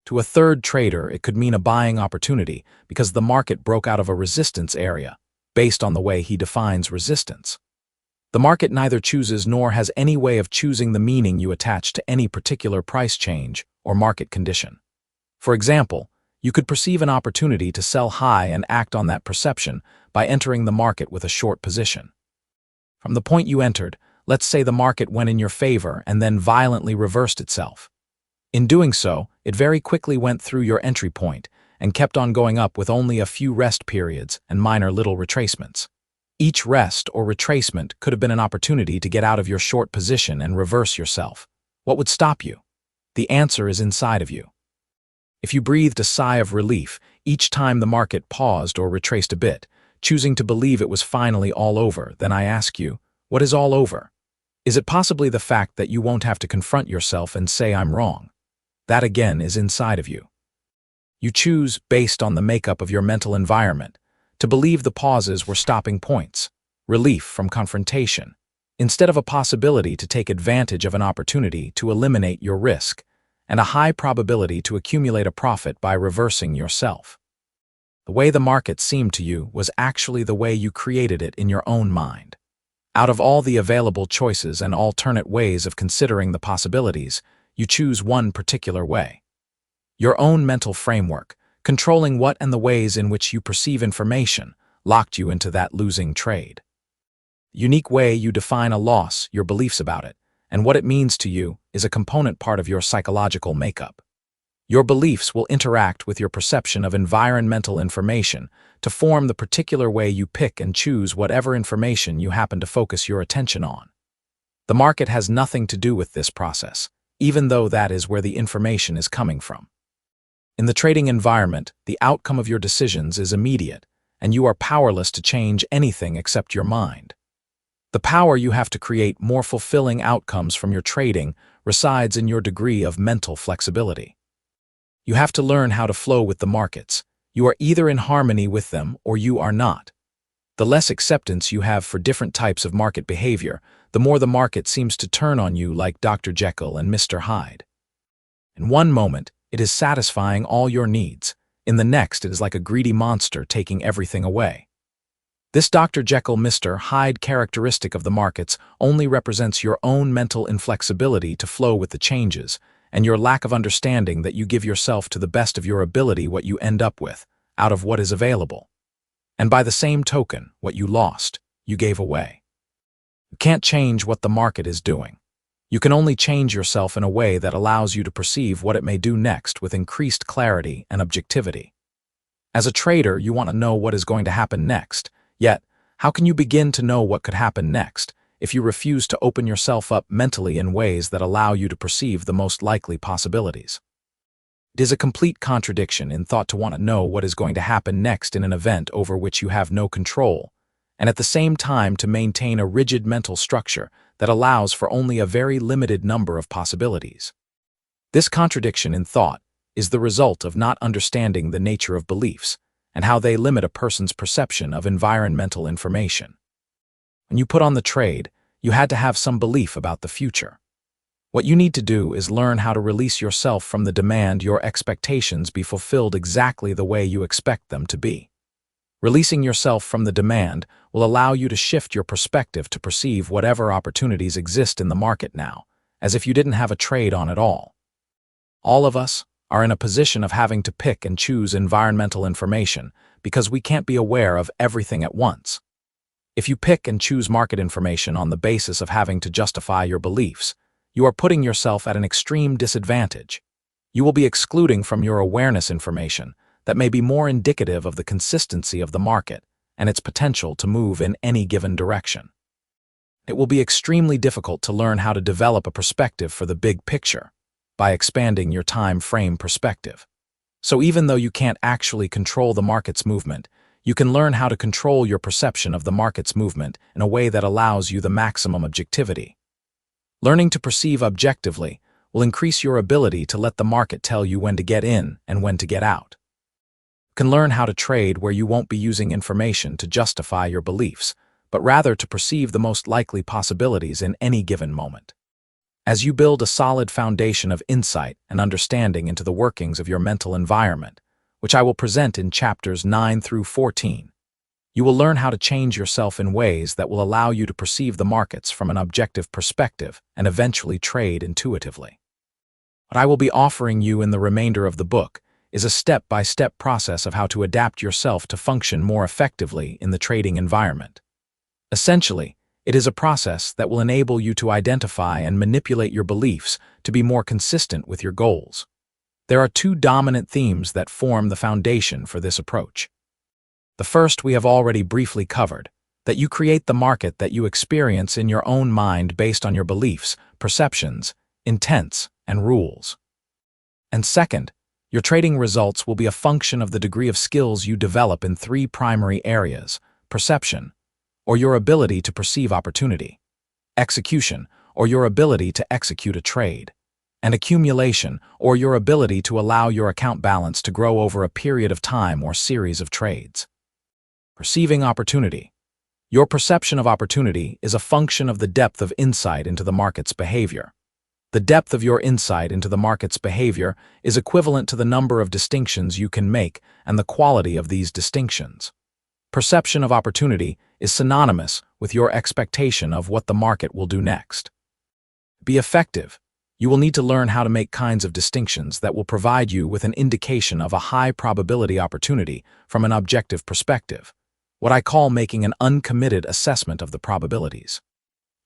To a third trader, it could mean a buying opportunity because the market broke out of a resistance area, based on the way he defines resistance. The market neither chooses nor has any way of choosing the meaning you attach to any particular price change or market condition. For example, you could perceive an opportunity to sell high and act on that perception by entering the market with a short position. From the point you entered, let's say the market went in your favor and then violently reversed itself. In doing so, it very quickly went through your entry point and kept on going up with only a few rest periods and minor little retracements. Each rest or retracement could have been an opportunity to get out of your short position and reverse yourself. What would stop you? The answer is inside of you. If you breathed a sigh of relief each time the market paused or retraced a bit, choosing to believe it was finally all over, then I ask you, what is all over? Is it possibly the fact that you won't have to confront yourself and say I'm wrong? That again is inside of you. You choose, based on the makeup of your mental environment, to believe the pauses were stopping points, relief from confrontation, instead of a possibility to take advantage of an opportunity to eliminate your risk, and a high probability to accumulate a profit by reversing yourself. The way the market seemed to you was actually the way you created it in your own mind. Out of all the available choices and alternate ways of considering the possibilities, you choose one particular way. Your own mental framework, controlling what and the ways in which you perceive information, locked you into that losing trade. The unique way you define a loss, your beliefs about it, and what it means to you is a component part of your psychological makeup. Your beliefs will interact with your perception of environmental information to form the particular way you pick and choose whatever information you happen to focus your attention on. The market has nothing to do with this process, even though that is where the information is coming from. In the trading environment, the outcome of your decisions is immediate, and you are powerless to change anything except your mind. The power you have to create more fulfilling outcomes from your trading resides in your degree of mental flexibility. You have to learn how to flow with the markets. You are either in harmony with them or you are not. The less acceptance you have for different types of market behavior, the more the market seems to turn on you like Dr. Jekyll and Mr. Hyde. In one moment, it is satisfying all your needs. In the next, it is like a greedy monster taking everything away. This Dr. Jekyll, Mr. Hyde characteristic of the markets only represents your own mental inflexibility to flow with the changes, and your lack of understanding that you give yourself to the best of your ability what you end up with, out of what is available. And by the same token, what you lost, you gave away. You can't change what the market is doing. You can only change yourself in a way that allows you to perceive what it may do next with increased clarity and objectivity. As a trader, you want to know what is going to happen next, yet, how can you begin to know what could happen next if you refuse to open yourself up mentally in ways that allow you to perceive the most likely possibilities? It is a complete contradiction in thought to want to know what is going to happen next in an event over which you have no control, and at the same time to maintain a rigid mental structure that allows for only a very limited number of possibilities. This contradiction in thought is the result of not understanding the nature of beliefs and how they limit a person's perception of environmental information. When you put on the trade, you had to have some belief about the future. What you need to do is learn how to release yourself from the demand your expectations be fulfilled exactly the way you expect them to be. Releasing yourself from the demand will allow you to shift your perspective to perceive whatever opportunities exist in the market now, as if you didn't have a trade on at all. All of us are in a position of having to pick and choose environmental information because we can't be aware of everything at once. If you pick and choose market information on the basis of having to justify your beliefs, you are putting yourself at an extreme disadvantage. You will be excluding from your awareness information that may be more indicative of the consistency of the market and its potential to move in any given direction. It will be extremely difficult to learn how to develop a perspective for the big picture by expanding your time frame perspective. So even though you can't actually control the market's movement, you can learn how to control your perception of the market's movement in a way that allows you the maximum objectivity. Learning to perceive objectively will increase your ability to let the market tell you when to get in and when to get out. You can learn how to trade where you won't be using information to justify your beliefs, but rather to perceive the most likely possibilities in any given moment. As you build a solid foundation of insight and understanding into the workings of your mental environment, which I will present in chapters 9 through 14, you will learn how to change yourself in ways that will allow you to perceive the markets from an objective perspective and eventually trade intuitively. What I will be offering you in the remainder of the book is a step-by-step process of how to adapt yourself to function more effectively in the trading environment. Essentially, it is a process that will enable you to identify and manipulate your beliefs to be more consistent with your goals. There are two dominant themes that form the foundation for this approach. The first we have already briefly covered, that you create the market that you experience in your own mind based on your beliefs, perceptions, intents, and rules. And second, your trading results will be a function of the degree of skills you develop in three primary areas: perception, or your ability to perceive opportunity; execution, or your ability to execute a trade; and accumulation, or your ability to allow your account balance to grow over a period of time or series of trades. Perceiving opportunity. Your perception of opportunity is a function of the depth of insight into the market's behavior. The depth of your insight into the market's behavior is equivalent to the number of distinctions you can make and the quality of these distinctions. Perception of opportunity is synonymous with your expectation of what the market will do next. To be effective, you will need to learn how to make kinds of distinctions that will provide you with an indication of a high probability opportunity from an objective perspective, what I call making an uncommitted assessment of the probabilities.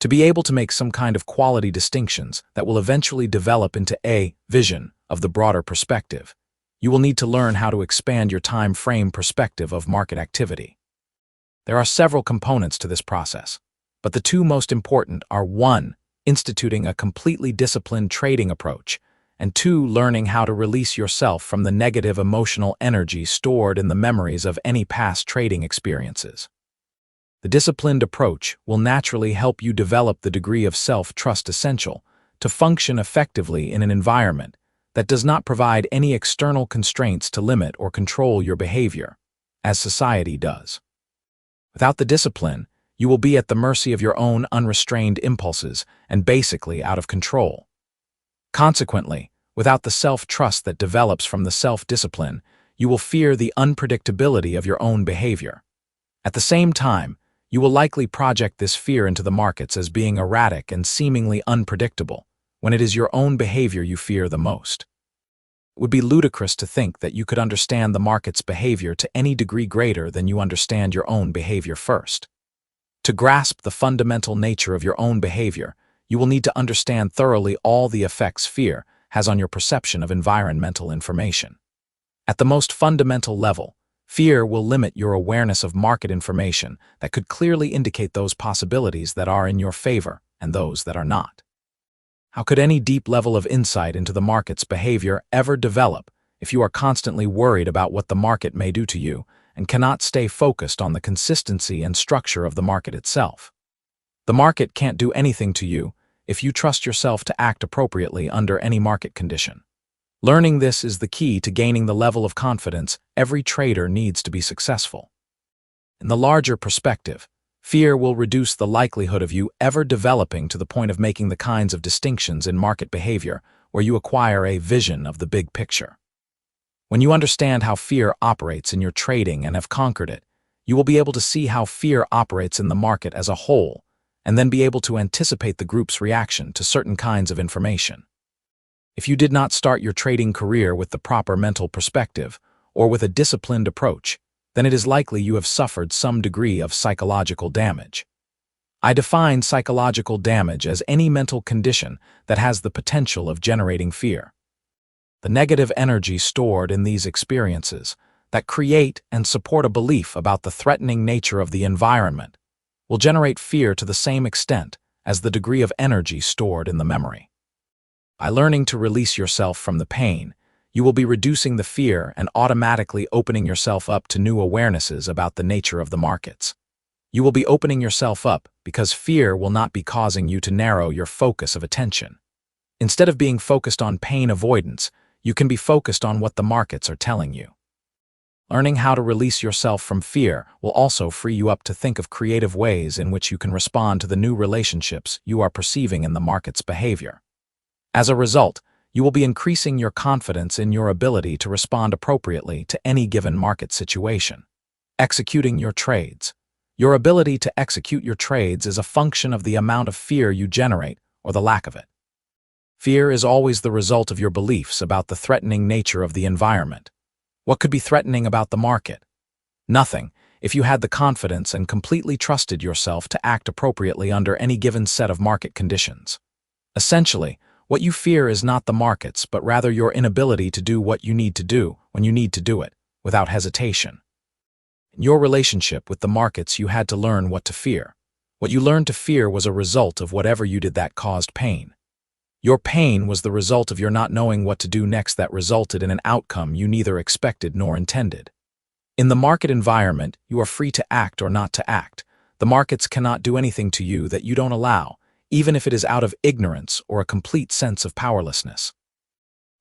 To be able to make some kind of quality distinctions that will eventually develop into a vision of the broader perspective, you will need to learn how to expand your time frame perspective of market activity. There are several components to this process, but the two most important are: 1, instituting a completely disciplined trading approach, and 2, learning how to release yourself from the negative emotional energy stored in the memories of any past trading experiences. The disciplined approach will naturally help you develop the degree of self-trust essential to function effectively in an environment that does not provide any external constraints to limit or control your behavior, as society does. Without the discipline, you will be at the mercy of your own unrestrained impulses and basically out of control. Consequently, without the self-trust that develops from the self-discipline, you will fear the unpredictability of your own behavior. At the same time, you will likely project this fear into the markets as being erratic and seemingly unpredictable, when it is your own behavior you fear the most. It would be ludicrous to think that you could understand the market's behavior to any degree greater than you understand your own behavior first. To grasp the fundamental nature of your own behavior, you will need to understand thoroughly all the effects fear has on your perception of environmental information. At the most fundamental level, fear will limit your awareness of market information that could clearly indicate those possibilities that are in your favor and those that are not. How could any deep level of insight into the market's behavior ever develop if you are constantly worried about what the market may do to you and cannot stay focused on the consistency and structure of the market itself? The market can't do anything to you if you trust yourself to act appropriately under any market condition. Learning this is the key to gaining the level of confidence every trader needs to be successful. In the larger perspective, fear will reduce the likelihood of you ever developing to the point of making the kinds of distinctions in market behavior where you acquire a vision of the big picture. When you understand how fear operates in your trading and have conquered it, you will be able to see how fear operates in the market as a whole, and then be able to anticipate the group's reaction to certain kinds of information. If you did not start your trading career with the proper mental perspective or with a disciplined approach, then it is likely you have suffered some degree of psychological damage. I define psychological damage as any mental condition that has the potential of generating fear. The negative energy stored in these experiences that create and support a belief about the threatening nature of the environment will generate fear to the same extent as the degree of energy stored in the memory. By learning to release yourself from the pain, you will be reducing the fear and automatically opening yourself up to new awarenesses about the nature of the markets. You will be opening yourself up because fear will not be causing you to narrow your focus of attention. Instead of being focused on pain avoidance, you can be focused on what the markets are telling you. Learning how to release yourself from fear will also free you up to think of creative ways in which you can respond to the new relationships you are perceiving in the market's behavior. As a result, you will be increasing your confidence in your ability to respond appropriately to any given market situation. Executing your trades. Your ability to execute your trades is a function of the amount of fear you generate or the lack of it. Fear is always the result of your beliefs about the threatening nature of the environment. What could be threatening about the market? Nothing, if you had the confidence and completely trusted yourself to act appropriately under any given set of market conditions. Essentially, what you fear is not the markets, but rather your inability to do what you need to do when you need to do it, without hesitation. In your relationship with the markets, you had to learn what to fear. What you learned to fear was a result of whatever you did that caused pain. Your pain was the result of your not knowing what to do next that resulted in an outcome you neither expected nor intended. In the market environment, you are free to act or not to act. The markets cannot do anything to you that you don't allow, even if it is out of ignorance or a complete sense of powerlessness.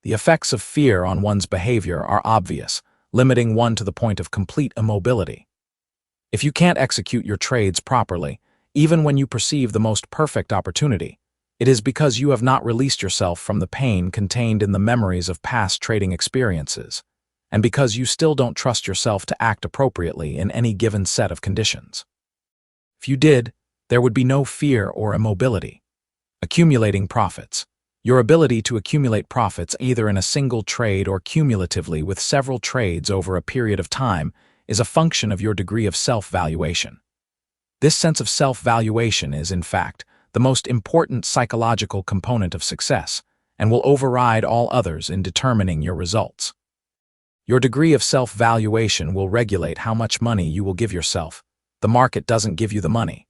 The effects of fear on one's behavior are obvious, limiting one to the point of complete immobility. If you can't execute your trades properly, even when you perceive the most perfect opportunity, it is because you have not released yourself from the pain contained in the memories of past trading experiences, and because you still don't trust yourself to act appropriately in any given set of conditions. If you did, there would be no fear or immobility. Accumulating profits. Your ability to accumulate profits either in a single trade or cumulatively with several trades over a period of time is a function of your degree of self-valuation. This sense of self-valuation is, in fact, the most important psychological component of success and will override all others in determining your results. Your degree of self-valuation will regulate how much money you will give yourself. The market doesn't give you the money.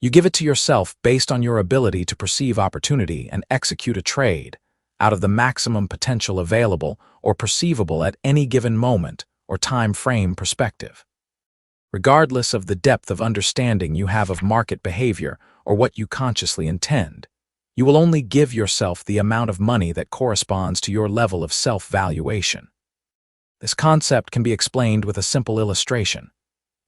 You give it to yourself based on your ability to perceive opportunity and execute a trade, out of the maximum potential available or perceivable at any given moment or time frame perspective. Regardless of the depth of understanding you have of market behavior or what you consciously intend, you will only give yourself the amount of money that corresponds to your level of self-valuation. This concept can be explained with a simple illustration.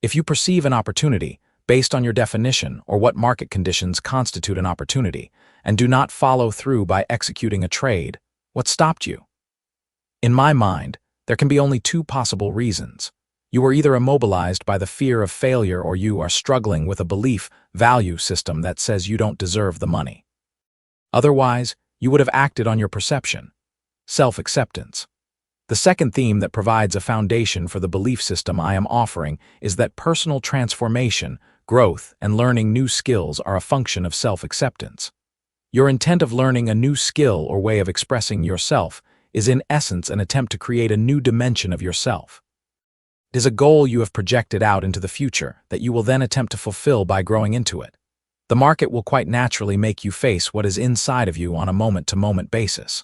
If you perceive an opportunity based on your definition or what market conditions constitute an opportunity, and do not follow through by executing a trade, what stopped you? In my mind, there can be only two possible reasons. You are either immobilized by the fear of failure, or you are struggling with a belief value system that says you don't deserve the money. Otherwise, you would have acted on your perception, self-acceptance. The second theme that provides a foundation for the belief system I am offering is that personal transformation, growth, and learning new skills are a function of self-acceptance. Your intent of learning a new skill or way of expressing yourself is in essence an attempt to create a new dimension of yourself. It is a goal you have projected out into the future that you will then attempt to fulfill by growing into it. The market will quite naturally make you face what is inside of you on a moment-to-moment basis.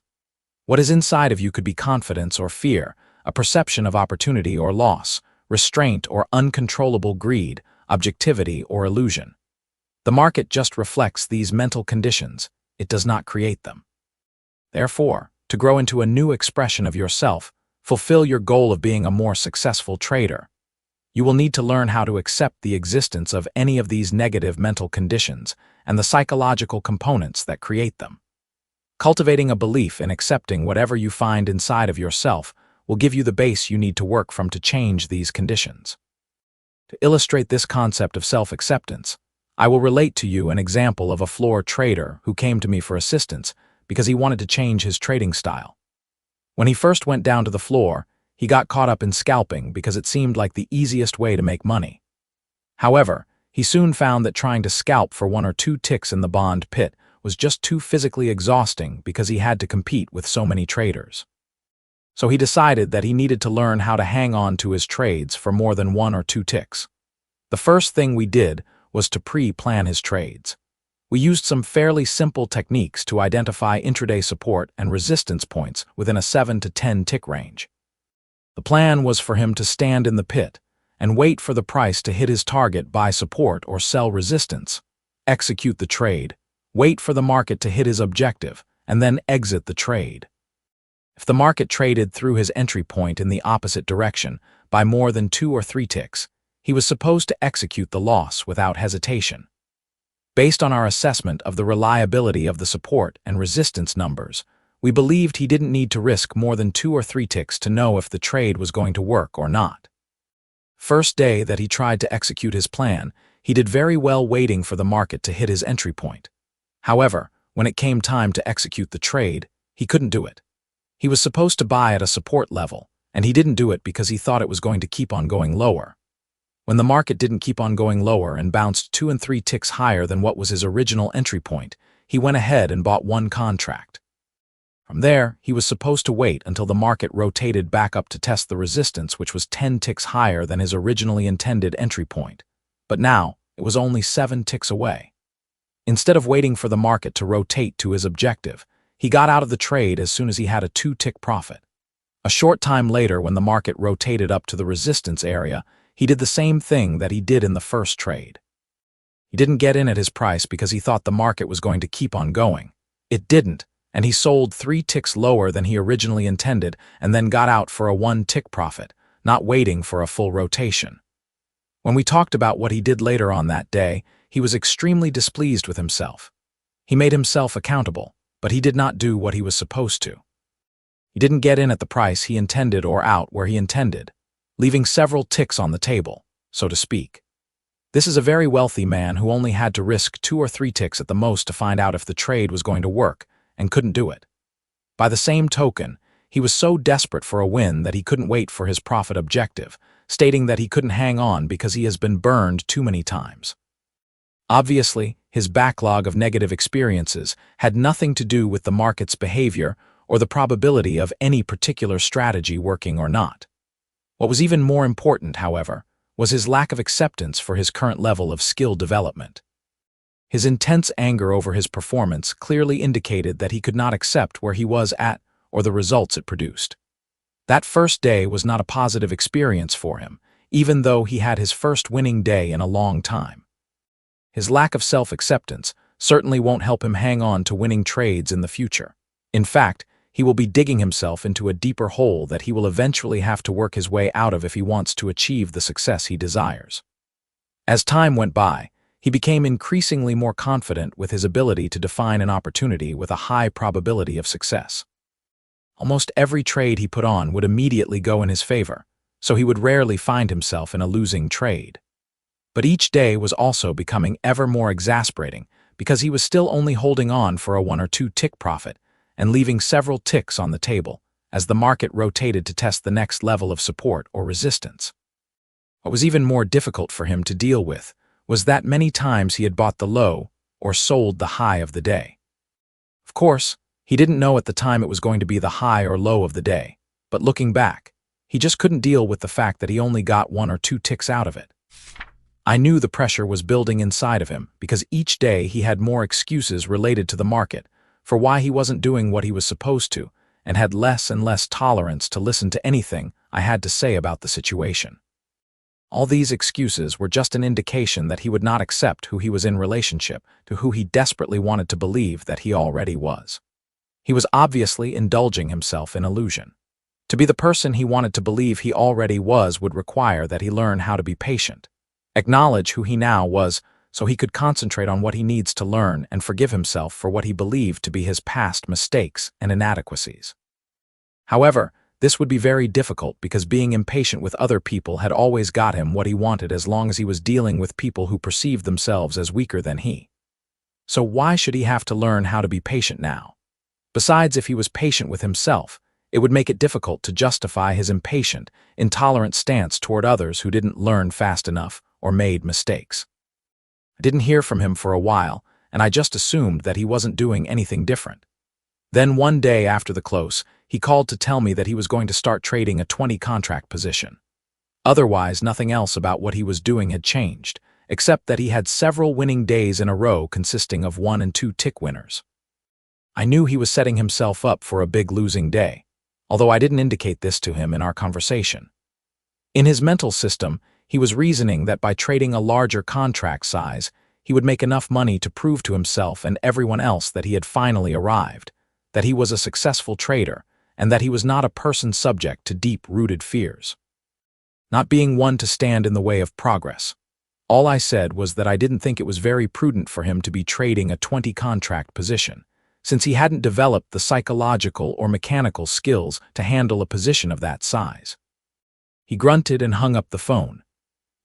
What is inside of you could be confidence or fear, a perception of opportunity or loss, restraint or uncontrollable greed, objectivity or illusion. The market just reflects these mental conditions. It does not create them. Therefore, to grow into a new expression of yourself, fulfill your goal of being a more successful trader, you will need to learn how to accept the existence of any of these negative mental conditions and the psychological components that create them. Cultivating a belief in accepting whatever you find inside of yourself will give you the base you need to work from to change these conditions. To illustrate this concept of self-acceptance, I will relate to you an example of a floor trader who came to me for assistance because he wanted to change his trading style. When he first went down to the floor, he got caught up in scalping because it seemed like the easiest way to make money. However, he soon found that trying to scalp for 1 or 2 ticks in the bond pit was just too physically exhausting because he had to compete with so many traders. So he decided that he needed to learn how to hang on to his trades for more than 1 or 2 ticks. The first thing we did was to pre-plan his trades. We used some fairly simple techniques to identify intraday support and resistance points within a 7 to 10 tick range. The plan was for him to stand in the pit and wait for the price to hit his target buy support or sell resistance, execute the trade, wait for the market to hit his objective, and then exit the trade. If the market traded through his entry point in the opposite direction by more than 2 or 3 ticks, he was supposed to execute the loss without hesitation. Based on our assessment of the reliability of the support and resistance numbers, we believed he didn't need to risk more than 2 or 3 ticks to know if the trade was going to work or not. First day that he tried to execute his plan, he did very well waiting for the market to hit his entry point. However, when it came time to execute the trade, he couldn't do it. He was supposed to buy at a support level, and he didn't do it because he thought it was going to keep on going lower. When the market didn't keep on going lower and bounced 2 and 3 ticks higher than what was his original entry point, he went ahead and bought 1 contract. From there, he was supposed to wait until the market rotated back up to test the resistance, which was 10 ticks higher than his originally intended entry point. But now, it was only 7 ticks away. Instead of waiting for the market to rotate to his objective, he got out of the trade as soon as he had a 2-tick profit. A short time later, when the market rotated up to the resistance area, he did the same thing that he did in the first trade. He didn't get in at his price because he thought the market was going to keep on going. It didn't, and he sold 3 ticks lower than he originally intended and then got out for a 1-tick profit, not waiting for a full rotation. When we talked about what he did later on that day, he was extremely displeased with himself. He made himself accountable, but he did not do what he was supposed to. He didn't get in at the price he intended or out where he intended, leaving several ticks on the table, so to speak. This is a very wealthy man who only had to risk 2 or 3 ticks at the most to find out if the trade was going to work, and couldn't do it. By the same token, he was so desperate for a win that he couldn't wait for his profit objective, stating that he couldn't hang on because he has been burned too many times. Obviously, his backlog of negative experiences had nothing to do with the market's behavior or the probability of any particular strategy working or not. What was even more important, however, was his lack of acceptance for his current level of skill development. His intense anger over his performance clearly indicated that he could not accept where he was at or the results it produced. That first day was not a positive experience for him, even though he had his first winning day in a long time. His lack of self-acceptance certainly won't help him hang on to winning trades in the future. In fact, he will be digging himself into a deeper hole that he will eventually have to work his way out of if he wants to achieve the success he desires. As time went by, he became increasingly more confident with his ability to define an opportunity with a high probability of success. Almost every trade he put on would immediately go in his favor, so he would rarely find himself in a losing trade. But each day was also becoming ever more exasperating because he was still only holding on for a 1 or 2 tick profit and leaving several ticks on the table as the market rotated to test the next level of support or resistance. What was even more difficult for him to deal with was that many times he had bought the low or sold the high of the day. Of course, he didn't know at the time it was going to be the high or low of the day, but looking back, he just couldn't deal with the fact that he only got 1 or 2 ticks out of it. I knew the pressure was building inside of him because each day he had more excuses related to the market for why he wasn't doing what he was supposed to and had less and less tolerance to listen to anything I had to say about the situation. All these excuses were just an indication that he would not accept who he was in relationship to who he desperately wanted to believe that he already was. He was obviously indulging himself in illusion. To be the person he wanted to believe he already was would require that he learn how to be patient, acknowledge who he now was so he could concentrate on what he needs to learn and forgive himself for what he believed to be his past mistakes and inadequacies. However, this would be very difficult because being impatient with other people had always got him what he wanted as long as he was dealing with people who perceived themselves as weaker than he. So why should he have to learn how to be patient now? Besides, if he was patient with himself, it would make it difficult to justify his impatient, intolerant stance toward others who didn't learn fast enough or made mistakes. I didn't hear from him for a while, and I just assumed that he wasn't doing anything different. Then one day after the close, he called to tell me that he was going to start trading a 20 contract position. Otherwise, nothing else about what he was doing had changed, except that he had several winning days in a row consisting of 1 and 2 tick winners. I knew he was setting himself up for a big losing day, although I didn't indicate this to him in our conversation. In his mental system, he was reasoning that by trading a larger contract size, he would make enough money to prove to himself and everyone else that he had finally arrived, that he was a successful trader, and that he was not a person subject to deep-rooted fears. Not being one to stand in the way of progress, all I said was that I didn't think it was very prudent for him to be trading a 20 contract position, since he hadn't developed the psychological or mechanical skills to handle a position of that size. He grunted and hung up the phone.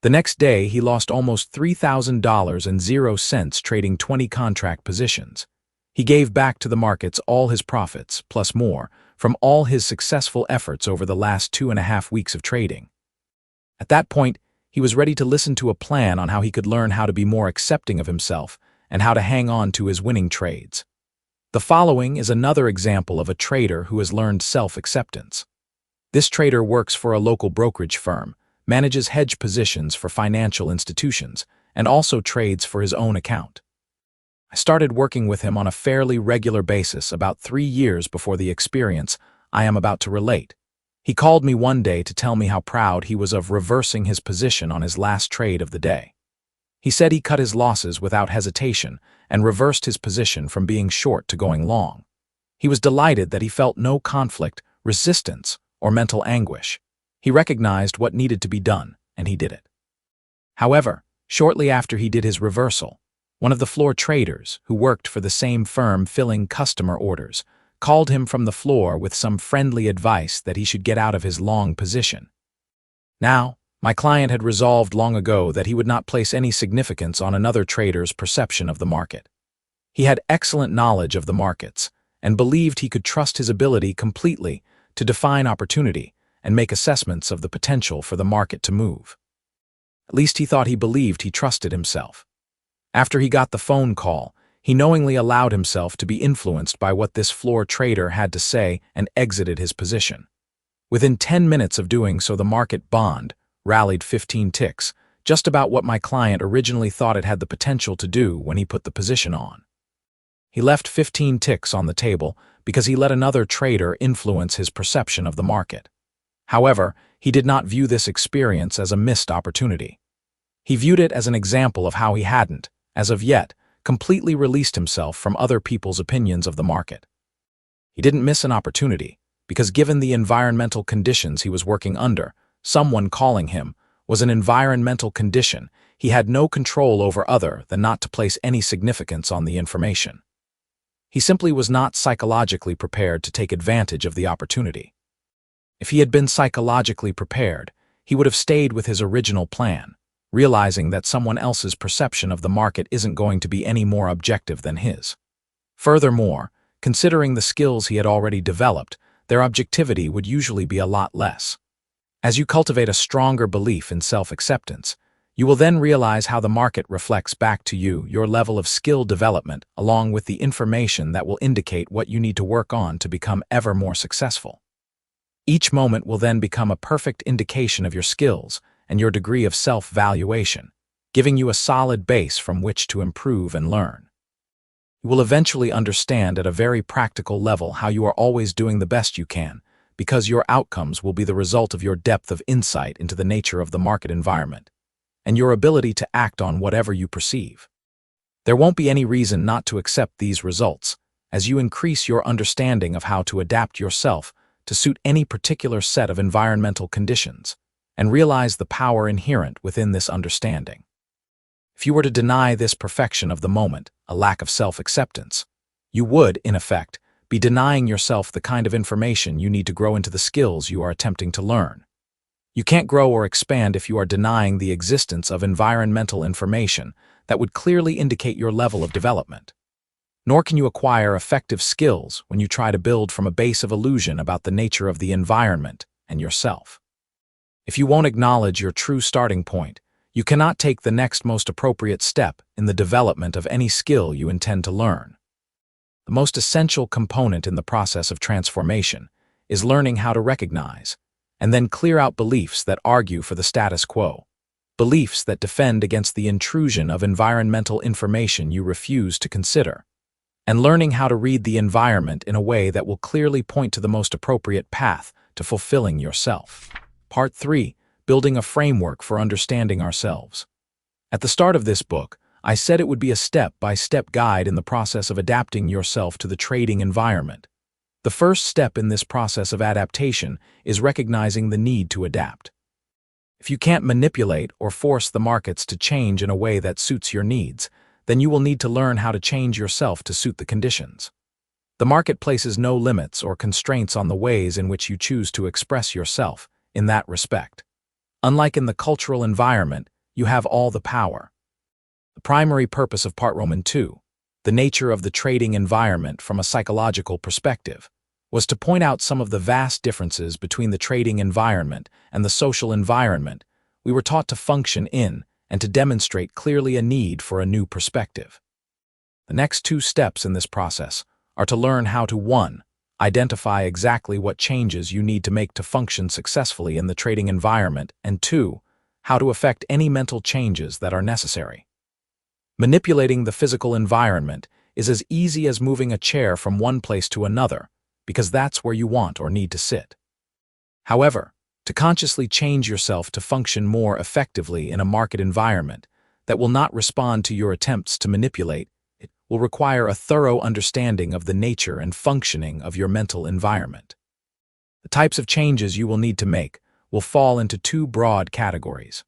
The next day, he lost almost $3,000 and 0 cents trading 20 contract positions. He gave back to the markets all his profits, plus more, from all his successful efforts over the last 2.5 weeks of trading. At that point, he was ready to listen to a plan on how he could learn how to be more accepting of himself and how to hang on to his winning trades. The following is another example of a trader who has learned self-acceptance. This trader works for a local brokerage firm, manages hedge positions for financial institutions, and also trades for his own account. I started working with him on a fairly regular basis about 3 years before the experience I am about to relate. He called me one day to tell me how proud he was of reversing his position on his last trade of the day. He said he cut his losses without hesitation and reversed his position from being short to going long. He was delighted that he felt no conflict, resistance, or mental anguish. He recognized what needed to be done, and he did it. However, shortly after he did his reversal, one of the floor traders, who worked for the same firm filling customer orders, called him from the floor with some friendly advice that he should get out of his long position. Now, my client had resolved long ago that he would not place any significance on another trader's perception of the market. He had excellent knowledge of the markets and believed he could trust his ability completely to define opportunity and make assessments of the potential for the market to move. At least he thought he believed he trusted himself. After he got the phone call, he knowingly allowed himself to be influenced by what this floor trader had to say and exited his position. Within 10 minutes of doing so, the market bond rallied 15 ticks, just about what my client originally thought it had the potential to do when he put the position on. He left 15 ticks on the table because he let another trader influence his perception of the market. However, he did not view this experience as a missed opportunity. He viewed it as an example of how he hadn't, as of yet, completely released himself from other people's opinions of the market. He didn't miss an opportunity, because given the environmental conditions he was working under, someone calling him was an environmental condition he had no control over other than not to place any significance on the information. He simply was not psychologically prepared to take advantage of the opportunity. If he had been psychologically prepared, he would have stayed with his original plan, realizing that someone else's perception of the market isn't going to be any more objective than his. Furthermore, considering the skills he had already developed, their objectivity would usually be a lot less. As you cultivate a stronger belief in self-acceptance, you will then realize how the market reflects back to you your level of skill development along with the information that will indicate what you need to work on to become ever more successful. Each moment will then become a perfect indication of your skills and your degree of self-valuation, giving you a solid base from which to improve and learn. You will eventually understand at a very practical level how you are always doing the best you can, because your outcomes will be the result of your depth of insight into the nature of the market environment, and your ability to act on whatever you perceive. There won't be any reason not to accept these results, as you increase your understanding of how to adapt yourself to suit any particular set of environmental conditions, and realize the power inherent within this understanding. If you were to deny this perfection of the moment, a lack of self-acceptance, you would, in effect, be denying yourself the kind of information you need to grow into the skills you are attempting to learn. You can't grow or expand if you are denying the existence of environmental information that would clearly indicate your level of development. Nor can you acquire effective skills when you try to build from a base of illusion about the nature of the environment and yourself. If you won't acknowledge your true starting point, you cannot take the next most appropriate step in the development of any skill you intend to learn. The most essential component in the process of transformation is learning how to recognize and then clear out beliefs that argue for the status quo, beliefs that defend against the intrusion of environmental information you refuse to consider, and learning how to read the environment in a way that will clearly point to the most appropriate path to fulfilling yourself. Part 3. Building a framework for understanding ourselves. At the start of this book, I said it would be a step-by-step guide in the process of adapting yourself to the trading environment. The first step in this process of adaptation is recognizing the need to adapt. If you can't manipulate or force the markets to change in a way that suits your needs, then you will need to learn how to change yourself to suit the conditions. The market places no limits or constraints on the ways in which you choose to express yourself in that respect. Unlike in the cultural environment, you have all the power. The primary purpose of Part Roman 2, the nature of the trading environment from a psychological perspective, was to point out some of the vast differences between the trading environment and the social environment we were taught to function in and to demonstrate clearly a need for a new perspective. The next two steps in this process are to learn how to 1. Identify exactly what changes you need to make to function successfully in the trading environment, and 2. How to effect any mental changes that are necessary. Manipulating the physical environment is as easy as moving a chair from one place to another, because that's where you want or need to sit. However, to consciously change yourself to function more effectively in a market environment that will not respond to your attempts to manipulate, it will require a thorough understanding of the nature and functioning of your mental environment. The types of changes you will need to make will fall into two broad categories.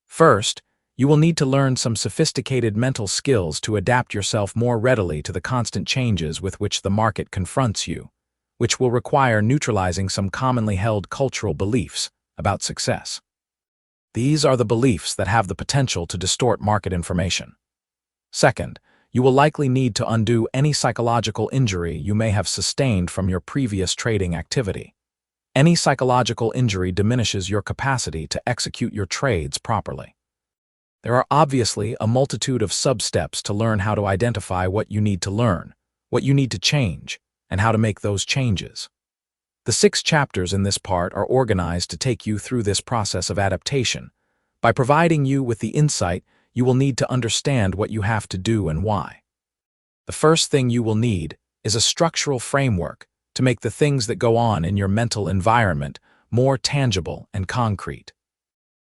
First, you will need to learn some sophisticated mental skills to adapt yourself more readily to the constant changes with which the market confronts you, which will require neutralizing some commonly held cultural beliefs about success. These are the beliefs that have the potential to distort market information. Second, you will likely need to undo any psychological injury you may have sustained from your previous trading activity. Any psychological injury diminishes your capacity to execute your trades properly. There are obviously a multitude of sub-steps to learn how to identify what you need to learn, what you need to change, and how to make those changes. The 6 chapters in this part are organized to take you through this process of adaptation, By providing you with the insight, you will need to understand what you have to do and why. The first thing you will need is a structural framework to make the things that go on in your mental environment more tangible and concrete.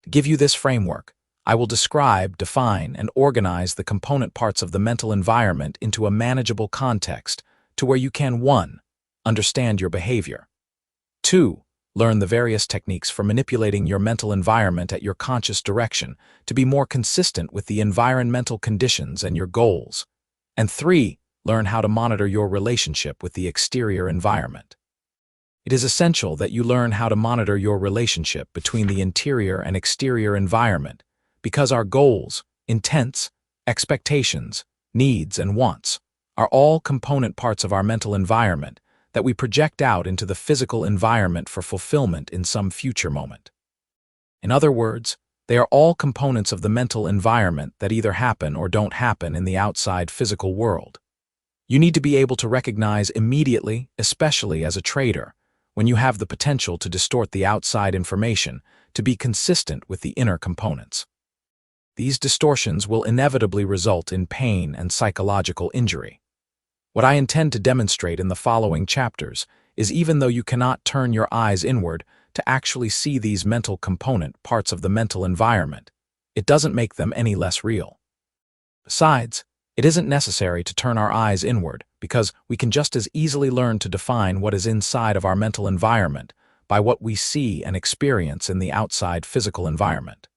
To give you this framework, I will describe, define, and organize the component parts of the mental environment into a manageable context to where you can 1. Understand your behavior. 2. Learn the various techniques for manipulating your mental environment at your conscious direction to be more consistent with the environmental conditions and your goals. And 3. Learn how to monitor your relationship with the exterior environment. It is essential that you learn how to monitor your relationship between the interior and exterior environment because our goals, intents, expectations, needs, and wants are all component parts of our mental environment that we project out into the physical environment for fulfillment in some future moment. In other words, they are all components of the mental environment that either happen or don't happen in the outside physical world. You need to be able to recognize immediately, especially as a trader, when you have the potential to distort the outside information to be consistent with the inner components. These distortions will inevitably result in pain and psychological injury. What I intend to demonstrate in the following chapters is even though you cannot turn your eyes inward to actually see these mental component parts of the mental environment, it doesn't make them any less real. Besides, it isn't necessary to turn our eyes inward because we can just as easily learn to define what is inside of our mental environment by what we see and experience in the outside physical environment.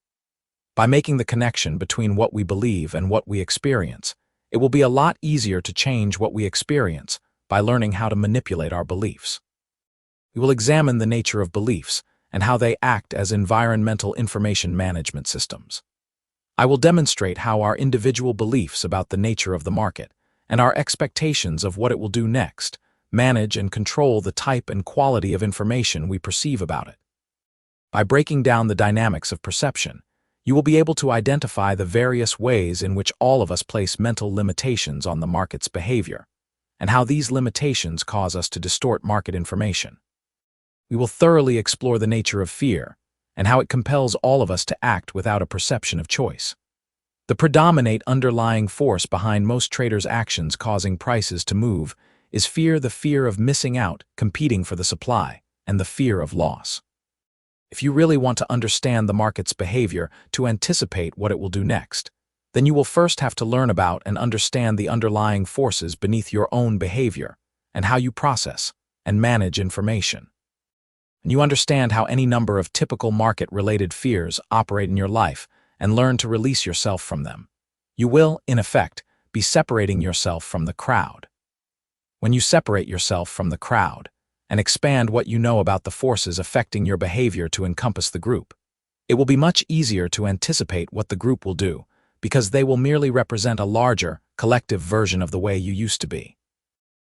By making the connection between what we believe and what we experience, it will be a lot easier to change what we experience by learning how to manipulate our beliefs. We will examine the nature of beliefs and how they act as environmental information management systems. I will demonstrate how our individual beliefs about the nature of the market and our expectations of what it will do next manage and control the type and quality of information we perceive about it. By breaking down the dynamics of perception, you will be able to identify the various ways in which all of us place mental limitations on the market's behavior, and how these limitations cause us to distort market information. We will thoroughly explore the nature of fear and how it compels all of us to act without a perception of choice. The predominant underlying force behind most traders' actions causing prices to move is fear, the fear of missing out, competing for the supply, and the fear of loss. If you really want to understand the market's behavior to anticipate what it will do next, then you will first have to learn about and understand the underlying forces beneath your own behavior and how you process and manage information. And you understand how any number of typical market-related fears operate in your life and learn to release yourself from them. You will, in effect, be separating yourself from the crowd. When you separate yourself from the crowd and expand what you know about the forces affecting your behavior to encompass the group, it will be much easier to anticipate what the group will do because they will merely represent a larger, collective version of the way you used to be.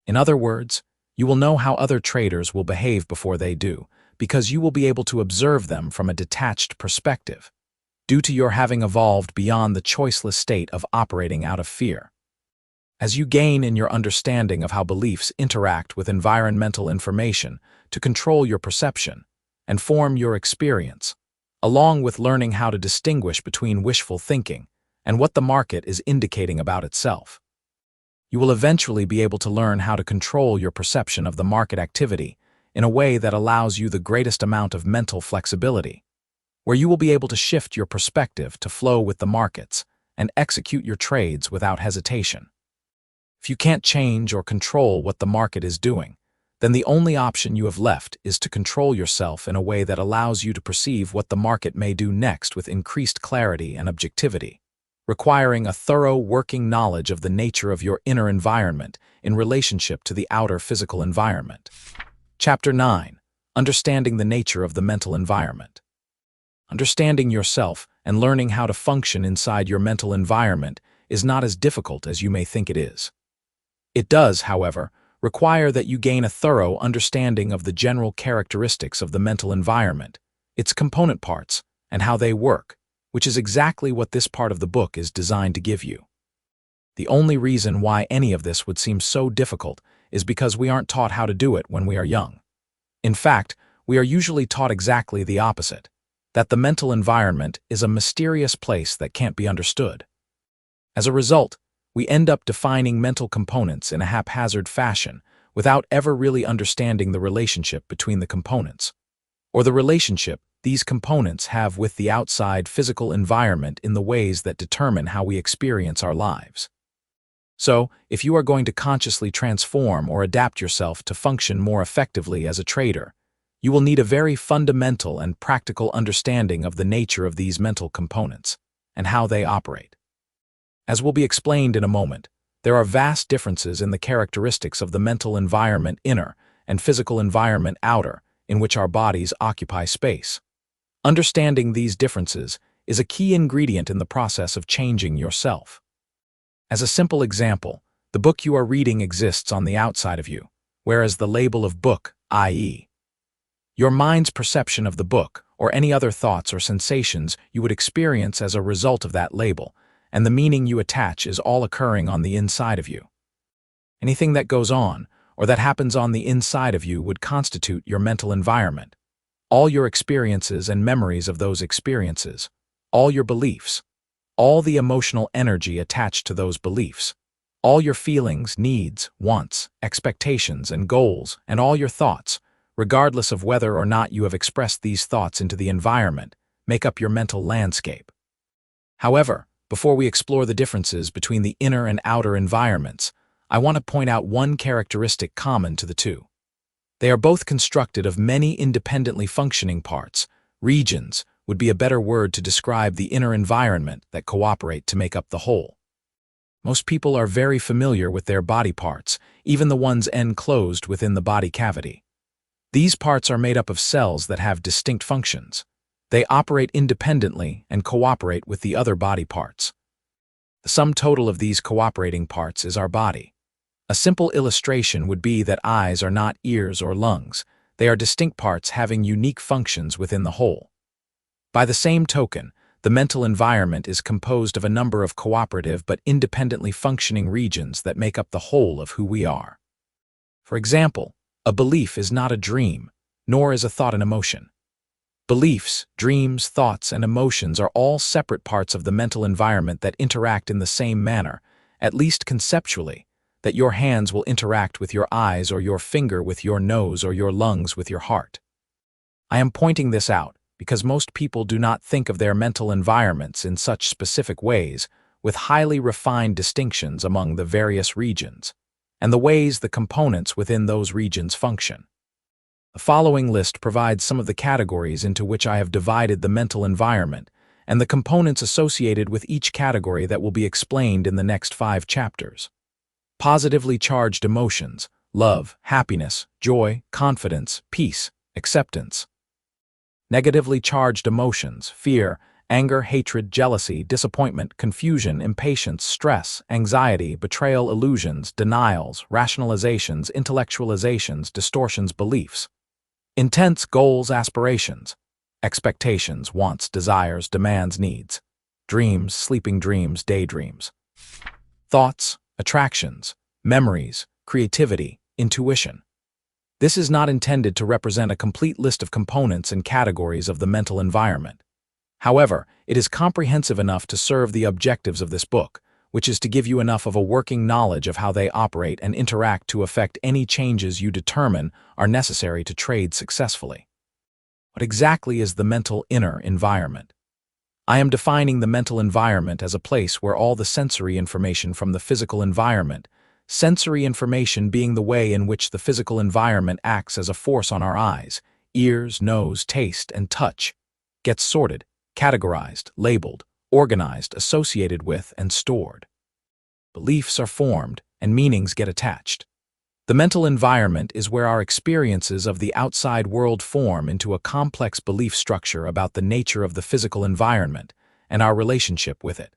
In other words, you will know how other traders will behave before they do because you will be able to observe them from a detached perspective, due to your having evolved beyond the choiceless state of operating out of fear. As you gain in your understanding of how beliefs interact with environmental information to control your perception and form your experience, along with learning how to distinguish between wishful thinking and what the market is indicating about itself, you will eventually be able to learn how to control your perception of the market activity in a way that allows you the greatest amount of mental flexibility, where you will be able to shift your perspective to flow with the markets and execute your trades without hesitation. If you can't change or control what the market is doing, then the only option you have left is to control yourself in a way that allows you to perceive what the market may do next with increased clarity and objectivity, requiring a thorough working knowledge of the nature of your inner environment in relationship to the outer physical environment. Chapter 9. Understanding the nature of the mental environment. Understanding yourself and learning how to function inside your mental environment is not as difficult as you may think it is. It does, however, require that you gain a thorough understanding of the general characteristics of the mental environment, its component parts, and how they work, which is exactly what this part of the book is designed to give you. The only reason why any of this would seem so difficult is because we aren't taught how to do it when we are young. In fact, we are usually taught exactly the opposite. that the mental environment is a mysterious place that can't be understood. As a result, we end up defining mental components in a haphazard fashion without ever really understanding the relationship between the components, or the relationship these components have with the outside physical environment in the ways that determine how we experience our lives. So, if you are going to consciously transform or adapt yourself to function more effectively as a trader, you will need a very fundamental and practical understanding of the nature of these mental components and how they operate. As will be explained in a moment, there are vast differences in the characteristics of the mental environment inner and physical environment outer in which our bodies occupy space. Understanding these differences is a key ingredient in the process of changing yourself. As a simple example, the book you are reading exists on the outside of you, whereas the label of book, i.e., your mind's perception of the book or any other thoughts or sensations you would experience as a result of that label, and the meaning you attach is all occurring on the inside of you. Anything that goes on or that happens on the inside of you would constitute your mental environment. All your experiences and memories of those experiences, all your beliefs, all the emotional energy attached to those beliefs, all your feelings, needs, wants, expectations, and goals, and all your thoughts, regardless of whether or not you have expressed these thoughts into the environment, make up your mental landscape. However, before we explore the differences between the inner and outer environments, I want to point out one characteristic common to the two. They are both constructed of many independently functioning parts. Regions would be a better word to describe the inner environment that cooperate to make up the whole. Most people are very familiar with their body parts, even the ones enclosed within the body cavity. These parts are made up of cells that have distinct functions. They operate independently and cooperate with the other body parts. The sum total of these cooperating parts is our body. A simple illustration would be that eyes are not ears or lungs. They are distinct parts having unique functions within the whole. By the same token, the mental environment is composed of a number of cooperative but independently functioning regions that make up the whole of who we are. For example, a belief is not a dream, nor is a thought an emotion. Beliefs, dreams, thoughts, and emotions are all separate parts of the mental environment that interact in the same manner, at least conceptually, that your hands will interact with your eyes or your finger with your nose or your lungs with your heart. I am pointing this out because most people do not think of their mental environments in such specific ways, with highly refined distinctions among the various regions, and the ways the components within those regions function. The following list provides some of the categories into which I have divided the mental environment, and the components associated with each category that will be explained in the next 5 chapters. Positively charged emotions: love, happiness, joy, confidence, peace, acceptance. Negatively charged emotions: fear, anger, hatred, jealousy, disappointment, confusion, impatience, stress, anxiety, betrayal, illusions, denials, rationalizations, intellectualizations, distortions, beliefs. Intense goals, aspirations, expectations, wants, desires, demands, needs. Dreams, sleeping dreams, daydreams. Thoughts, attractions, memories, creativity, intuition. This is not intended to represent a complete list of components and categories of the mental environment. However, it is comprehensive enough to serve the objectives of this book, which is to give you enough of a working knowledge of how they operate and interact to affect any changes you determine are necessary to trade successfully. What exactly is the mental inner environment? I am defining the mental environment as a place where all the sensory information from the physical environment, sensory information being the way in which the physical environment acts as a force on our eyes, ears, nose, taste, and touch, gets sorted, categorized, labeled, organized, associated with, and stored. Beliefs are formed, and meanings get attached. The mental environment is where our experiences of the outside world form into a complex belief structure about the nature of the physical environment and our relationship with it.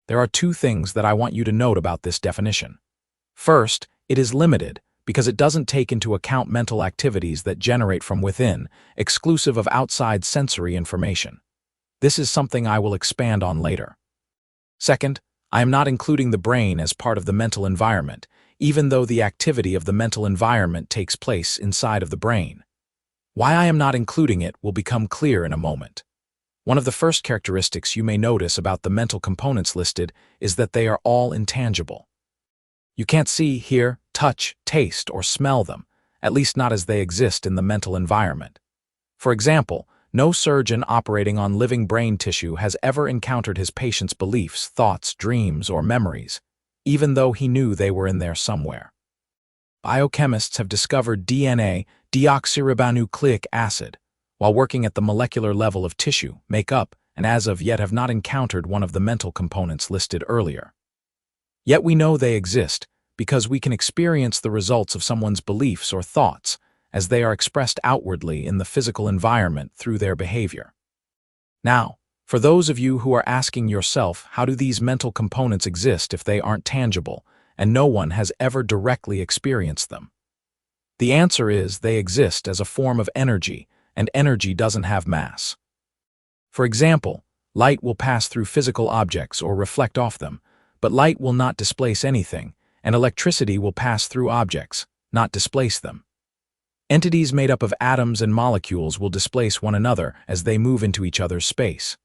There are 2 things that I want you to note about this definition. First, it is limited because it doesn't take into account mental activities that generate from within, exclusive of outside sensory information. This is something I will expand on later. Second, I am not including the brain as part of the mental environment, even though the activity of the mental environment takes place inside of the brain. Why I am not including it will become clear in a moment. One of the first characteristics you may notice about the mental components listed is that they are all intangible. You can't see, hear, touch, taste, or smell them, at least not as they exist in the mental environment. For example, no surgeon operating on living brain tissue has ever encountered his patient's beliefs, thoughts, dreams, or memories, even though he knew they were in there somewhere. Biochemists have discovered DNA, deoxyribonucleic acid, while working at the molecular level of tissue, makeup, and as of yet have not encountered one of the mental components listed earlier. Yet we know they exist because we can experience the results of someone's beliefs or thoughts as they are expressed outwardly in the physical environment through their behavior. Now, for those of you who are asking yourself, how do these mental components exist if they aren't tangible, and no one has ever directly experienced them? The answer is they exist as a form of energy, and energy doesn't have mass. For example, light will pass through physical objects or reflect off them, but light will not displace anything, and electricity will pass through objects, not displace them. Entities made up of atoms and molecules will displace one another as they move into each other's space.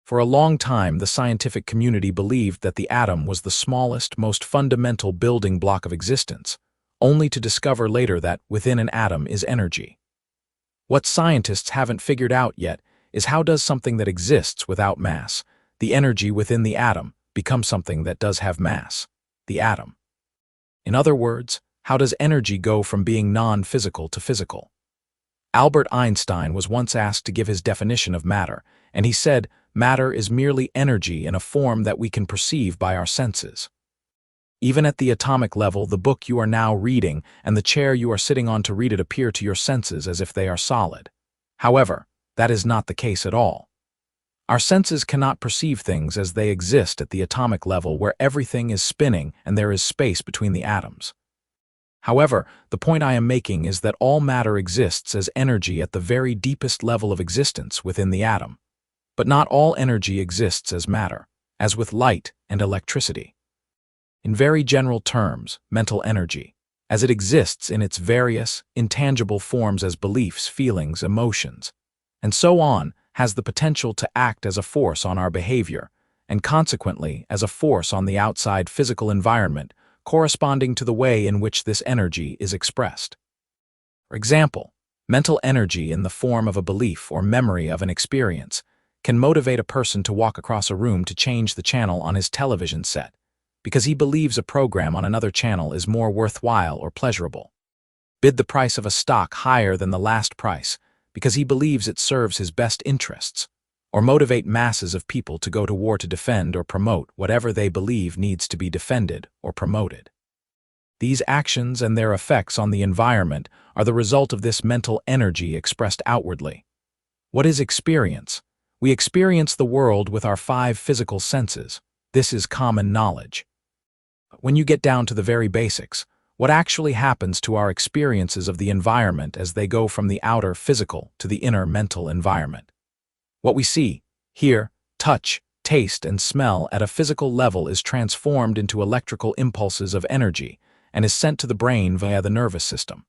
For a long time, the scientific community believed that the atom was the smallest, most fundamental building block of existence, only to discover later that within an atom is energy. What scientists haven't figured out yet is how does something that exists without mass, the energy within the atom, become something that does have mass, the atom. In other words, how does energy go from being non-physical to physical? Albert Einstein was once asked to give his definition of matter, and he said, "Matter is merely energy in a form that we can perceive by our senses." Even at the atomic level, the book you are now reading and the chair you are sitting on to read it appear to your senses as if they are solid. However, that is not the case at all. Our senses cannot perceive things as they exist at the atomic level where everything is spinning and there is space between the atoms. However, the point I am making is that all matter exists as energy at the very deepest level of existence within the atom. But not all energy exists as matter, as with light and electricity. In very general terms, mental energy, as it exists in its various, intangible forms as beliefs, feelings, emotions, and so on, has the potential to act as a force on our behavior, and consequently as a force on the outside physical environment, corresponding to the way in which this energy is expressed. For example, mental energy in the form of a belief or memory of an experience can motivate a person to walk across a room to change the channel on his television set, because he believes a program on another channel is more worthwhile or pleasurable. Bid the price of a stock higher than the last price, because he believes it serves his best interests, or motivate masses of people to go to war to defend or promote whatever they believe needs to be defended or promoted. These actions and their effects on the environment are the result of this mental energy expressed outwardly. What is experience? We experience the world with our 5 physical senses. This is common knowledge. But when you get down to the very basics, what actually happens to our experiences of the environment as they go from the outer physical to the inner mental environment? What we see, hear, touch, taste, and smell at a physical level is transformed into electrical impulses of energy and is sent to the brain via the nervous system.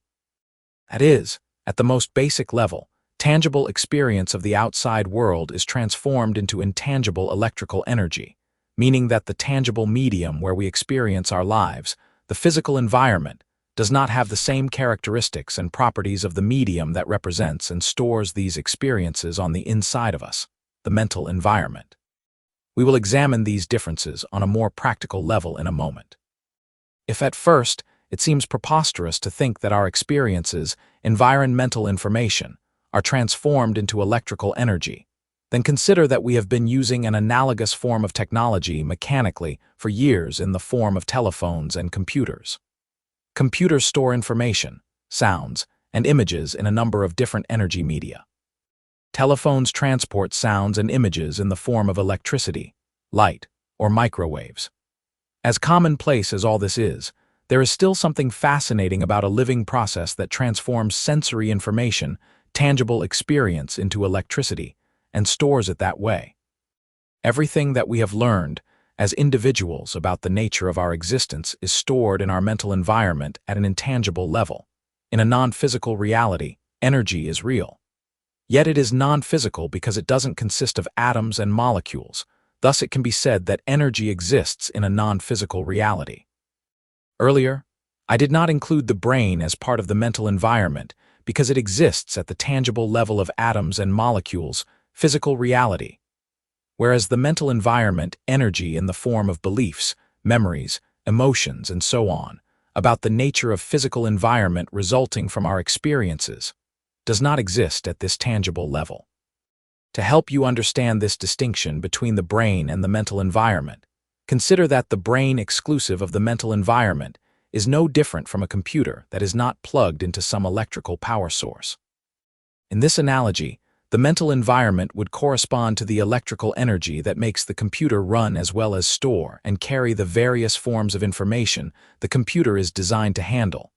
That is, at the most basic level, tangible experience of the outside world is transformed into intangible electrical energy, meaning that the tangible medium where we experience our lives, the physical environment, does not have the same characteristics and properties of the medium that represents and stores these experiences on the inside of us, the mental environment. We will examine these differences on a more practical level in a moment. If at first it seems preposterous to think that our experiences, environmental information, are transformed into electrical energy, then consider that we have been using an analogous form of technology mechanically for years in the form of telephones and computers. Computers store information, sounds, and images in a number of different energy media. Telephones transport sounds and images in the form of electricity, light, or microwaves. As commonplace as all this is, there is still something fascinating about a living process that transforms sensory information, tangible experience, into electricity, and stores it that way. Everything that we have learned as individuals about the nature of our existence is stored in our mental environment at an intangible level, in a non-physical reality, energy is real. Yet it is non-physical because it doesn't consist of atoms and molecules. Thus, it can be said that energy exists in a non-physical reality. Earlier, I did not include the brain as part of the mental environment because it exists at the tangible level of atoms and molecules, physical reality. Whereas the mental environment, energy in the form of beliefs, memories, emotions, and so on, about the nature of physical environment resulting from our experiences, does not exist at this tangible level. To help you understand this distinction between the brain and the mental environment, consider that the brain exclusive of the mental environment is no different from a computer that is not plugged into some electrical power source. In this analogy, the mental environment would correspond to the electrical energy that makes the computer run as well as store and carry the various forms of information the computer is designed to handle.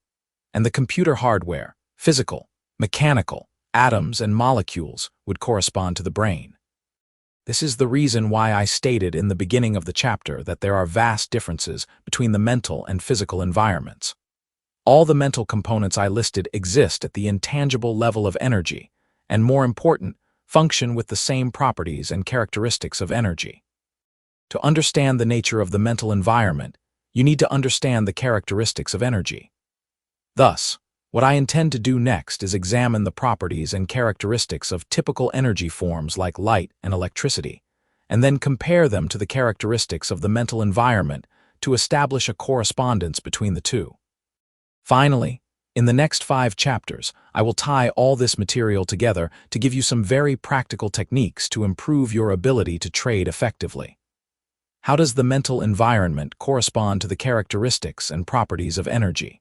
And the computer hardware, physical, mechanical, atoms and molecules would correspond to the brain. This is the reason why I stated in the beginning of the chapter that there are vast differences between the mental and physical environments. All the mental components I listed exist at the intangible level of energy, and more important, function with the same properties and characteristics of energy. To understand the nature of the mental environment, you need to understand the characteristics of energy. Thus, what I intend to do next is examine the properties and characteristics of typical energy forms like light and electricity, and then compare them to the characteristics of the mental environment to establish a correspondence between the two. Finally, in the next 5 chapters, I will tie all this material together to give you some very practical techniques to improve your ability to trade effectively. How does the mental environment correspond to the characteristics and properties of energy?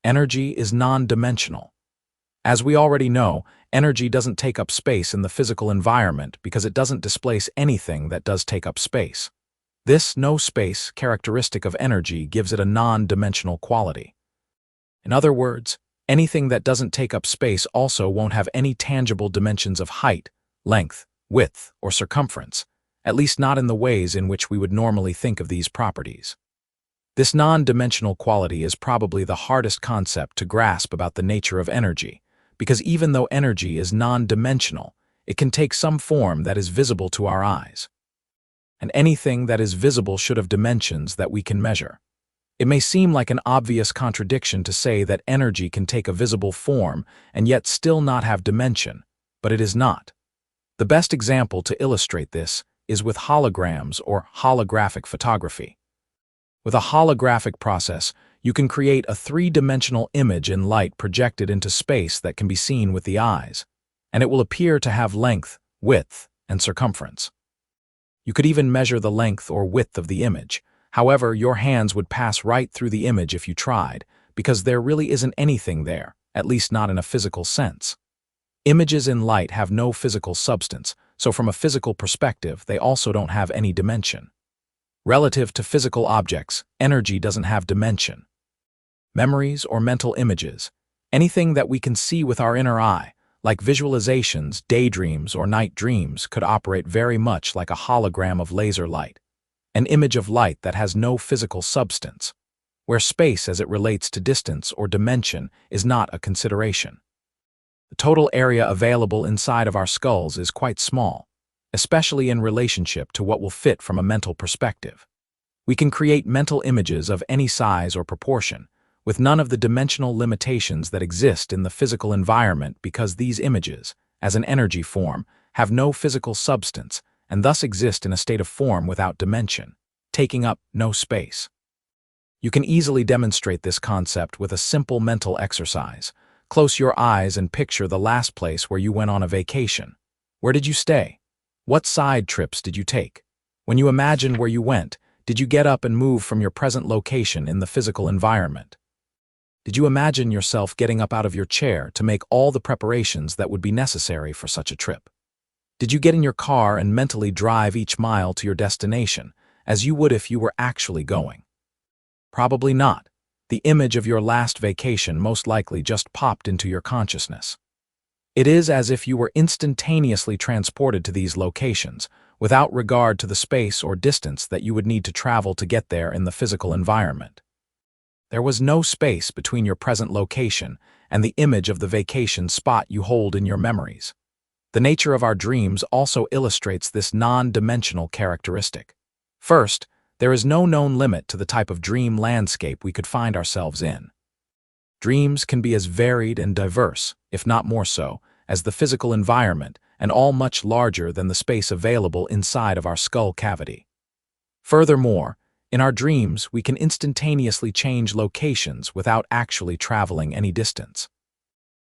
Energy is non-dimensional. As we already know, energy doesn't take up space in the physical environment because it doesn't displace anything that does take up space. This no-space characteristic of energy gives it a non-dimensional quality. In other words, anything that doesn't take up space also won't have any tangible dimensions of height, length, width, or circumference, at least not in the ways in which we would normally think of these properties. This non-dimensional quality is probably the hardest concept to grasp about the nature of energy, because even though energy is non-dimensional, it can take some form that is visible to our eyes. And anything that is visible should have dimensions that we can measure. It may seem like an obvious contradiction to say that energy can take a visible form and yet still not have dimension, but it is not. The best example to illustrate this is with holograms or holographic photography. With a holographic process, you can create a 3-dimensional image in light projected into space that can be seen with the eyes, and it will appear to have length, width, and circumference. You could even measure the length or width of the image. However, your hands would pass right through the image if you tried, because there really isn't anything there, at least not in a physical sense. Images in light have no physical substance, so from a physical perspective, they also don't have any dimension. Relative to physical objects, energy doesn't have dimension. Memories or mental images, anything that we can see with our inner eye, like visualizations, daydreams, or night dreams, could operate very much like a hologram of laser light, an image of light that has no physical substance, where space as it relates to distance or dimension is not a consideration. The total area available inside of our skulls is quite small, especially in relationship to what will fit from a mental perspective. We can create mental images of any size or proportion, with none of the dimensional limitations that exist in the physical environment because these images, as an energy form, have no physical substance and thus exist in a state of form without dimension, taking up no space. You can easily demonstrate this concept with a simple mental exercise. Close your eyes and picture the last place where you went on a vacation. Where did you stay? What side trips did you take? When you imagine where you went, did you get up and move from your present location in the physical environment? Did you imagine yourself getting up out of your chair to make all the preparations that would be necessary for such a trip? Did you get in your car and mentally drive each mile to your destination, as you would if you were actually going? Probably not. The image of your last vacation most likely just popped into your consciousness. It is as if you were instantaneously transported to these locations, without regard to the space or distance that you would need to travel to get there in the physical environment. There was no space between your present location and the image of the vacation spot you hold in your memories. The nature of our dreams also illustrates this non-dimensional characteristic. First, there is no known limit to the type of dream landscape we could find ourselves in. Dreams can be as varied and diverse, if not more so, as the physical environment, and all much larger than the space available inside of our skull cavity. Furthermore, in our dreams, we can instantaneously change locations without actually traveling any distance.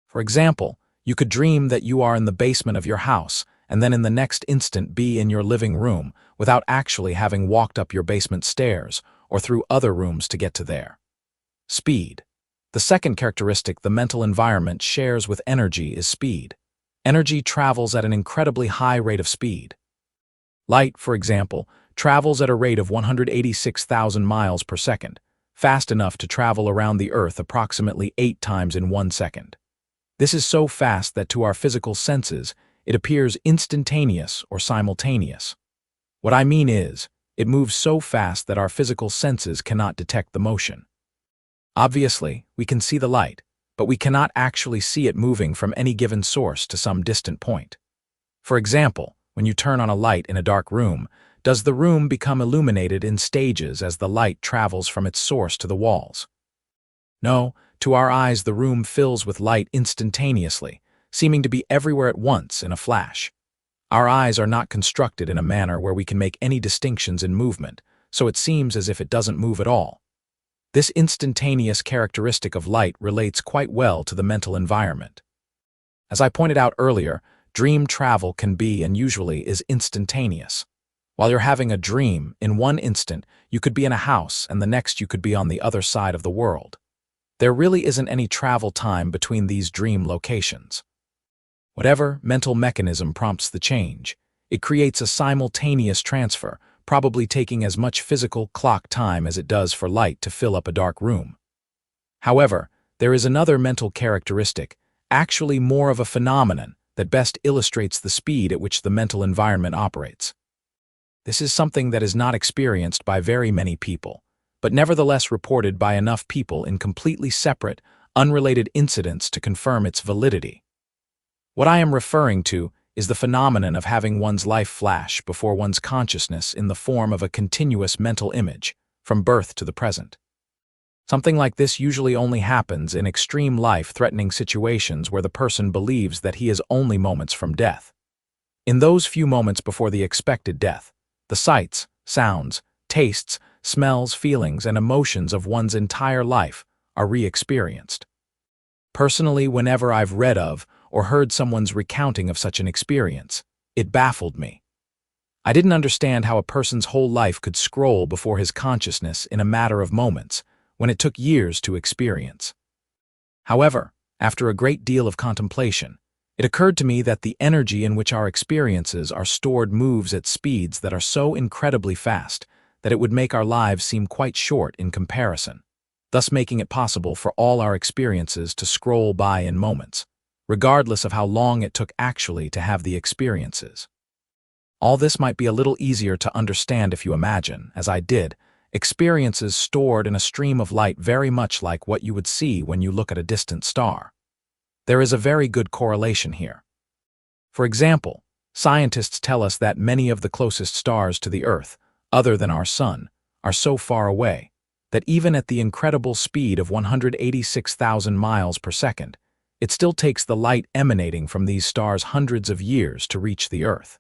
For example, you could dream that you are in the basement of your house, and then in the next instant be in your living room without actually having walked up your basement stairs or through other rooms to get to there. Speed. The second characteristic the mental environment shares with energy is speed. Energy travels at an incredibly high rate of speed. Light, for example, travels at a rate of 186,000 miles per second, fast enough to travel around the Earth approximately 8 times in 1 second. This is so fast that to our physical senses, it appears instantaneous or simultaneous. What I mean is, it moves so fast that our physical senses cannot detect the motion. Obviously, we can see the light, but we cannot actually see it moving from any given source to some distant point. For example, when you turn on a light in a dark room, does the room become illuminated in stages as the light travels from its source to the walls? No, to our eyes the room fills with light instantaneously, seeming to be everywhere at once in a flash. Our eyes are not constructed in a manner where we can make any distinctions in movement, so it seems as if it doesn't move at all. This instantaneous characteristic of light relates quite well to the mental environment. As I pointed out earlier, dream travel can be and usually is instantaneous. While you're having a dream, in one instant, you could be in a house and the next you could be on the other side of the world. There really isn't any travel time between these dream locations. Whatever mental mechanism prompts the change, it creates a simultaneous transfer, probably taking as much physical clock time as it does for light to fill up a dark room. However, there is another mental characteristic, actually more of a phenomenon, that best illustrates the speed at which the mental environment operates. This is something that is not experienced by very many people, but nevertheless reported by enough people in completely separate, unrelated incidents to confirm its validity. What I am referring to is the phenomenon of having one's life flash before one's consciousness in the form of a continuous mental image, from birth to the present. Something like this usually only happens in extreme life-threatening situations where the person believes that he is only moments from death. In those few moments before the expected death, the sights, sounds, tastes, smells, feelings, and emotions of one's entire life are re-experienced. Personally, whenever I've read of or heard someone's recounting of such an experience, it baffled me. I didn't understand how a person's whole life could scroll before his consciousness in a matter of moments, when it took years to experience. However, after a great deal of contemplation, it occurred to me that the energy in which our experiences are stored moves at speeds that are so incredibly fast that it would make our lives seem quite short in comparison, thus making it possible for all our experiences to scroll by in moments, regardless of how long it took actually to have the experiences. All this might be a little easier to understand if you imagine, as I did, experiences stored in a stream of light very much like what you would see when you look at a distant star. There is a very good correlation here. For example, scientists tell us that many of the closest stars to the Earth, other than our Sun, are so far away that even at the incredible speed of 186,000 miles per second, it still takes the light emanating from these stars hundreds of years to reach the Earth.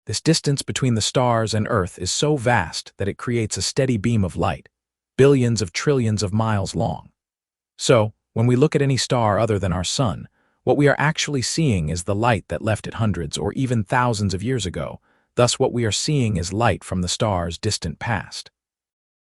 This distance between the stars and Earth is so vast that it creates a steady beam of light, billions of trillions of miles long. So, when we look at any star other than our Sun, what we are actually seeing is the light that left it hundreds or even thousands of years ago. Thus, what we are seeing is light from the star's distant past.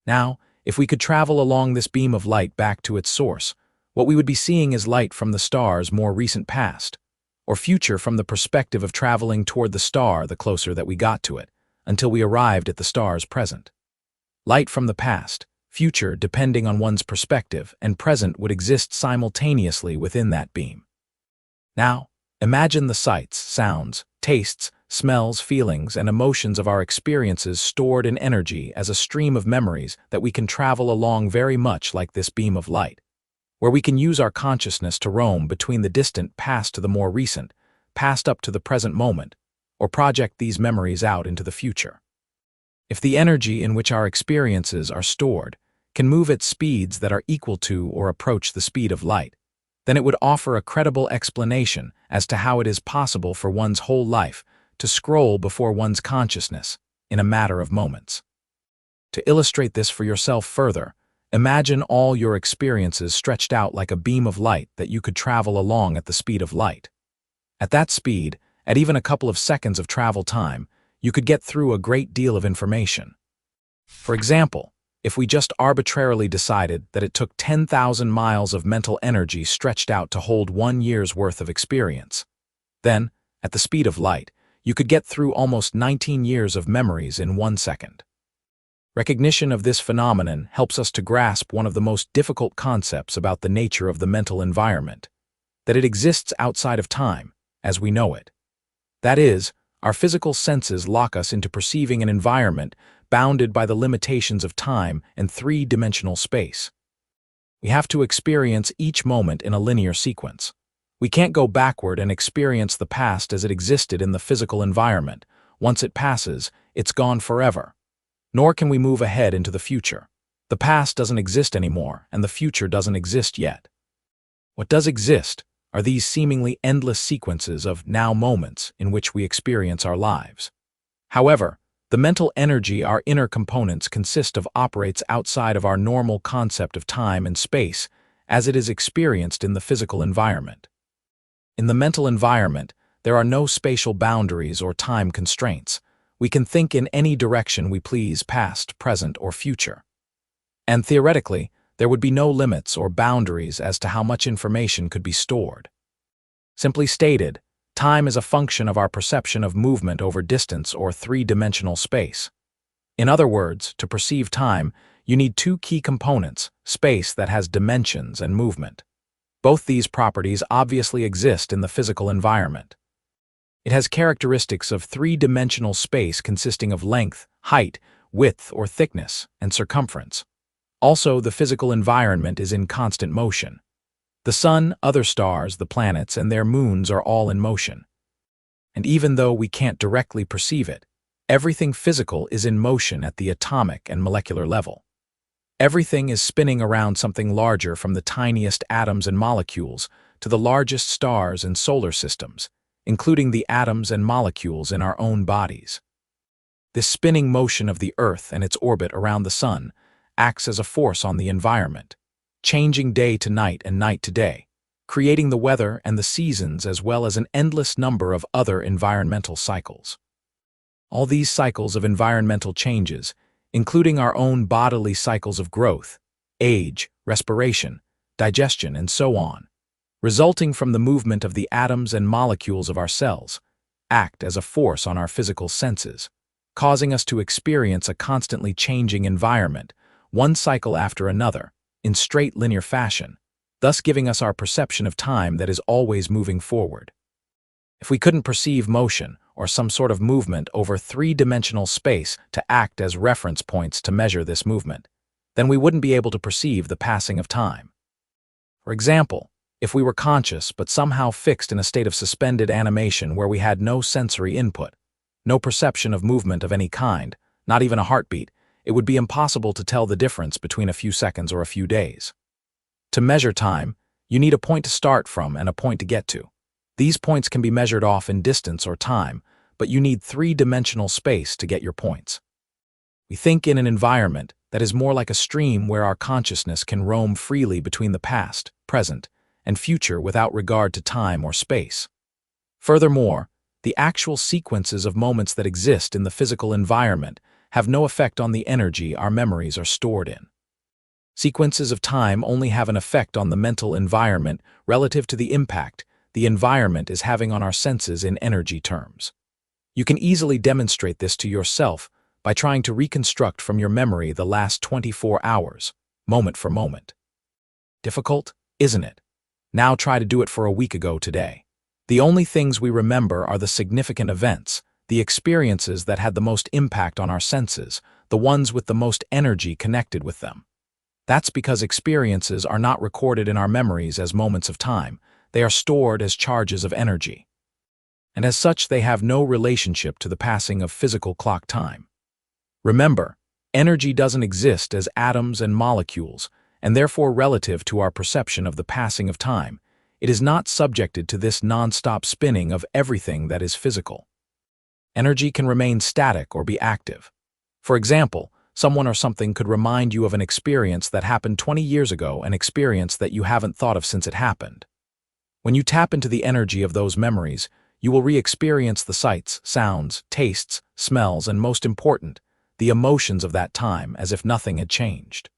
Now, if we could travel along this beam of light back to its source, what we would be seeing is light from the star's more recent past, or future from the perspective of traveling toward the star the closer that we got to it, until we arrived at the star's present. Light from the past, future depending on one's perspective, and present would exist simultaneously within that beam. Now, imagine the sights, sounds, tastes, smells, feelings, and emotions of our experiences stored in energy as a stream of memories that we can travel along very much like this beam of light, where we can use our consciousness to roam between the distant past to the more recent, past up to the present moment, or project these memories out into the future. If the energy in which our experiences are stored can move at speeds that are equal to or approach the speed of light, then it would offer a credible explanation as to how it is possible for one's whole life to scroll before one's consciousness in a matter of moments. To illustrate this for yourself further, imagine all your experiences stretched out like a beam of light that you could travel along at the speed of light. At that speed, at even a couple of seconds of travel time, you could get through a great deal of information. For example, if we just arbitrarily decided that it took 10,000 miles of mental energy stretched out to hold 1 year's worth of experience, then, at the speed of light, you could get through almost 19 years of memories in 1 second. Recognition of this phenomenon helps us to grasp one of the most difficult concepts about the nature of the mental environment, that it exists outside of time, as we know it. That is, our physical senses lock us into perceiving an environment bounded by the limitations of time and three-dimensional space. We have to experience each moment in a linear sequence. We can't go backward and experience the past as it existed in the physical environment. Once it passes, it's gone forever. Nor can we move ahead into the future. The past doesn't exist anymore, and the future doesn't exist yet. What does exist are these seemingly endless sequences of now moments in which we experience our lives. However, the mental energy our inner components consist of operates outside of our normal concept of time and space as it is experienced in the physical environment. In the mental environment, there are no spatial boundaries or time constraints. We can think in any direction we please, past, present, or future. And theoretically, there would be no limits or boundaries as to how much information could be stored. Simply stated, time is a function of our perception of movement over distance or three-dimensional space. In other words, to perceive time, you need two key components: space that has dimensions and movement. Both these properties obviously exist in the physical environment. It has characteristics of three-dimensional space consisting of length, height, width or thickness, and circumference. Also, the physical environment is in constant motion. The sun, other stars, the planets, and their moons are all in motion. And even though we can't directly perceive it, everything physical is in motion at the atomic and molecular level. Everything is spinning around something larger, from the tiniest atoms and molecules to the largest stars and solar systems, including the atoms and molecules in our own bodies. This spinning motion of the Earth and its orbit around the sun acts as a force on the environment, changing day to night and night to day, creating the weather and the seasons as well as an endless number of other environmental cycles. All these cycles of environmental changes, including our own bodily cycles of growth, age, respiration, digestion, and so on, resulting from the movement of the atoms and molecules of our cells, act as a force on our physical senses, causing us to experience a constantly changing environment, one cycle after another, in straight linear fashion, thus giving us our perception of time that is always moving forward. If we couldn't perceive motion or some sort of movement over three-dimensional space to act as reference points to measure this movement, then we wouldn't be able to perceive the passing of time. For example, if we were conscious but somehow fixed in a state of suspended animation where we had no sensory input, no perception of movement of any kind, not even a heartbeat, it would be impossible to tell the difference between a few seconds or a few days. To measure time, you need a point to start from and a point to get to. These points can be measured off in distance or time, but you need three-dimensional space to get your points. We think in an environment that is more like a stream where our consciousness can roam freely between the past, present, and future without regard to time or space. Furthermore, the actual sequences of moments that exist in the physical environment have no effect on the energy our memories are stored in. Sequences of time only have an effect on the mental environment relative to the impact the environment is having on our senses in energy terms. You can easily demonstrate this to yourself by trying to reconstruct from your memory the last 24 hours, moment for moment. Difficult, isn't it? Now try to do it for a week ago today. The only things we remember are the significant events, the experiences that had the most impact on our senses, the ones with the most energy connected with them. That's because experiences are not recorded in our memories as moments of time, they are stored as charges of energy. And as such, they have no relationship to the passing of physical clock time. Remember, energy doesn't exist as atoms and molecules, and therefore relative to our perception of the passing of time. It is not subjected to this non-stop spinning of everything that is physical. Energy can remain static or be active. For example, someone or something could remind you of an experience that happened 20 years ago, an experience that you haven't thought of since it happened. When you tap into the energy of those memories, you will re-experience the sights, sounds, tastes, smells, and most important, the emotions of that time as if nothing had changed.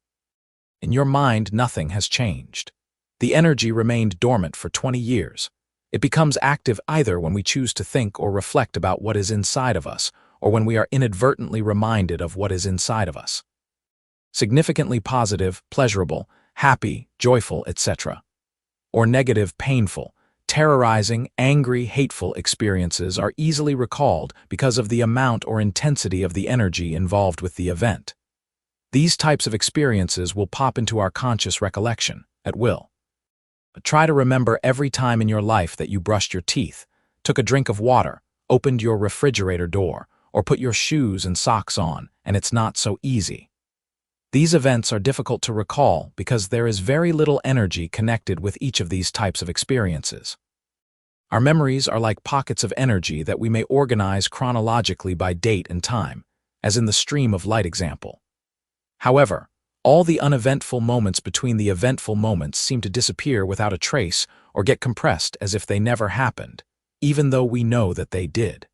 In your mind, nothing has changed. The energy remained dormant for 20 years. It becomes active either when we choose to think or reflect about what is inside of us, or when we are inadvertently reminded of what is inside of us. Significantly positive, pleasurable, happy, joyful, etc. Or negative, painful, terrorizing, angry, hateful experiences are easily recalled because of the amount or intensity of the energy involved with the event. These types of experiences will pop into our conscious recollection, at will. But try to remember every time in your life that you brushed your teeth, took a drink of water, opened your refrigerator door, or put your shoes and socks on, and it's not so easy. These events are difficult to recall because there is very little energy connected with each of these types of experiences. Our memories are like pockets of energy that we may organize chronologically by date and time, as in the stream of light example. However, all the uneventful moments between the eventful moments seem to disappear without a trace or get compressed as if they never happened, even though we know that they did.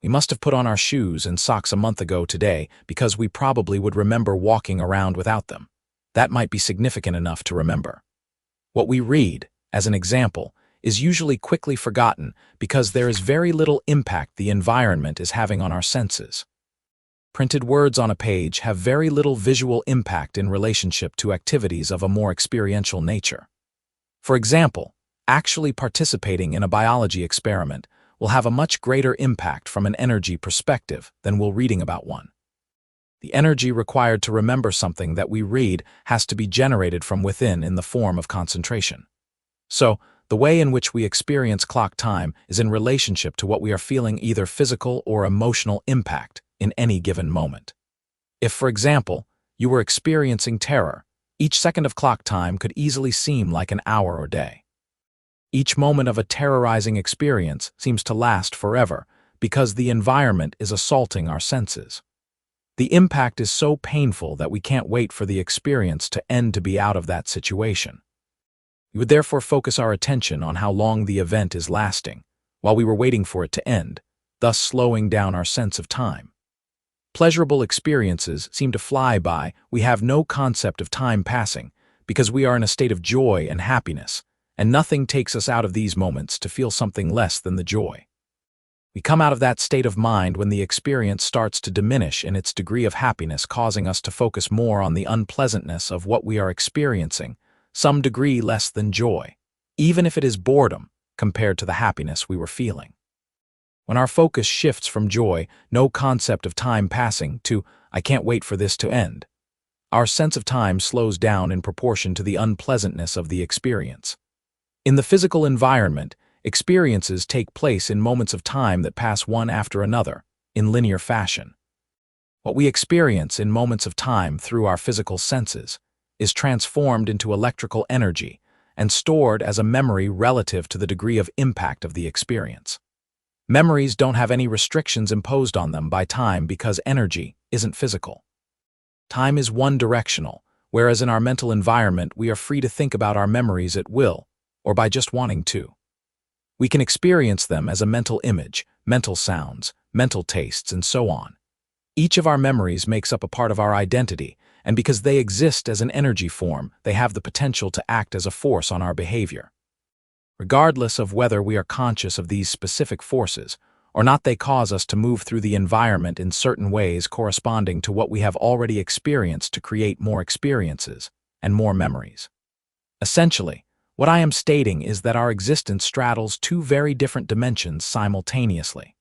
We must have put on our shoes and socks a month ago today because we probably would remember walking around without them. That might be significant enough to remember. What we read, as an example, is usually quickly forgotten because there is very little impact the environment is having on our senses. Printed words on a page have very little visual impact in relationship to activities of a more experiential nature. For example, actually participating in a biology experiment will have a much greater impact from an energy perspective than will reading about one. The energy required to remember something that we read has to be generated from within in the form of concentration. So, the way in which we experience clock time is in relationship to what we are feeling, either physical or emotional impact in any given moment. If, for example, you were experiencing terror, each second of clock time could easily seem like an hour or day. Each moment of a terrorizing experience seems to last forever because the environment is assaulting our senses. The impact is so painful that we can't wait for the experience to end to be out of that situation. We would therefore focus our attention on how long the event is lasting, while we were waiting for it to end, thus slowing down our sense of time. Pleasurable experiences seem to fly by. We have no concept of time passing because we are in a state of joy and happiness, and nothing takes us out of these moments to feel something less than the joy. We come out of that state of mind when the experience starts to diminish in its degree of happiness, causing us to focus more on the unpleasantness of what we are experiencing, some degree less than joy, even if it is boredom compared to the happiness we were feeling. When our focus shifts from joy, no concept of time passing, to "I can't wait for this to end," our sense of time slows down in proportion to the unpleasantness of the experience. In the physical environment, experiences take place in moments of time that pass one after another, in linear fashion. What we experience in moments of time through our physical senses is transformed into electrical energy and stored as a memory relative to the degree of impact of the experience. Memories don't have any restrictions imposed on them by time because energy isn't physical. Time is one-directional, whereas in our mental environment we are free to think about our memories at will, or by just wanting to. We can experience them as a mental image, mental sounds, mental tastes, and so on. Each of our memories makes up a part of our identity, and because they exist as an energy form, they have the potential to act as a force on our behavior. Regardless of whether we are conscious of these specific forces or not, they cause us to move through the environment in certain ways corresponding to what we have already experienced to create more experiences and more memories. Essentially, What I am stating is that our existence straddles two very different dimensions simultaneously.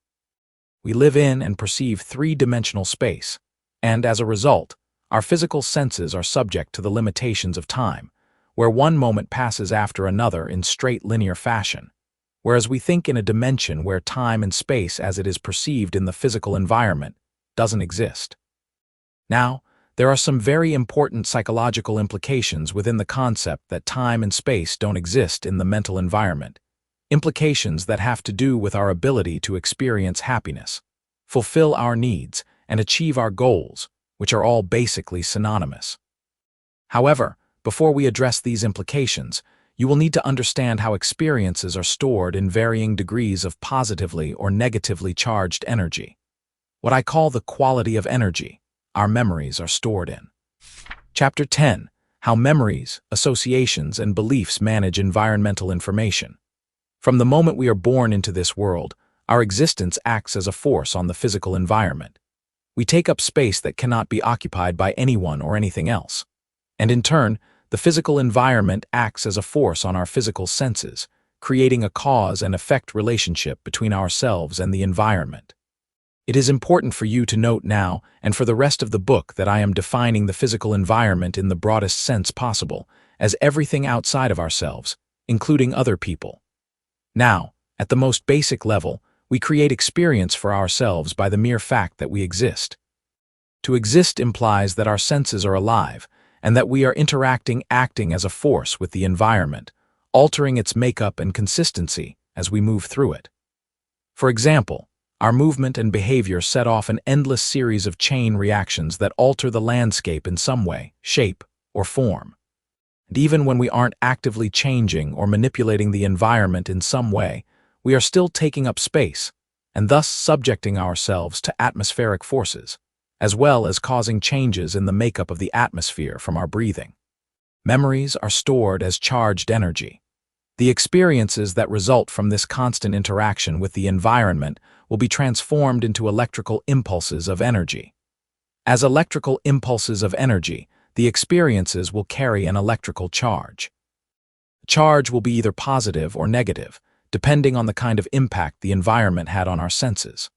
We live in and perceive three-dimensional space, and as a result, our physical senses are subject to the limitations of time, where one moment passes after another in straight linear fashion, whereas we think in a dimension where time and space as it is perceived in the physical environment doesn't exist. Now, there are some very important psychological implications within the concept that time and space don't exist in the mental environment, implications that have to do with our ability to experience happiness, fulfill our needs, and achieve our goals, which are all basically synonymous. However, before we address these implications, you will need to understand how experiences are stored in varying degrees of positively or negatively charged energy. What I call the quality of energy our memories are stored in. Chapter 10: How Memories, Associations, and Beliefs Manage Environmental Information. From the moment we are born into this world, our existence acts as a force on the physical environment. We take up space that cannot be occupied by anyone or anything else. And in turn, the physical environment acts as a force on our physical senses, creating a cause and effect relationship between ourselves and the environment. It is important for you to note now and for the rest of the book that I am defining the physical environment in the broadest sense possible, as everything outside of ourselves, including other people. Now, at the most basic level, we create experience for ourselves by the mere fact that we exist. To exist implies that our senses are alive, and that we are acting as a force with the environment, altering its makeup and consistency as we move through it. For example, our movement and behavior set off an endless series of chain reactions that alter the landscape in some way, shape, or form. And even when we aren't actively changing or manipulating the environment in some way, we are still taking up space, and thus subjecting ourselves to atmospheric forces, as well as causing changes in the makeup of the atmosphere from our breathing. Memories are stored as charged energy. The experiences that result from this constant interaction with the environment will be transformed into electrical impulses of energy. As electrical impulses of energy, the experiences will carry an electrical charge. The charge will be either positive or negative, depending on the kind of impact the environment had on our senses.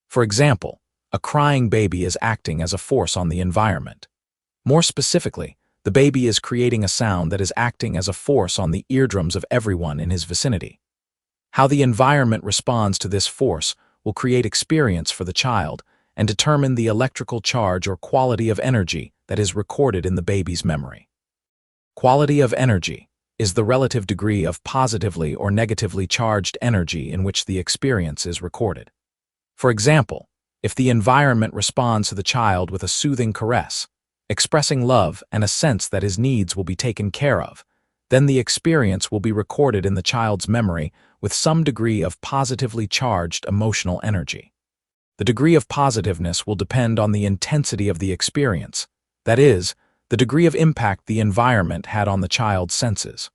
For example, a crying baby is acting as a force on the environment. More specifically, the baby is creating a sound that is acting as a force on the eardrums of everyone in his vicinity. How the environment responds to this force will create experience for the child and determine the electrical charge or quality of energy that is recorded in the baby's memory. Quality of energy is the relative degree of positively or negatively charged energy in which the experience is recorded. For example, if the environment responds to the child with a soothing caress, expressing love and a sense that his needs will be taken care of, then the experience will be recorded in the child's memory with some degree of positively charged emotional energy. The degree of positiveness will depend on the intensity of the experience, that is, the degree of impact the environment had on the child's senses.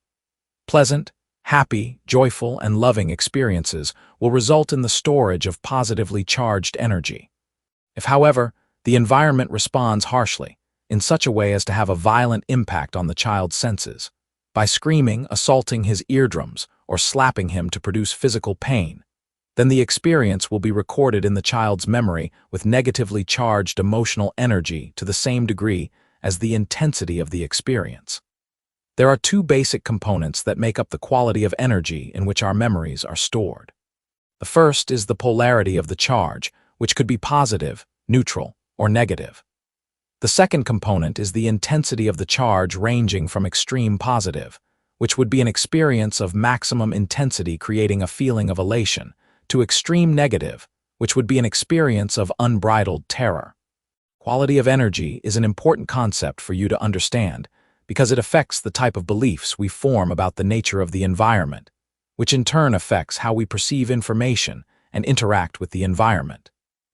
Pleasant, happy, joyful, and loving experiences will result in the storage of positively charged energy. If, however, the environment responds harshly, in such a way as to have a violent impact on the child's senses, by screaming, assaulting his eardrums, or slapping him to produce physical pain, then the experience will be recorded in the child's memory with negatively charged emotional energy to the same degree as the intensity of the experience. There are two basic components that make up the quality of energy in which our memories are stored. The first is the polarity of the charge, which could be positive, neutral, or negative. The second component is the intensity of the charge ranging from extreme positive, which would be an experience of maximum intensity creating a feeling of elation, to extreme negative, which would be an experience of unbridled terror. Quality of energy is an important concept for you to understand because it affects the type of beliefs we form about the nature of the environment, which in turn affects how we perceive information and interact with the environment.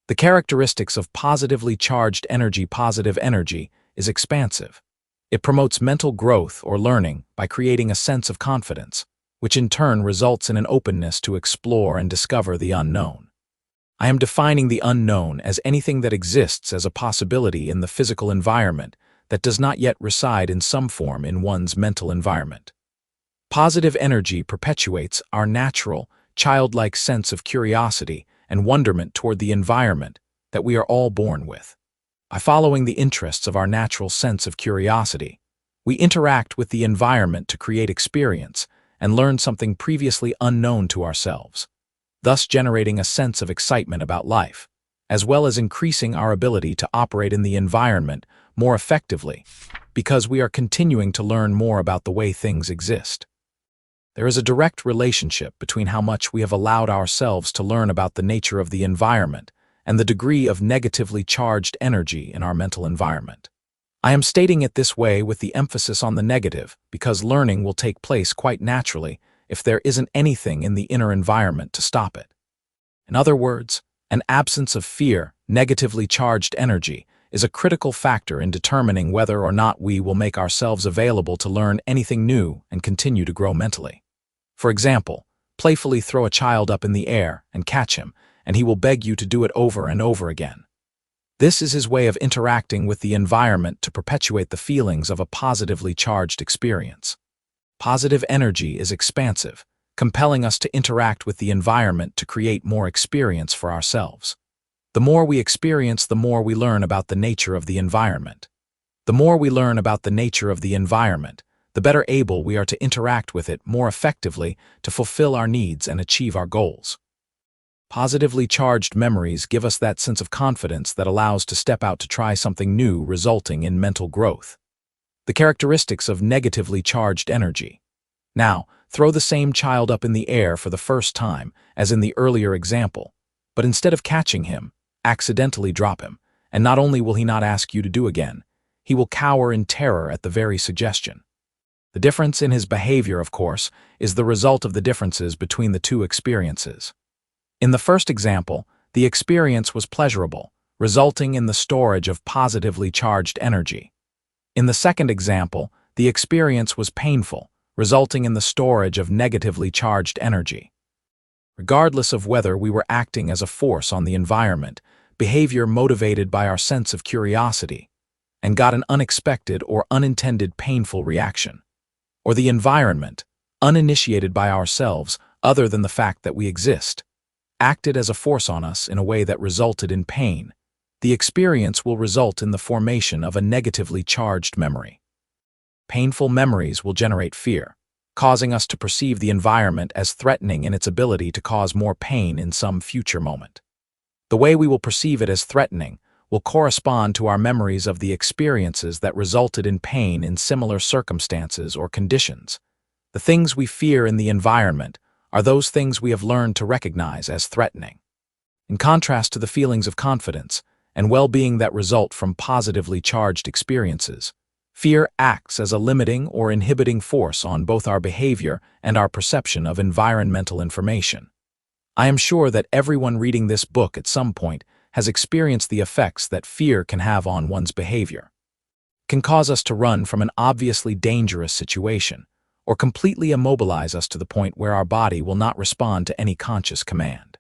The characteristics of positively charged energy. Positive energy is expansive. It promotes mental growth or learning by creating a sense of confidence, which in turn results in an openness to explore and discover the unknown. I am defining the unknown as anything that exists as a possibility in the physical environment that does not yet reside in some form in one's mental environment. Positive energy perpetuates our natural, childlike sense of curiosity and wonderment toward the environment that we are all born with. By following the interests of our natural sense of curiosity, we interact with the environment to create experience and learn something previously unknown to ourselves, thus generating a sense of excitement about life, as well as increasing our ability to operate in the environment more effectively because we are continuing to learn more about the way things exist. There is a direct relationship between how much we have allowed ourselves to learn about the nature of the environment and the degree of negatively charged energy in our mental environment. I am stating it this way with the emphasis on the negative because learning will take place quite naturally if there isn't anything in the inner environment to stop it. In other words, an absence of fear, negatively charged energy, is a critical factor in determining whether or not we will make ourselves available to learn anything new and continue to grow mentally. For example, playfully throw a child up in the air and catch him, and he will beg you to do it over and over again. This is his way of interacting with the environment to perpetuate the feelings of a positively charged experience. Positive energy is expansive, compelling us to interact with the environment to create more experience for ourselves. The more we experience, the more we learn about the nature of the environment. The more we learn about the nature of the environment, the better able we are to interact with it more effectively to fulfill our needs and achieve our goals. Positively charged memories give us that sense of confidence that allows to step out to try something new, resulting in mental growth. The characteristics of negatively charged energy. Now, throw the same child up in the air for the first time, as in the earlier example, but instead of catching him, accidentally drop him, and not only will he not ask you to do again, he will cower in terror at the very suggestion. The difference in his behavior, of course, is the result of the differences between the two experiences. In the first example, the experience was pleasurable, resulting in the storage of positively charged energy. In the second example, the experience was painful, resulting in the storage of negatively charged energy. Regardless of whether we were acting as a force on the environment, behavior motivated by our sense of curiosity, and got an unexpected or unintended painful reaction, or the environment, uninitiated by ourselves other than the fact that we exist, acted as a force on us in a way that resulted in pain, the experience will result in the formation of a negatively charged memory. Painful memories will generate fear, causing us to perceive the environment as threatening in its ability to cause more pain in some future moment. The way we will perceive it as threatening will correspond to our memories of the experiences that resulted in pain in similar circumstances or conditions. The things we fear in the environment are those things we have learned to recognize as threatening. In contrast to the feelings of confidence and well-being that result from positively charged experiences, fear acts as a limiting or inhibiting force on both our behavior and our perception of environmental information. I am sure that everyone reading this book at some point has experienced the effects that fear can have on one's behavior. It can cause us to run from an obviously dangerous situation, or completely immobilize us to the point where our body will not respond to any conscious command.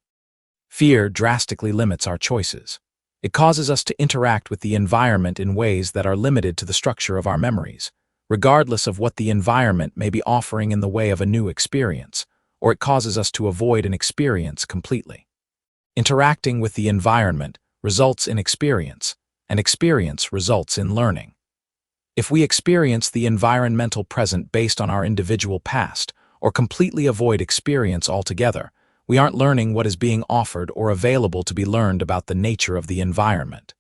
Fear drastically limits our choices. It causes us to interact with the environment in ways that are limited to the structure of our memories, regardless of what the environment may be offering in the way of a new experience, or it causes us to avoid an experience completely. Interacting with the environment results in experience, and experience results in learning. If we experience the environmental present based on our individual past, or completely avoid experience altogether, we aren't learning what is being offered or available to be learned about the nature of the environment.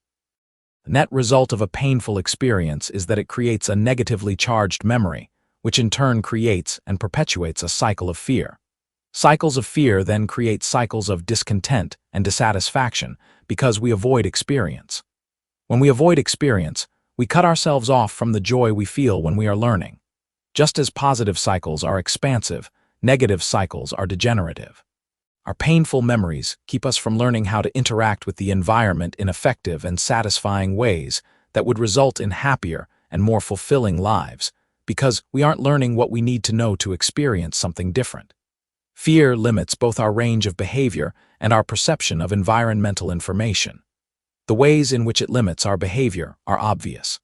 The net result of a painful experience is that it creates a negatively charged memory, which in turn creates and perpetuates a cycle of fear. Cycles of fear then create cycles of discontent and dissatisfaction because we avoid experience. When we avoid experience, we cut ourselves off from the joy we feel when we are learning. Just as positive cycles are expansive, negative cycles are degenerative. Our painful memories keep us from learning how to interact with the environment in effective and satisfying ways that would result in happier and more fulfilling lives, because we aren't learning what we need to know to experience something different. Fear limits both our range of behavior and our perception of environmental information. The ways in which it limits our behavior are obvious.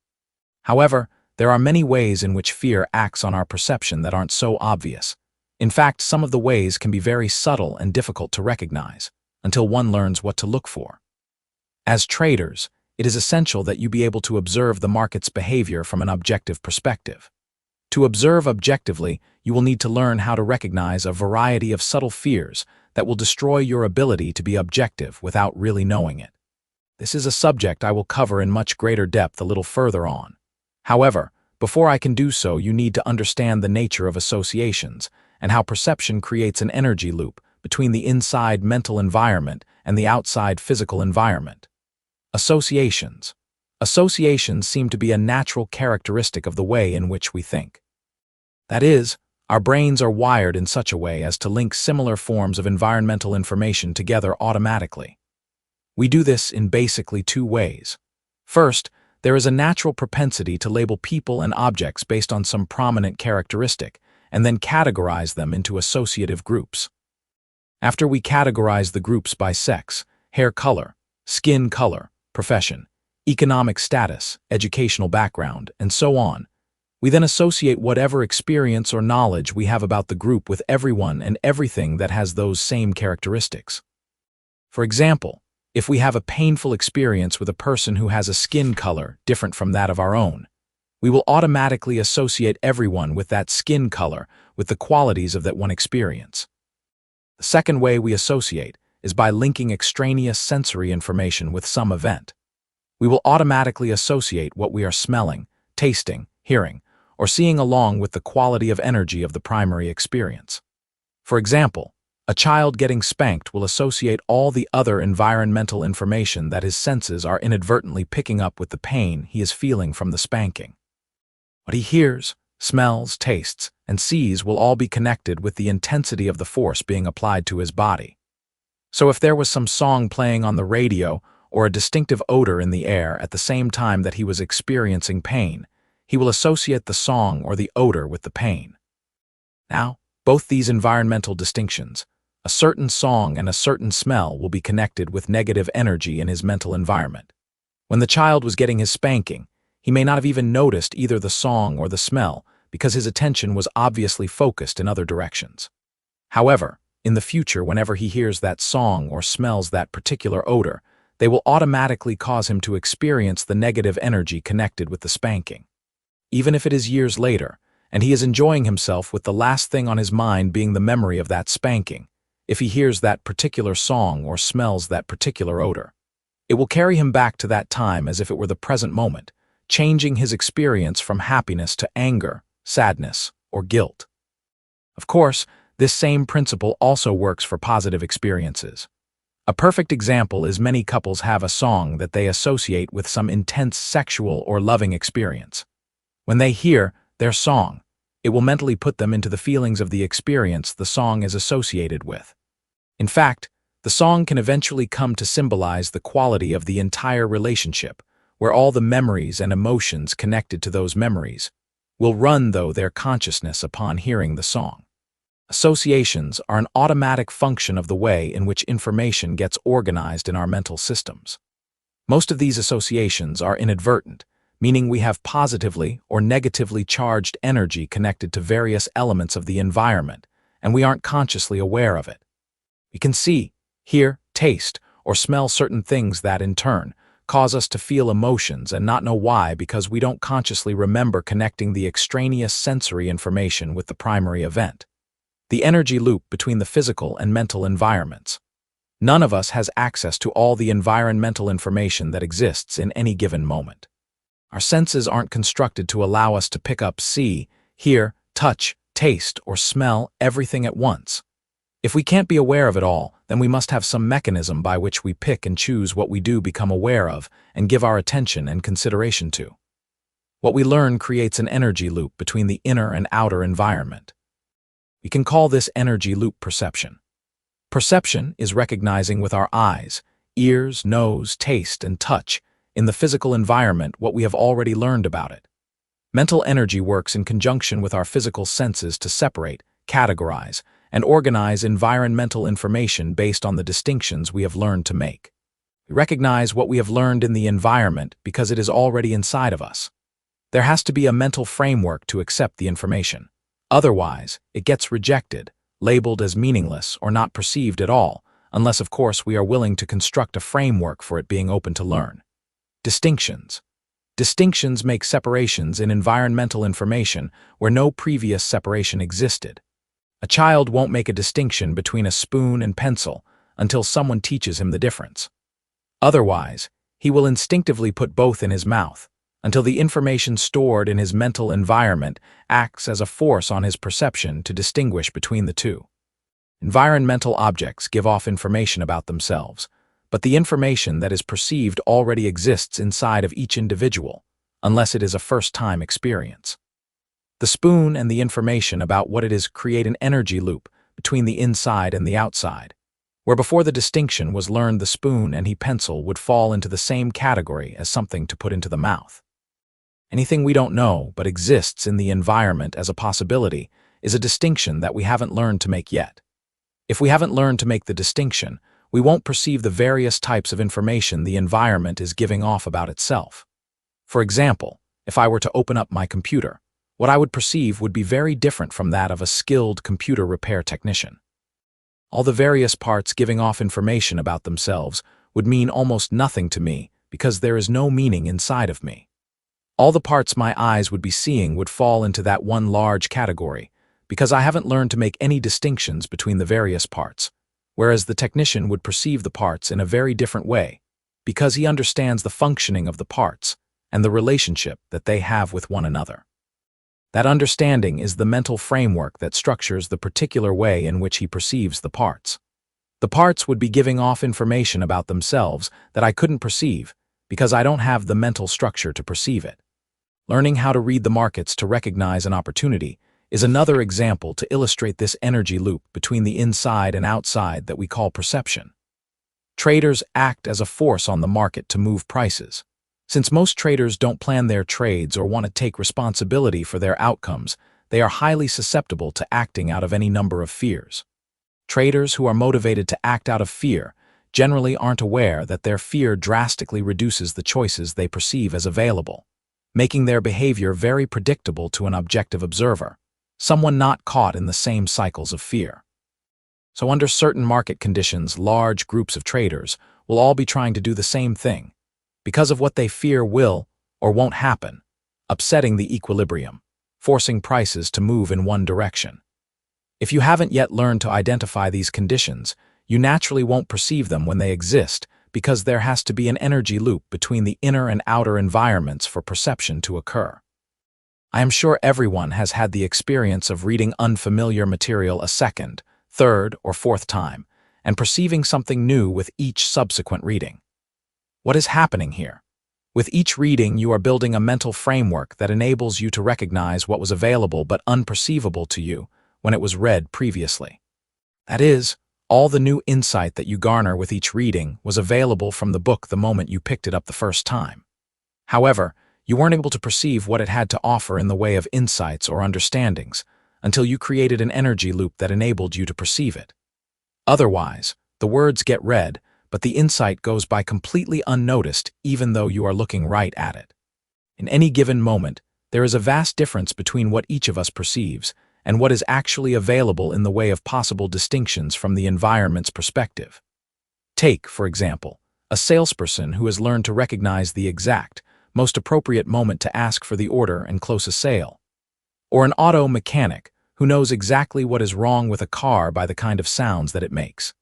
However, There are many ways in which fear acts on our perception that aren't so obvious. In fact, some of the ways can be very subtle and difficult to recognize, until one learns what to look for. As traders, it is essential that you be able to observe the market's behavior from an objective perspective. To observe objectively, you will need to learn how to recognize a variety of subtle fears that will destroy your ability to be objective without really knowing it. This is a subject I will cover in much greater depth a little further on. However, before I can do so, you need to understand the nature of associations and how perception creates an energy loop between the inside mental environment and the outside physical environment. Associations. Associations seem to be a natural characteristic of the way in which we think. That is, our brains are wired in such a way as to link similar forms of environmental information together automatically. We do this in basically two ways. First, there is a natural propensity to label people and objects based on some prominent characteristic, and then categorize them into associative groups. After we categorize the groups by sex, hair color, skin color, profession, economic status, educational background, and so on, we then associate whatever experience or knowledge we have about the group with everyone and everything that has those same characteristics. For example, if we have a painful experience with a person who has a skin color different from that of our own, we will automatically associate everyone with that skin color with the qualities of that one experience. The second way we associate is by linking extraneous sensory information with some event. We will automatically associate what we are smelling, tasting, hearing, or seeing along with the quality of energy of the primary experience. For example, a child getting spanked will associate all the other environmental information that his senses are inadvertently picking up with the pain he is feeling from the spanking. What he hears, smells, tastes, and sees will all be connected with the intensity of the force being applied to his body. So if there was some song playing on the radio or a distinctive odor in the air at the same time that he was experiencing pain, he will associate the song or the odor with the pain. Now, both these environmental distinctions, a certain song and a certain smell, will be connected with negative energy in his mental environment. When the child was getting his spanking, he may not have even noticed either the song or the smell because his attention was obviously focused in other directions. However, in the future, whenever he hears that song or smells that particular odor, they will automatically cause him to experience the negative energy connected with the spanking. Even if it is years later, and he is enjoying himself with the last thing on his mind being the memory of that spanking, if he hears that particular song or smells that particular odor, it will carry him back to that time as if it were the present moment, changing his experience from happiness to anger, sadness, or guilt. Of course, this same principle also works for positive experiences. A perfect example is many couples have a song that they associate with some intense sexual or loving experience. When they hear their song, it will mentally put them into the feelings of the experience the song is associated with. In fact, the song can eventually come to symbolize the quality of the entire relationship, where all the memories and emotions connected to those memories will run through their consciousness upon hearing the song. Associations are an automatic function of the way in which information gets organized in our mental systems. Most of these associations are inadvertent, meaning we have positively or negatively charged energy connected to various elements of the environment, and we aren't consciously aware of it. We can see, hear, taste, or smell certain things that, in turn, cause us to feel emotions and not know why because we don't consciously remember connecting the extraneous sensory information with the primary event. The energy loop between the physical and mental environments. None of us has access to all the environmental information that exists in any given moment. Our senses aren't constructed to allow us to pick up, see, hear, touch, taste, or smell everything at once. If we can't be aware of it all, then we must have some mechanism by which we pick and choose what we do become aware of and give our attention and consideration to. What we learn creates an energy loop between the inner and outer environment. We can call this energy loop perception. Perception is recognizing with our eyes, ears, nose, taste, and touch in the physical environment what we have already learned about it. Mental energy works in conjunction with our physical senses to separate, categorize, and organize environmental information based on the distinctions we have learned to make. We recognize what we have learned in the environment because it is already inside of us. There has to be a mental framework to accept the information. Otherwise, it gets rejected, labeled as meaningless or not perceived at all, unless of course we are willing to construct a framework for it being open to learn. Distinctions. Distinctions make separations in environmental information where no previous separation existed. A child won't make a distinction between a spoon and pencil until someone teaches him the difference. Otherwise, he will instinctively put both in his mouth, until the information stored in his mental environment acts as a force on his perception to distinguish between the two. Environmental objects give off information about themselves, but the information that is perceived already exists inside of each individual, unless it is a first-time experience. The spoon and the information about what it is create an energy loop between the inside and the outside, where before the distinction was learned the spoon and pencil would fall into the same category as something to put into the mouth. Anything we don't know but exists in the environment as a possibility is a distinction that we haven't learned to make yet. If we haven't learned to make the distinction, we won't perceive the various types of information the environment is giving off about itself. For example, if I were to open up my computer, what I would perceive would be very different from that of a skilled computer repair technician. All the various parts giving off information about themselves would mean almost nothing to me because there is no meaning inside of me. All the parts my eyes would be seeing would fall into that one large category because I haven't learned to make any distinctions between the various parts, whereas the technician would perceive the parts in a very different way because he understands the functioning of the parts and the relationship that they have with one another. That understanding is the mental framework that structures the particular way in which he perceives the parts. The parts would be giving off information about themselves that I couldn't perceive because I don't have the mental structure to perceive it. Learning how to read the markets to recognize an opportunity is another example to illustrate this energy loop between the inside and outside that we call perception. Traders act as a force on the market to move prices. Since most traders don't plan their trades or want to take responsibility for their outcomes, they are highly susceptible to acting out of any number of fears. Traders who are motivated to act out of fear generally aren't aware that their fear drastically reduces the choices they perceive as available, making their behavior very predictable to an objective observer, someone not caught in the same cycles of fear. So under certain market conditions, large groups of traders will all be trying to do the same thing, because of what they fear will or won't happen, upsetting the equilibrium, forcing prices to move in one direction. If you haven't yet learned to identify these conditions, you naturally won't perceive them when they exist because there has to be an energy loop between the inner and outer environments for perception to occur. I am sure everyone has had the experience of reading unfamiliar material a second, third, or fourth time, and perceiving something new with each subsequent reading. What is happening here? With each reading, you are building a mental framework that enables you to recognize what was available but unperceivable to you when it was read previously. That is, all the new insight that you garner with each reading was available from the book the moment you picked it up the first time. However, you weren't able to perceive what it had to offer in the way of insights or understandings until you created an energy loop that enabled you to perceive it. Otherwise, the words get read, but the insight goes by completely unnoticed even though you are looking right at it. In any given moment, there is a vast difference between what each of us perceives and what is actually available in the way of possible distinctions from the environment's perspective. Take, for example, a salesperson who has learned to recognize the exact, most appropriate moment to ask for the order and close a sale. Or an auto mechanic who knows exactly what is wrong with a car by the kind of sounds that it makes.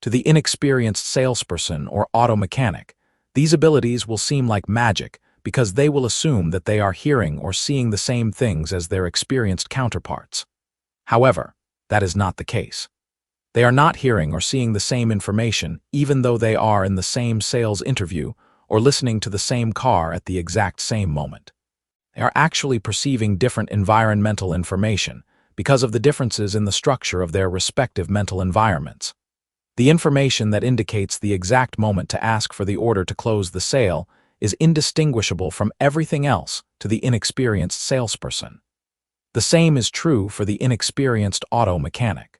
To the inexperienced salesperson or auto mechanic, these abilities will seem like magic because they will assume that they are hearing or seeing the same things as their experienced counterparts. However, that is not the case. They are not hearing or seeing the same information even though they are in the same sales interview or listening to the same car at the exact same moment. They are actually perceiving different environmental information because of the differences in the structure of their respective mental environments. The information that indicates the exact moment to ask for the order to close the sale is indistinguishable from everything else to the inexperienced salesperson. The same is true for the inexperienced auto mechanic.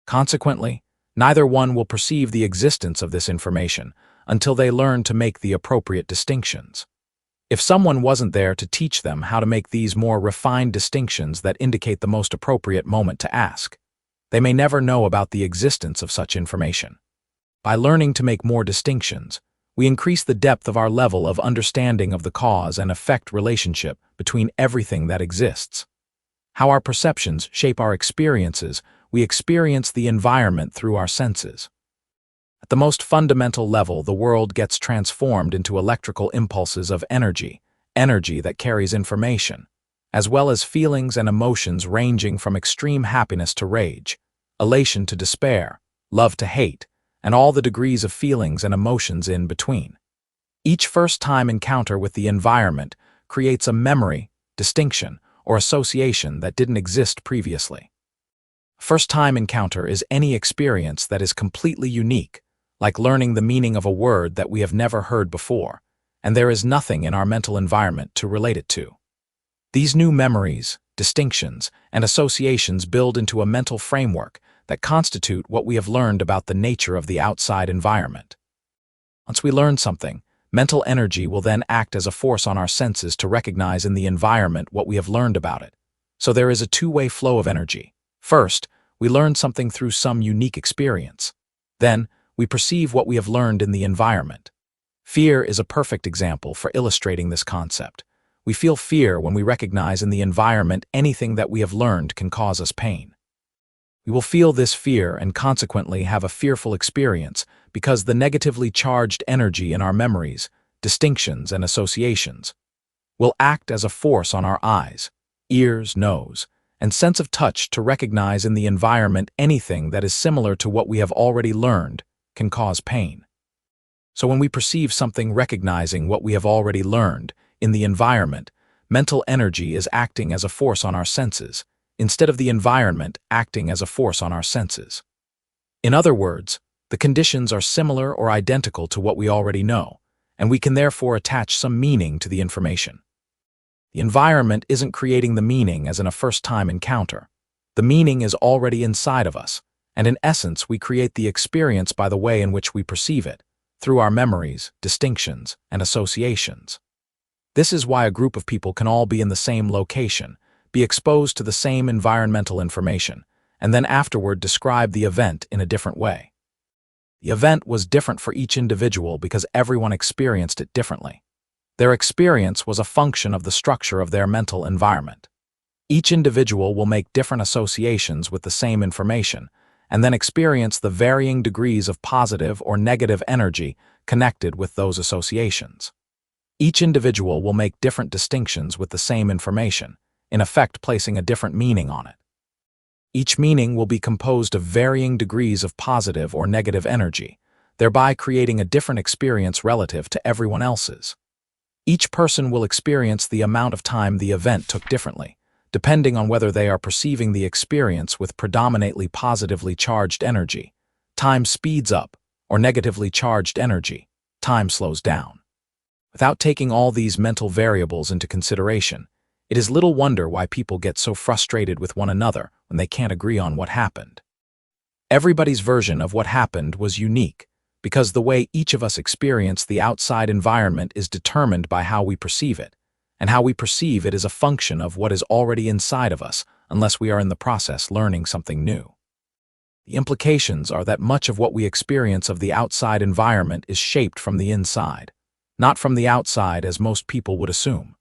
Consequently, neither one will perceive the existence of this information until they learn to make the appropriate distinctions. If someone wasn't there to teach them how to make these more refined distinctions that indicate the most appropriate moment to ask, they may never know about the existence of such information. By learning to make more distinctions, we increase the depth of our level of understanding of the cause and effect relationship between everything that exists. How our perceptions shape our experiences, we experience the environment through our senses. At the most fundamental level, the world gets transformed into electrical impulses of energy that carries information, as well as feelings and emotions ranging from extreme happiness to rage, elation to despair, love to hate, and all the degrees of feelings and emotions in between. Each first-time encounter with the environment creates a memory, distinction, or association that didn't exist previously. First-time encounter is any experience that is completely unique, like learning the meaning of a word that we have never heard before, and there is nothing in our mental environment to relate it to. These new memories, distinctions, and associations build into a mental framework that constitute what we have learned about the nature of the outside environment. Once we learn something, mental energy will then act as a force on our senses to recognize in the environment what we have learned about it. So there is a two-way flow of energy. First, we learn something through some unique experience. Then, we perceive what we have learned in the environment. Fear is a perfect example for illustrating this concept. We feel fear when we recognize in the environment anything that we have learned can cause us pain. We will feel this fear and consequently have a fearful experience because the negatively charged energy in our memories, distinctions, and associations will act as a force on our eyes, ears, nose, and sense of touch to recognize in the environment anything that is similar to what we have already learned can cause pain. So when we perceive something recognizing what we have already learned in the environment, mental energy is acting as a force on our senses, instead of the environment acting as a force on our senses. In other words, the conditions are similar or identical to what we already know, and we can therefore attach some meaning to the information. The environment isn't creating the meaning as in a first-time encounter. The meaning is already inside of us, and in essence we create the experience by the way in which we perceive it, through our memories, distinctions, and associations. This is why a group of people can all be in the same location, be exposed to the same environmental information, and then afterward describe the event in a different way. The event was different for each individual because everyone experienced it differently. Their experience was a function of the structure of their mental environment. Each individual will make different associations with the same information, and then experience the varying degrees of positive or negative energy connected with those associations. Each individual will make different distinctions with the same information, in effect placing a different meaning on it. Each meaning will be composed of varying degrees of positive or negative energy, thereby creating a different experience relative to everyone else's. Each person will experience the amount of time the event took differently, depending on whether they are perceiving the experience with predominantly positively charged energy. Time speeds up, or negatively charged energy. Time slows down. Without taking all these mental variables into consideration, it is little wonder why people get so frustrated with one another when they can't agree on what happened. Everybody's version of what happened was unique, because the way each of us experience the outside environment is determined by how we perceive it, and how we perceive it is a function of what is already inside of us unless we are in the process learning something new. The implications are that much of what we experience of the outside environment is shaped from the inside, not from the outside as most people would assume.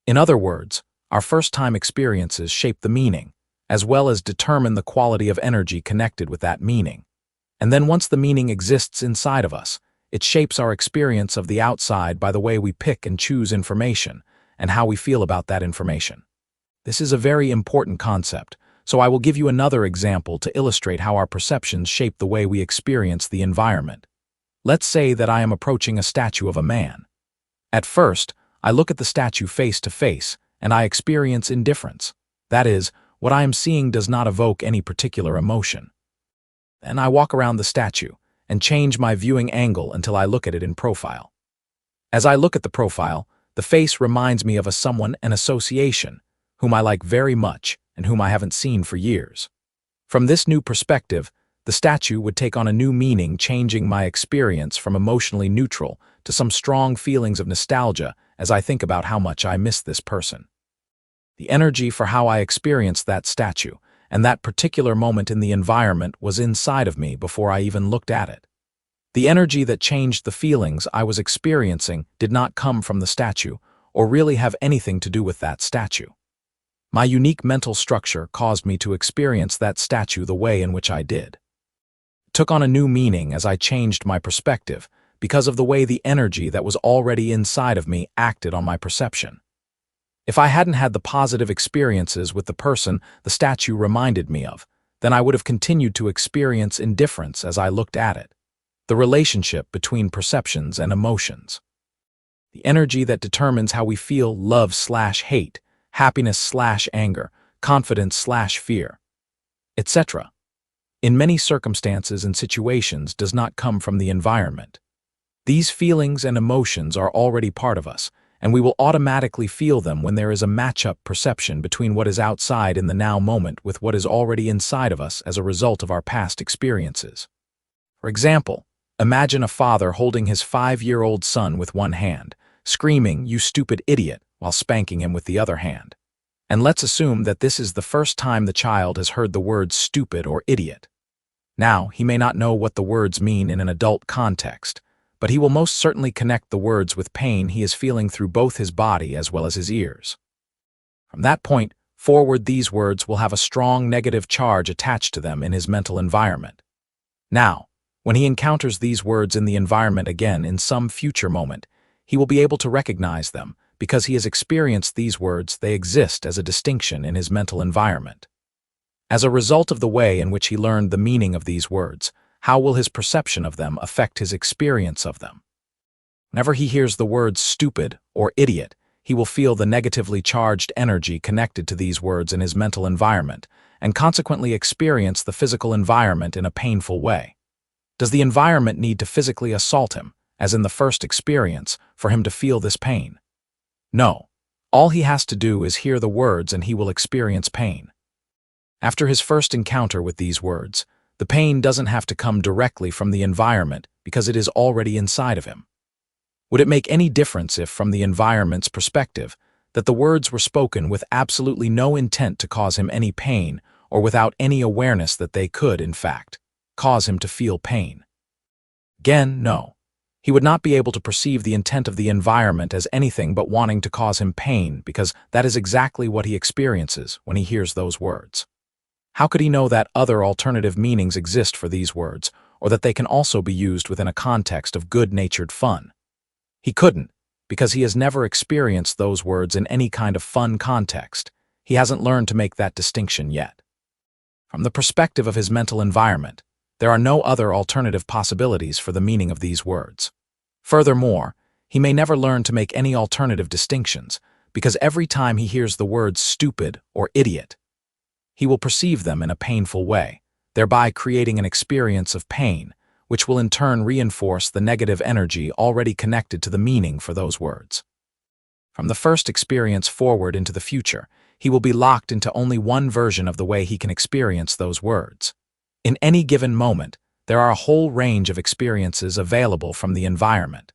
In other words, our first-time experiences shape the meaning, as well as determine the quality of energy connected with that meaning. And then once the meaning exists inside of us, it shapes our experience of the outside by the way we pick and choose information and how we feel about that information. This is a very important concept, so I will give you another example to illustrate how our perceptions shape the way we experience the environment. Let's say that I am approaching a statue of a man. At first, I look at the statue face to face, and I experience indifference. That is, what I am seeing does not evoke any particular emotion. Then I walk around the statue and change my viewing angle until I look at it in profile. As I look at the profile, the face reminds me of an association, whom I like very much and whom I haven't seen for years. From this new perspective, the statue would take on a new meaning, changing my experience from emotionally neutral to some strong feelings of nostalgia as I think about how much I miss this person. The energy for how I experienced that statue and that particular moment in the environment was inside of me before I even looked at it. The energy that changed the feelings I was experiencing did not come from the statue or really have anything to do with that statue. My unique mental structure caused me to experience that statue the way in which I did. It took on a new meaning as I changed my perspective because of the way the energy that was already inside of me acted on my perception. If I hadn't had the positive experiences with the person the statue reminded me of, then I would have continued to experience indifference as I looked at it. The relationship between perceptions and emotions. The energy that determines how we feel love/hate, happiness/anger, confidence/fear, etc. In many circumstances and situations does not come from the environment. These feelings and emotions are already part of us, and we will automatically feel them when there is a match-up perception between what is outside in the now moment with what is already inside of us as a result of our past experiences. For example, imagine a father holding his 5-year-old son with one hand, screaming, "You stupid idiot," while spanking him with the other hand. And let's assume that this is the first time the child has heard the words stupid or idiot. Now, he may not know what the words mean in an adult context, but he will most certainly connect the words with pain he is feeling through both his body as well as his ears. From that point forward, these words will have a strong negative charge attached to them in his mental environment. Now, when he encounters these words in the environment again in some future moment, he will be able to recognize them because he has experienced these words. They exist as a distinction in his mental environment. As a result of the way in which he learned the meaning of these words, how will his perception of them affect his experience of them? Whenever he hears the words stupid or idiot, he will feel the negatively charged energy connected to these words in his mental environment, and consequently experience the physical environment in a painful way. Does the environment need to physically assault him, as in the first experience, for him to feel this pain? No. All he has to do is hear the words and he will experience pain. After his first encounter with these words, the pain doesn't have to come directly from the environment because it is already inside of him. Would it make any difference if, from the environment's perspective, that the words were spoken with absolutely no intent to cause him any pain or without any awareness that they could, in fact, cause him to feel pain? Again, no. He would not be able to perceive the intent of the environment as anything but wanting to cause him pain because that is exactly what he experiences when he hears those words. How could he know that other alternative meanings exist for these words, or that they can also be used within a context of good-natured fun? He couldn't, because he has never experienced those words in any kind of fun context. He hasn't learned to make that distinction yet. From the perspective of his mental environment, there are no other alternative possibilities for the meaning of these words. Furthermore, he may never learn to make any alternative distinctions, because every time he hears the words stupid or idiot, he will perceive them in a painful way, thereby creating an experience of pain, which will in turn reinforce the negative energy already connected to the meaning for those words. From the first experience forward into the future, he will be locked into only one version of the way he can experience those words. In any given moment, there are a whole range of experiences available from the environment.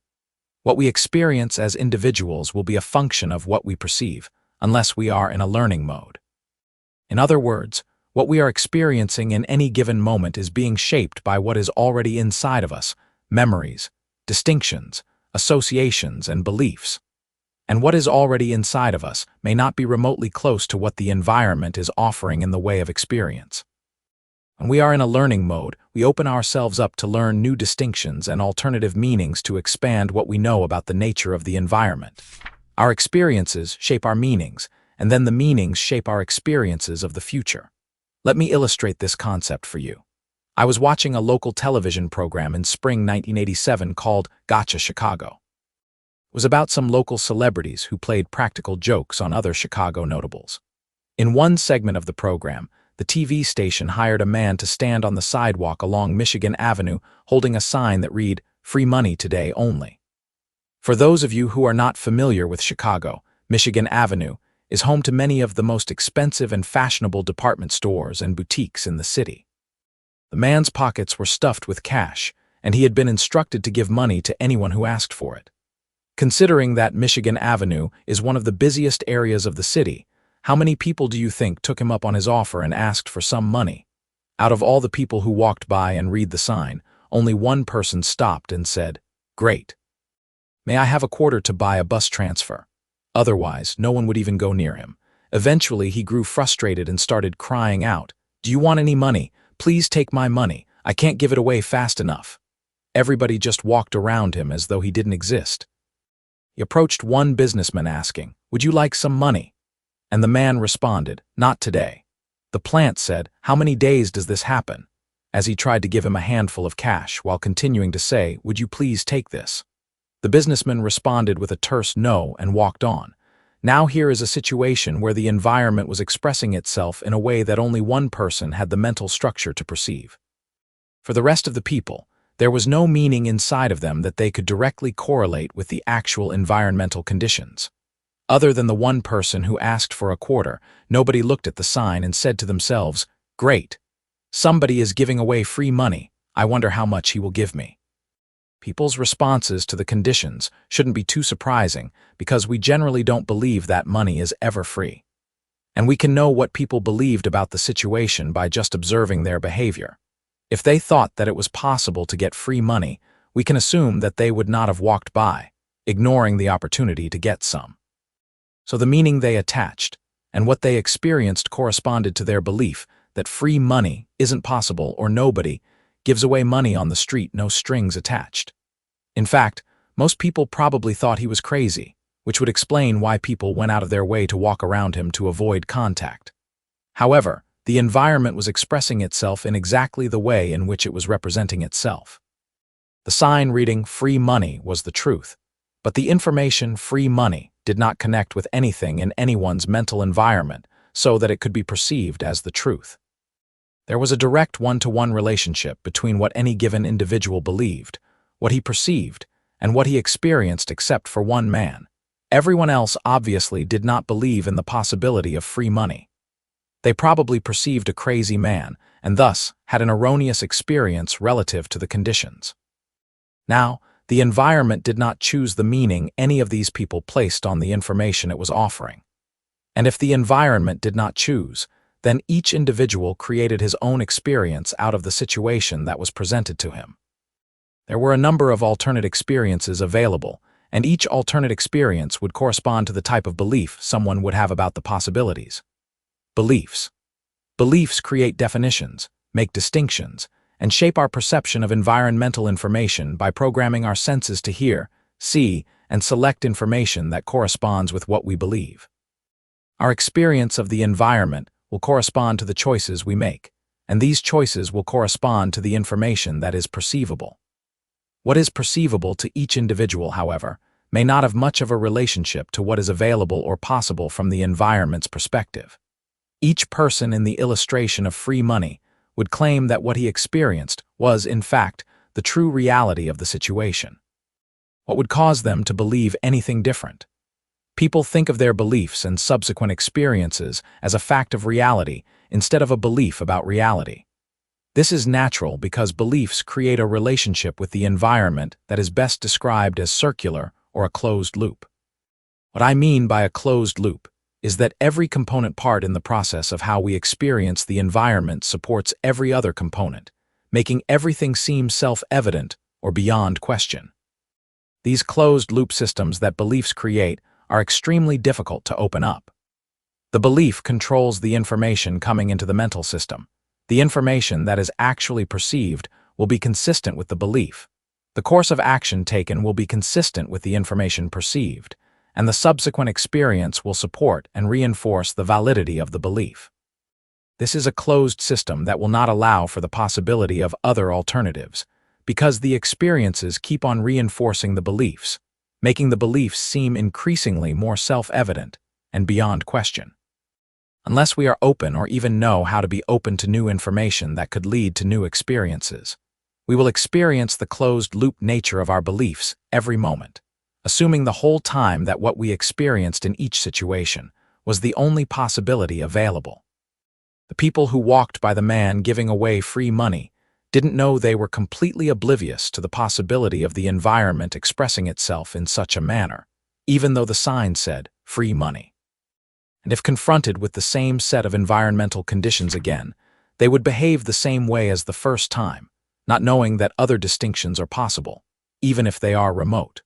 What we experience as individuals will be a function of what we perceive, unless we are in a learning mode. In other words, what we are experiencing in any given moment is being shaped by what is already inside of us: memories, distinctions, associations, and beliefs. And what is already inside of us may not be remotely close to what the environment is offering in the way of experience. When we are in a learning mode, we open ourselves up to learn new distinctions and alternative meanings to expand what we know about the nature of the environment. Our experiences shape our meanings, and then the meanings shape our experiences of the future. Let me illustrate this concept for you. I was watching a local television program in spring 1987 called Gotcha Chicago. It was about some local celebrities who played practical jokes on other Chicago notables. In one segment of the program, the TV station hired a man to stand on the sidewalk along Michigan Avenue holding a sign that read, "Free money today only." For those of you who are not familiar with Chicago, Michigan Avenue is home to many of the most expensive and fashionable department stores and boutiques in the city. The man's pockets were stuffed with cash, and he had been instructed to give money to anyone who asked for it. Considering that Michigan Avenue is one of the busiest areas of the city, how many people do you think took him up on his offer and asked for some money? Out of all the people who walked by and read the sign, only one person stopped and said, "Great. May I have a quarter to buy a bus transfer?" Otherwise, no one would even go near him. Eventually, he grew frustrated and started crying out, "Do you want any money? Please take my money. I can't give it away fast enough." Everybody just walked around him as though he didn't exist. He approached one businessman asking, "Would you like some money?" And the man responded, "Not today." The plant said, "How many days does this happen?" As he tried to give him a handful of cash while continuing to say, "Would you please take this?" The businessman responded with a terse no and walked on. Now here is a situation where the environment was expressing itself in a way that only one person had the mental structure to perceive. For the rest of the people, there was no meaning inside of them that they could directly correlate with the actual environmental conditions. Other than the one person who asked for a quarter, nobody looked at the sign and said to themselves, "Great. Somebody is giving away free money. I wonder how much he will give me." People's responses to the conditions shouldn't be too surprising because we generally don't believe that money is ever free. And we can know what people believed about the situation by just observing their behavior. If they thought that it was possible to get free money, we can assume that they would not have walked by, ignoring the opportunity to get some. So the meaning they attached and what they experienced corresponded to their belief that free money isn't possible or nobody gives away money on the street, no strings attached. In fact, most people probably thought he was crazy, which would explain why people went out of their way to walk around him to avoid contact. However, the environment was expressing itself in exactly the way in which it was representing itself. The sign reading "free money" was the truth, but the information "free money" did not connect with anything in anyone's mental environment so that it could be perceived as the truth. There was a direct one-to-one relationship between what any given individual believed, what he perceived, and what he experienced except for one man. Everyone else obviously did not believe in the possibility of free money. They probably perceived a crazy man and thus had an erroneous experience relative to the conditions. Now, the environment did not choose the meaning any of these people placed on the information it was offering. And if the environment did not choose, then each individual created his own experience out of the situation that was presented to him. There were a number of alternate experiences available, and each alternate experience would correspond to the type of belief someone would have about the possibilities. Beliefs. Beliefs create definitions, make distinctions, and shape our perception of environmental information by programming our senses to hear, see, and select information that corresponds with what we believe. Our experience of the environment will correspond to the choices we make, and these choices will correspond to the information that is perceivable. What is perceivable to each individual, however, may not have much of a relationship to what is available or possible from the environment's perspective. Each person in the illustration of free money would claim that what he experienced was, in fact, the true reality of the situation. What would cause them to believe anything different? People think of their beliefs and subsequent experiences as a fact of reality instead of a belief about reality. This is natural because beliefs create a relationship with the environment that is best described as circular or a closed loop. What I mean by a closed loop is that every component part in the process of how we experience the environment supports every other component, making everything seem self-evident or beyond question. These closed-loop systems that beliefs create are extremely difficult to open up. The belief controls the information coming into the mental system. The information that is actually perceived will be consistent with the belief. The course of action taken will be consistent with the information perceived, and the subsequent experience will support and reinforce the validity of the belief. This is a closed system that will not allow for the possibility of other alternatives, because the experiences keep on reinforcing the beliefs, making the beliefs seem increasingly more self-evident and beyond question. Unless we are open or even know how to be open to new information that could lead to new experiences, we will experience the closed-loop nature of our beliefs every moment, assuming the whole time that what we experienced in each situation was the only possibility available. The people who walked by the man giving away free money didn't know they were completely oblivious to the possibility of the environment expressing itself in such a manner, even though the sign said, "free money." And if confronted with the same set of environmental conditions again, they would behave the same way as the first time, not knowing that other distinctions are possible, even if they are remote.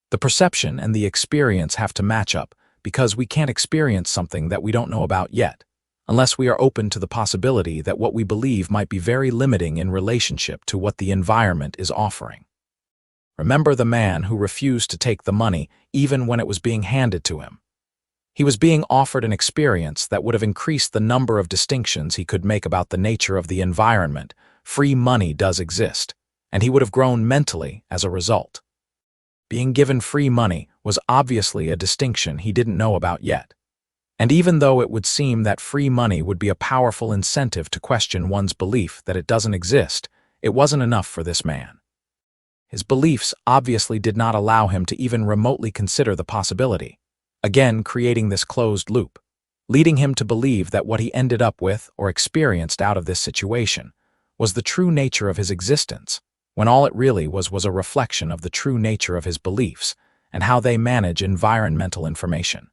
The perception and the experience have to match up because we can't experience something that we don't know about yet, unless we are open to the possibility that what we believe might be very limiting in relationship to what the environment is offering. Remember the man who refused to take the money even when it was being handed to him. He was being offered an experience that would have increased the number of distinctions he could make about the nature of the environment. Free money does exist, and he would have grown mentally as a result. Being given free money was obviously a distinction he didn't know about yet. And even though it would seem that free money would be a powerful incentive to question one's belief that it doesn't exist, it wasn't enough for this man. His beliefs obviously did not allow him to even remotely consider the possibility, again creating this closed loop, leading him to believe that what he ended up with or experienced out of this situation was the true nature of his existence, when all it really was a reflection of the true nature of his beliefs and how they manage environmental information.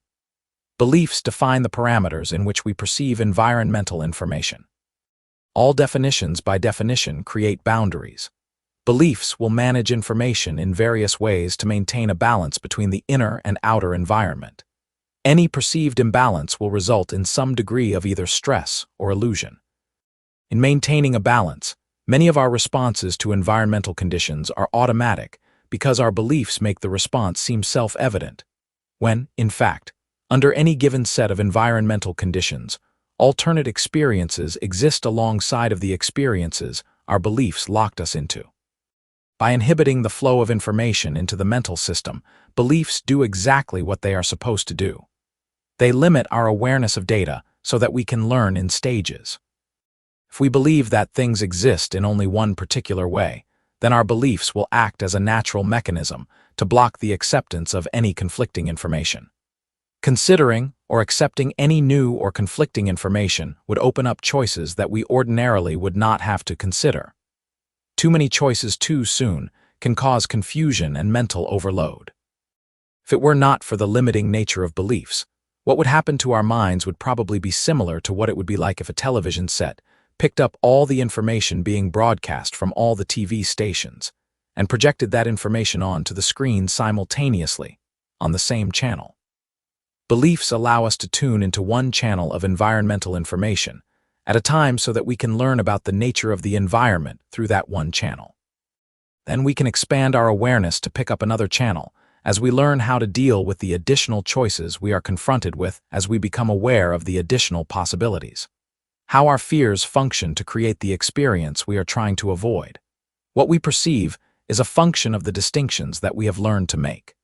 Beliefs define the parameters in which we perceive environmental information. All definitions by definition create boundaries. Beliefs will manage information in various ways to maintain a balance between the inner and outer environment. Any perceived imbalance will result in some degree of either stress or illusion. In maintaining a balance, many of our responses to environmental conditions are automatic because our beliefs make the response seem self-evident, when, in fact, under any given set of environmental conditions, alternate experiences exist alongside of the experiences our beliefs locked us into. By inhibiting the flow of information into the mental system, beliefs do exactly what they are supposed to do. They limit our awareness of data so that we can learn in stages. If we believe that things exist in only one particular way, then our beliefs will act as a natural mechanism to block the acceptance of any conflicting information. Considering or accepting any new or conflicting information would open up choices that we ordinarily would not have to consider. Too many choices too soon can cause confusion and mental overload. If it were not for the limiting nature of beliefs, what would happen to our minds would probably be similar to what it would be like if a television set picked up all the information being broadcast from all the TV stations and projected that information onto the screen simultaneously on the same channel. Beliefs allow us to tune into one channel of environmental information at a time so that we can learn about the nature of the environment through that one channel. Then we can expand our awareness to pick up another channel as we learn how to deal with the additional choices we are confronted with as we become aware of the additional possibilities. How our fears function to create the experience we are trying to avoid. What we perceive is a function of the distinctions that we have learned to make.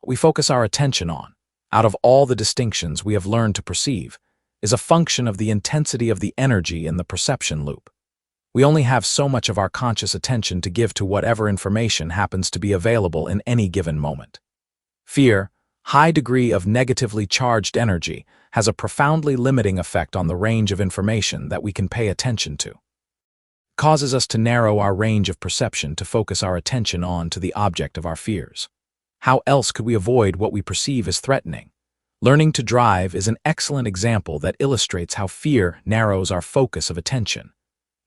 What we focus our attention on, out of all the distinctions we have learned to perceive, is a function of the intensity of the energy in the perception loop. We only have so much of our conscious attention to give to whatever information happens to be available in any given moment. Fear, high degree of negatively charged energy, has a profoundly limiting effect on the range of information that we can pay attention to. It causes us to narrow our range of perception to focus our attention on to the object of our fears. How else could we avoid what we perceive as threatening? Learning to drive is an excellent example that illustrates how fear narrows our focus of attention.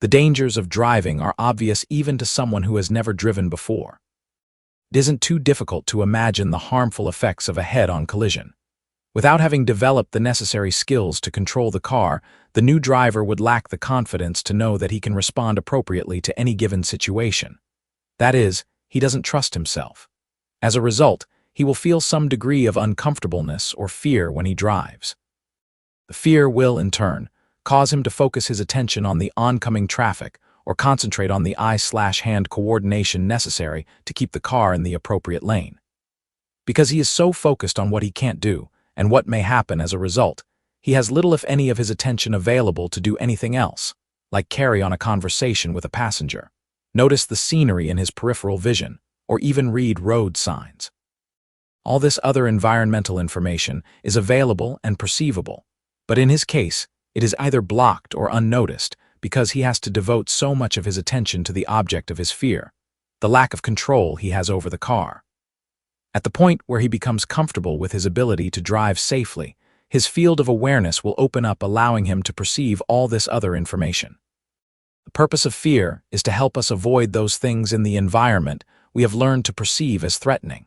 The dangers of driving are obvious even to someone who has never driven before. It isn't too difficult to imagine the harmful effects of a head-on collision. Without having developed the necessary skills to control the car, the new driver would lack the confidence to know that he can respond appropriately to any given situation. That is, he doesn't trust himself. As a result, he will feel some degree of uncomfortableness or fear when he drives. The fear will, in turn, cause him to focus his attention on the oncoming traffic or concentrate on the eye/hand coordination necessary to keep the car in the appropriate lane. Because he is so focused on what he can't do and what may happen as a result, he has little if any of his attention available to do anything else, like carry on a conversation with a passenger, notice the scenery in his peripheral vision, or even read road signs. All this other environmental information is available and perceivable, but in his case, it is either blocked or unnoticed because he has to devote so much of his attention to the object of his fear, the lack of control he has over the car. At the point where he becomes comfortable with his ability to drive safely, his field of awareness will open up, allowing him to perceive all this other information. The purpose of fear is to help us avoid those things in the environment we have learned to perceive as threatening.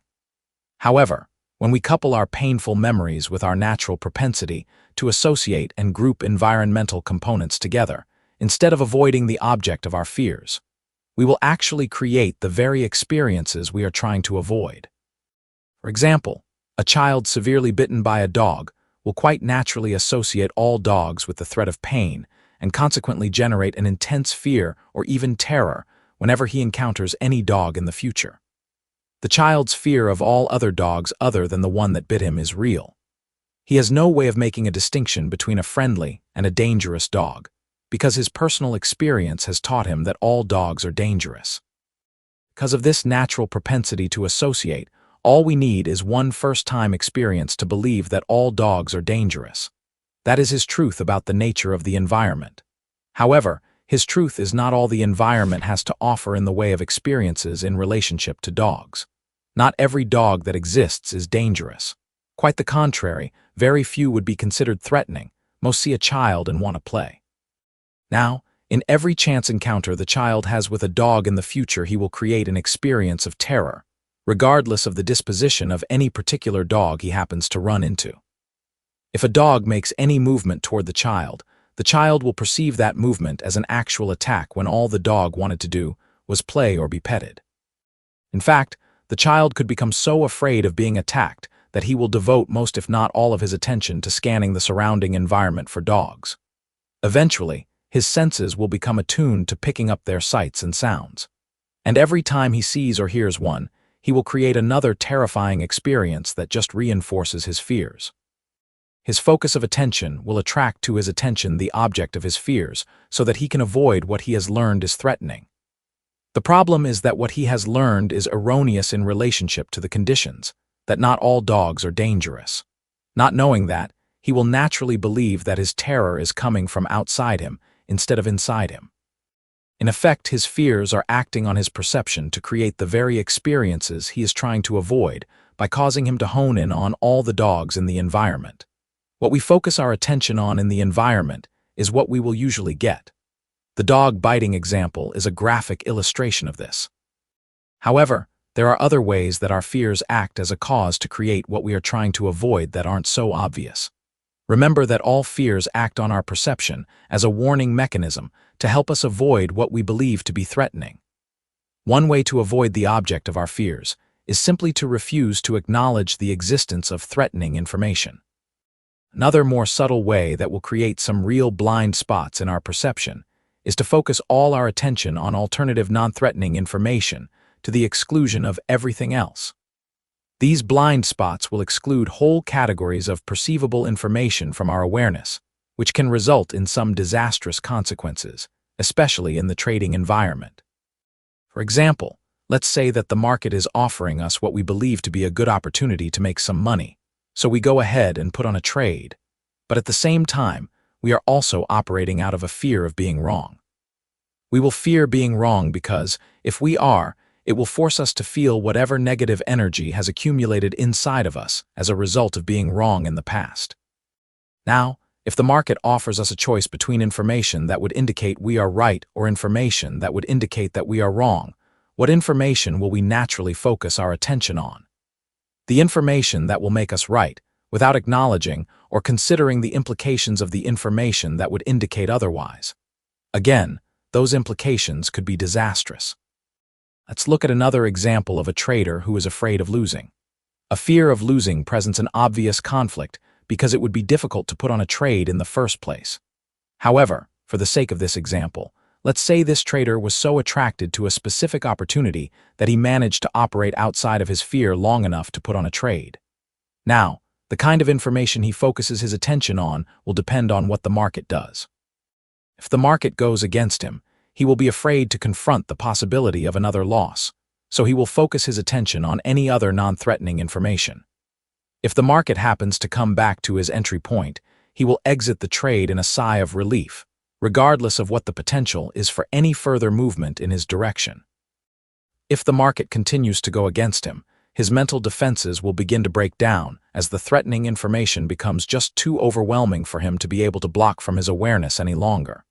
However, when we couple our painful memories with our natural propensity to associate and group environmental components together, instead of avoiding the object of our fears, we will actually create the very experiences we are trying to avoid. For example, a child severely bitten by a dog will quite naturally associate all dogs with the threat of pain and consequently generate an intense fear or even terror whenever he encounters any dog in the future. The child's fear of all other dogs other than the one that bit him is real. He has no way of making a distinction between a friendly and a dangerous dog, because his personal experience has taught him that all dogs are dangerous. Because of this natural propensity to associate, all we need is one first-time experience to believe that all dogs are dangerous. That is his truth about the nature of the environment. However, his truth is not all the environment has to offer in the way of experiences in relationship to dogs. Not every dog that exists is dangerous. Quite the contrary, very few would be considered threatening. Most see a child and want to play. Now, in every chance encounter the child has with a dog in the future, he will create an experience of terror, regardless of the disposition of any particular dog he happens to run into. If a dog makes any movement toward the child will perceive that movement as an actual attack when all the dog wanted to do was play or be petted. In fact, the child could become so afraid of being attacked that he will devote most if not all of his attention to scanning the surrounding environment for dogs. Eventually, his senses will become attuned to picking up their sights and sounds. And every time he sees or hears one, he will create another terrifying experience that just reinforces his fears. His focus of attention will attract to his attention the object of his fears so that he can avoid what he has learned is threatening. The problem is that what he has learned is erroneous in relationship to the conditions, that not all dogs are dangerous. Not knowing that, he will naturally believe that his terror is coming from outside him instead of inside him. In effect, his fears are acting on his perception to create the very experiences he is trying to avoid by causing him to hone in on all the dogs in the environment. What we focus our attention on in the environment is what we will usually get. The dog biting example is a graphic illustration of this. However, there are other ways that our fears act as a cause to create what we are trying to avoid that aren't so obvious. Remember that all fears act on our perception as a warning mechanism to help us avoid what we believe to be threatening. One way to avoid the object of our fears is simply to refuse to acknowledge the existence of threatening information. Another more subtle way that will create some real blind spots in our perception is to focus all our attention on alternative non-threatening information to the exclusion of everything else. These blind spots will exclude whole categories of perceivable information from our awareness, which can result in some disastrous consequences, especially in the trading environment. For example, let's say that the market is offering us what we believe to be a good opportunity to make some money, so we go ahead and put on a trade. But at the same time, we are also operating out of a fear of being wrong. We will fear being wrong because, if we are, it will force us to feel whatever negative energy has accumulated inside of us as a result of being wrong in the past. Now, if the market offers us a choice between information that would indicate we are right or information that would indicate that we are wrong, what information will we naturally focus our attention on? The information that will make us right, without acknowledging or considering the implications of the information that would indicate otherwise. Again, those implications could be disastrous. Let's look at another example of a trader who is afraid of losing. A fear of losing presents an obvious conflict because it would be difficult to put on a trade in the first place. However, for the sake of this example, let's say this trader was so attracted to a specific opportunity that he managed to operate outside of his fear long enough to put on a trade. Now, the kind of information he focuses his attention on will depend on what the market does. If the market goes against him, he will be afraid to confront the possibility of another loss, so he will focus his attention on any other non-threatening information. If the market happens to come back to his entry point, he will exit the trade in a sigh of relief, regardless of what the potential is for any further movement in his direction. If the market continues to go against him, his mental defenses will begin to break down as the threatening information becomes just too overwhelming for him to be able to block from his awareness any longer.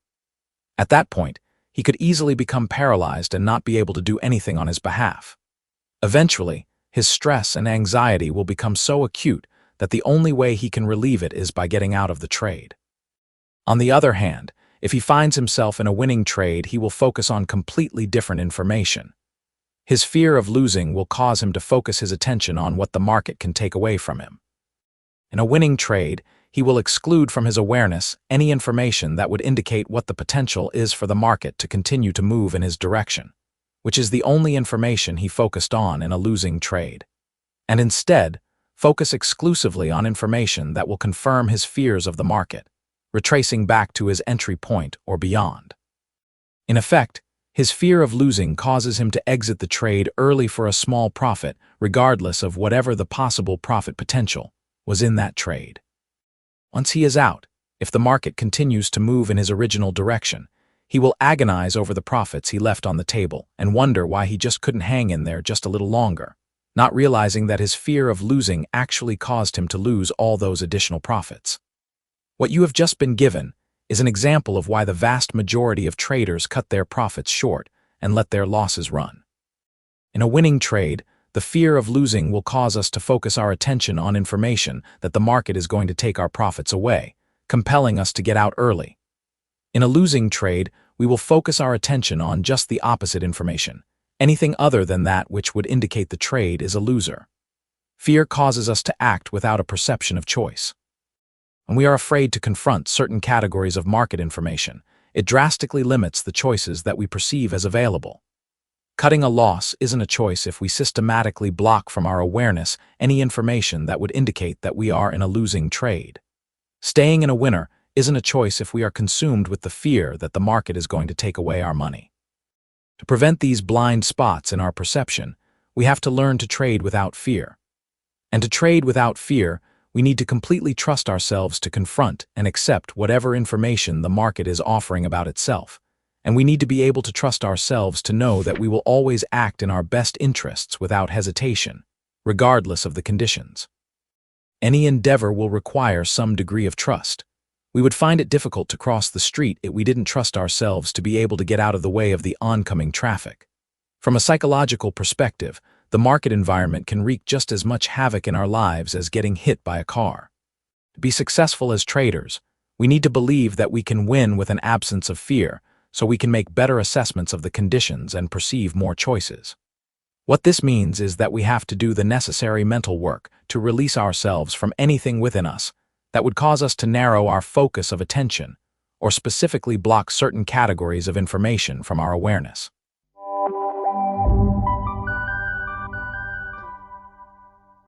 At that point, he could easily become paralyzed and not be able to do anything on his behalf. Eventually, his stress and anxiety will become so acute that the only way he can relieve it is by getting out of the trade. On the other hand, if he finds himself in a winning trade, he will focus on completely different information. His fear of losing will cause him to focus his attention on what the market can take away from him. In a winning trade, he will exclude from his awareness any information that would indicate what the potential is for the market to continue to move in his direction, which is the only information he focused on in a losing trade, and instead focus exclusively on information that will confirm his fears of the market, retracing back to his entry point or beyond. In effect, his fear of losing causes him to exit the trade early for a small profit, regardless of whatever the possible profit potential was in that trade. Once he is out, if the market continues to move in his original direction, he will agonize over the profits he left on the table and wonder why he just couldn't hang in there just a little longer, not realizing that his fear of losing actually caused him to lose all those additional profits. What you have just been given is an example of why the vast majority of traders cut their profits short and let their losses run. In a winning trade, the fear of losing will cause us to focus our attention on information that the market is going to take our profits away, compelling us to get out early. In a losing trade, we will focus our attention on just the opposite information, anything other than that which would indicate the trade is a loser. Fear causes us to act without a perception of choice. When we are afraid to confront certain categories of market information, it drastically limits the choices that we perceive as available. Cutting a loss isn't a choice if we systematically block from our awareness any information that would indicate that we are in a losing trade. Staying in a winner isn't a choice if we are consumed with the fear that the market is going to take away our money. To prevent these blind spots in our perception, we have to learn to trade without fear. And to trade without fear, we need to completely trust ourselves to confront and accept whatever information the market is offering about itself, and we need to be able to trust ourselves to know that we will always act in our best interests without hesitation, regardless of the conditions. Any endeavor will require some degree of trust. We would find it difficult to cross the street if we didn't trust ourselves to be able to get out of the way of the oncoming traffic. From a psychological perspective, the market environment can wreak just as much havoc in our lives as getting hit by a car. To be successful as traders, we need to believe that we can win with an absence of fear, so we can make better assessments of the conditions and perceive more choices. What this means is that we have to do the necessary mental work to release ourselves from anything within us that would cause us to narrow our focus of attention or specifically block certain categories of information from our awareness.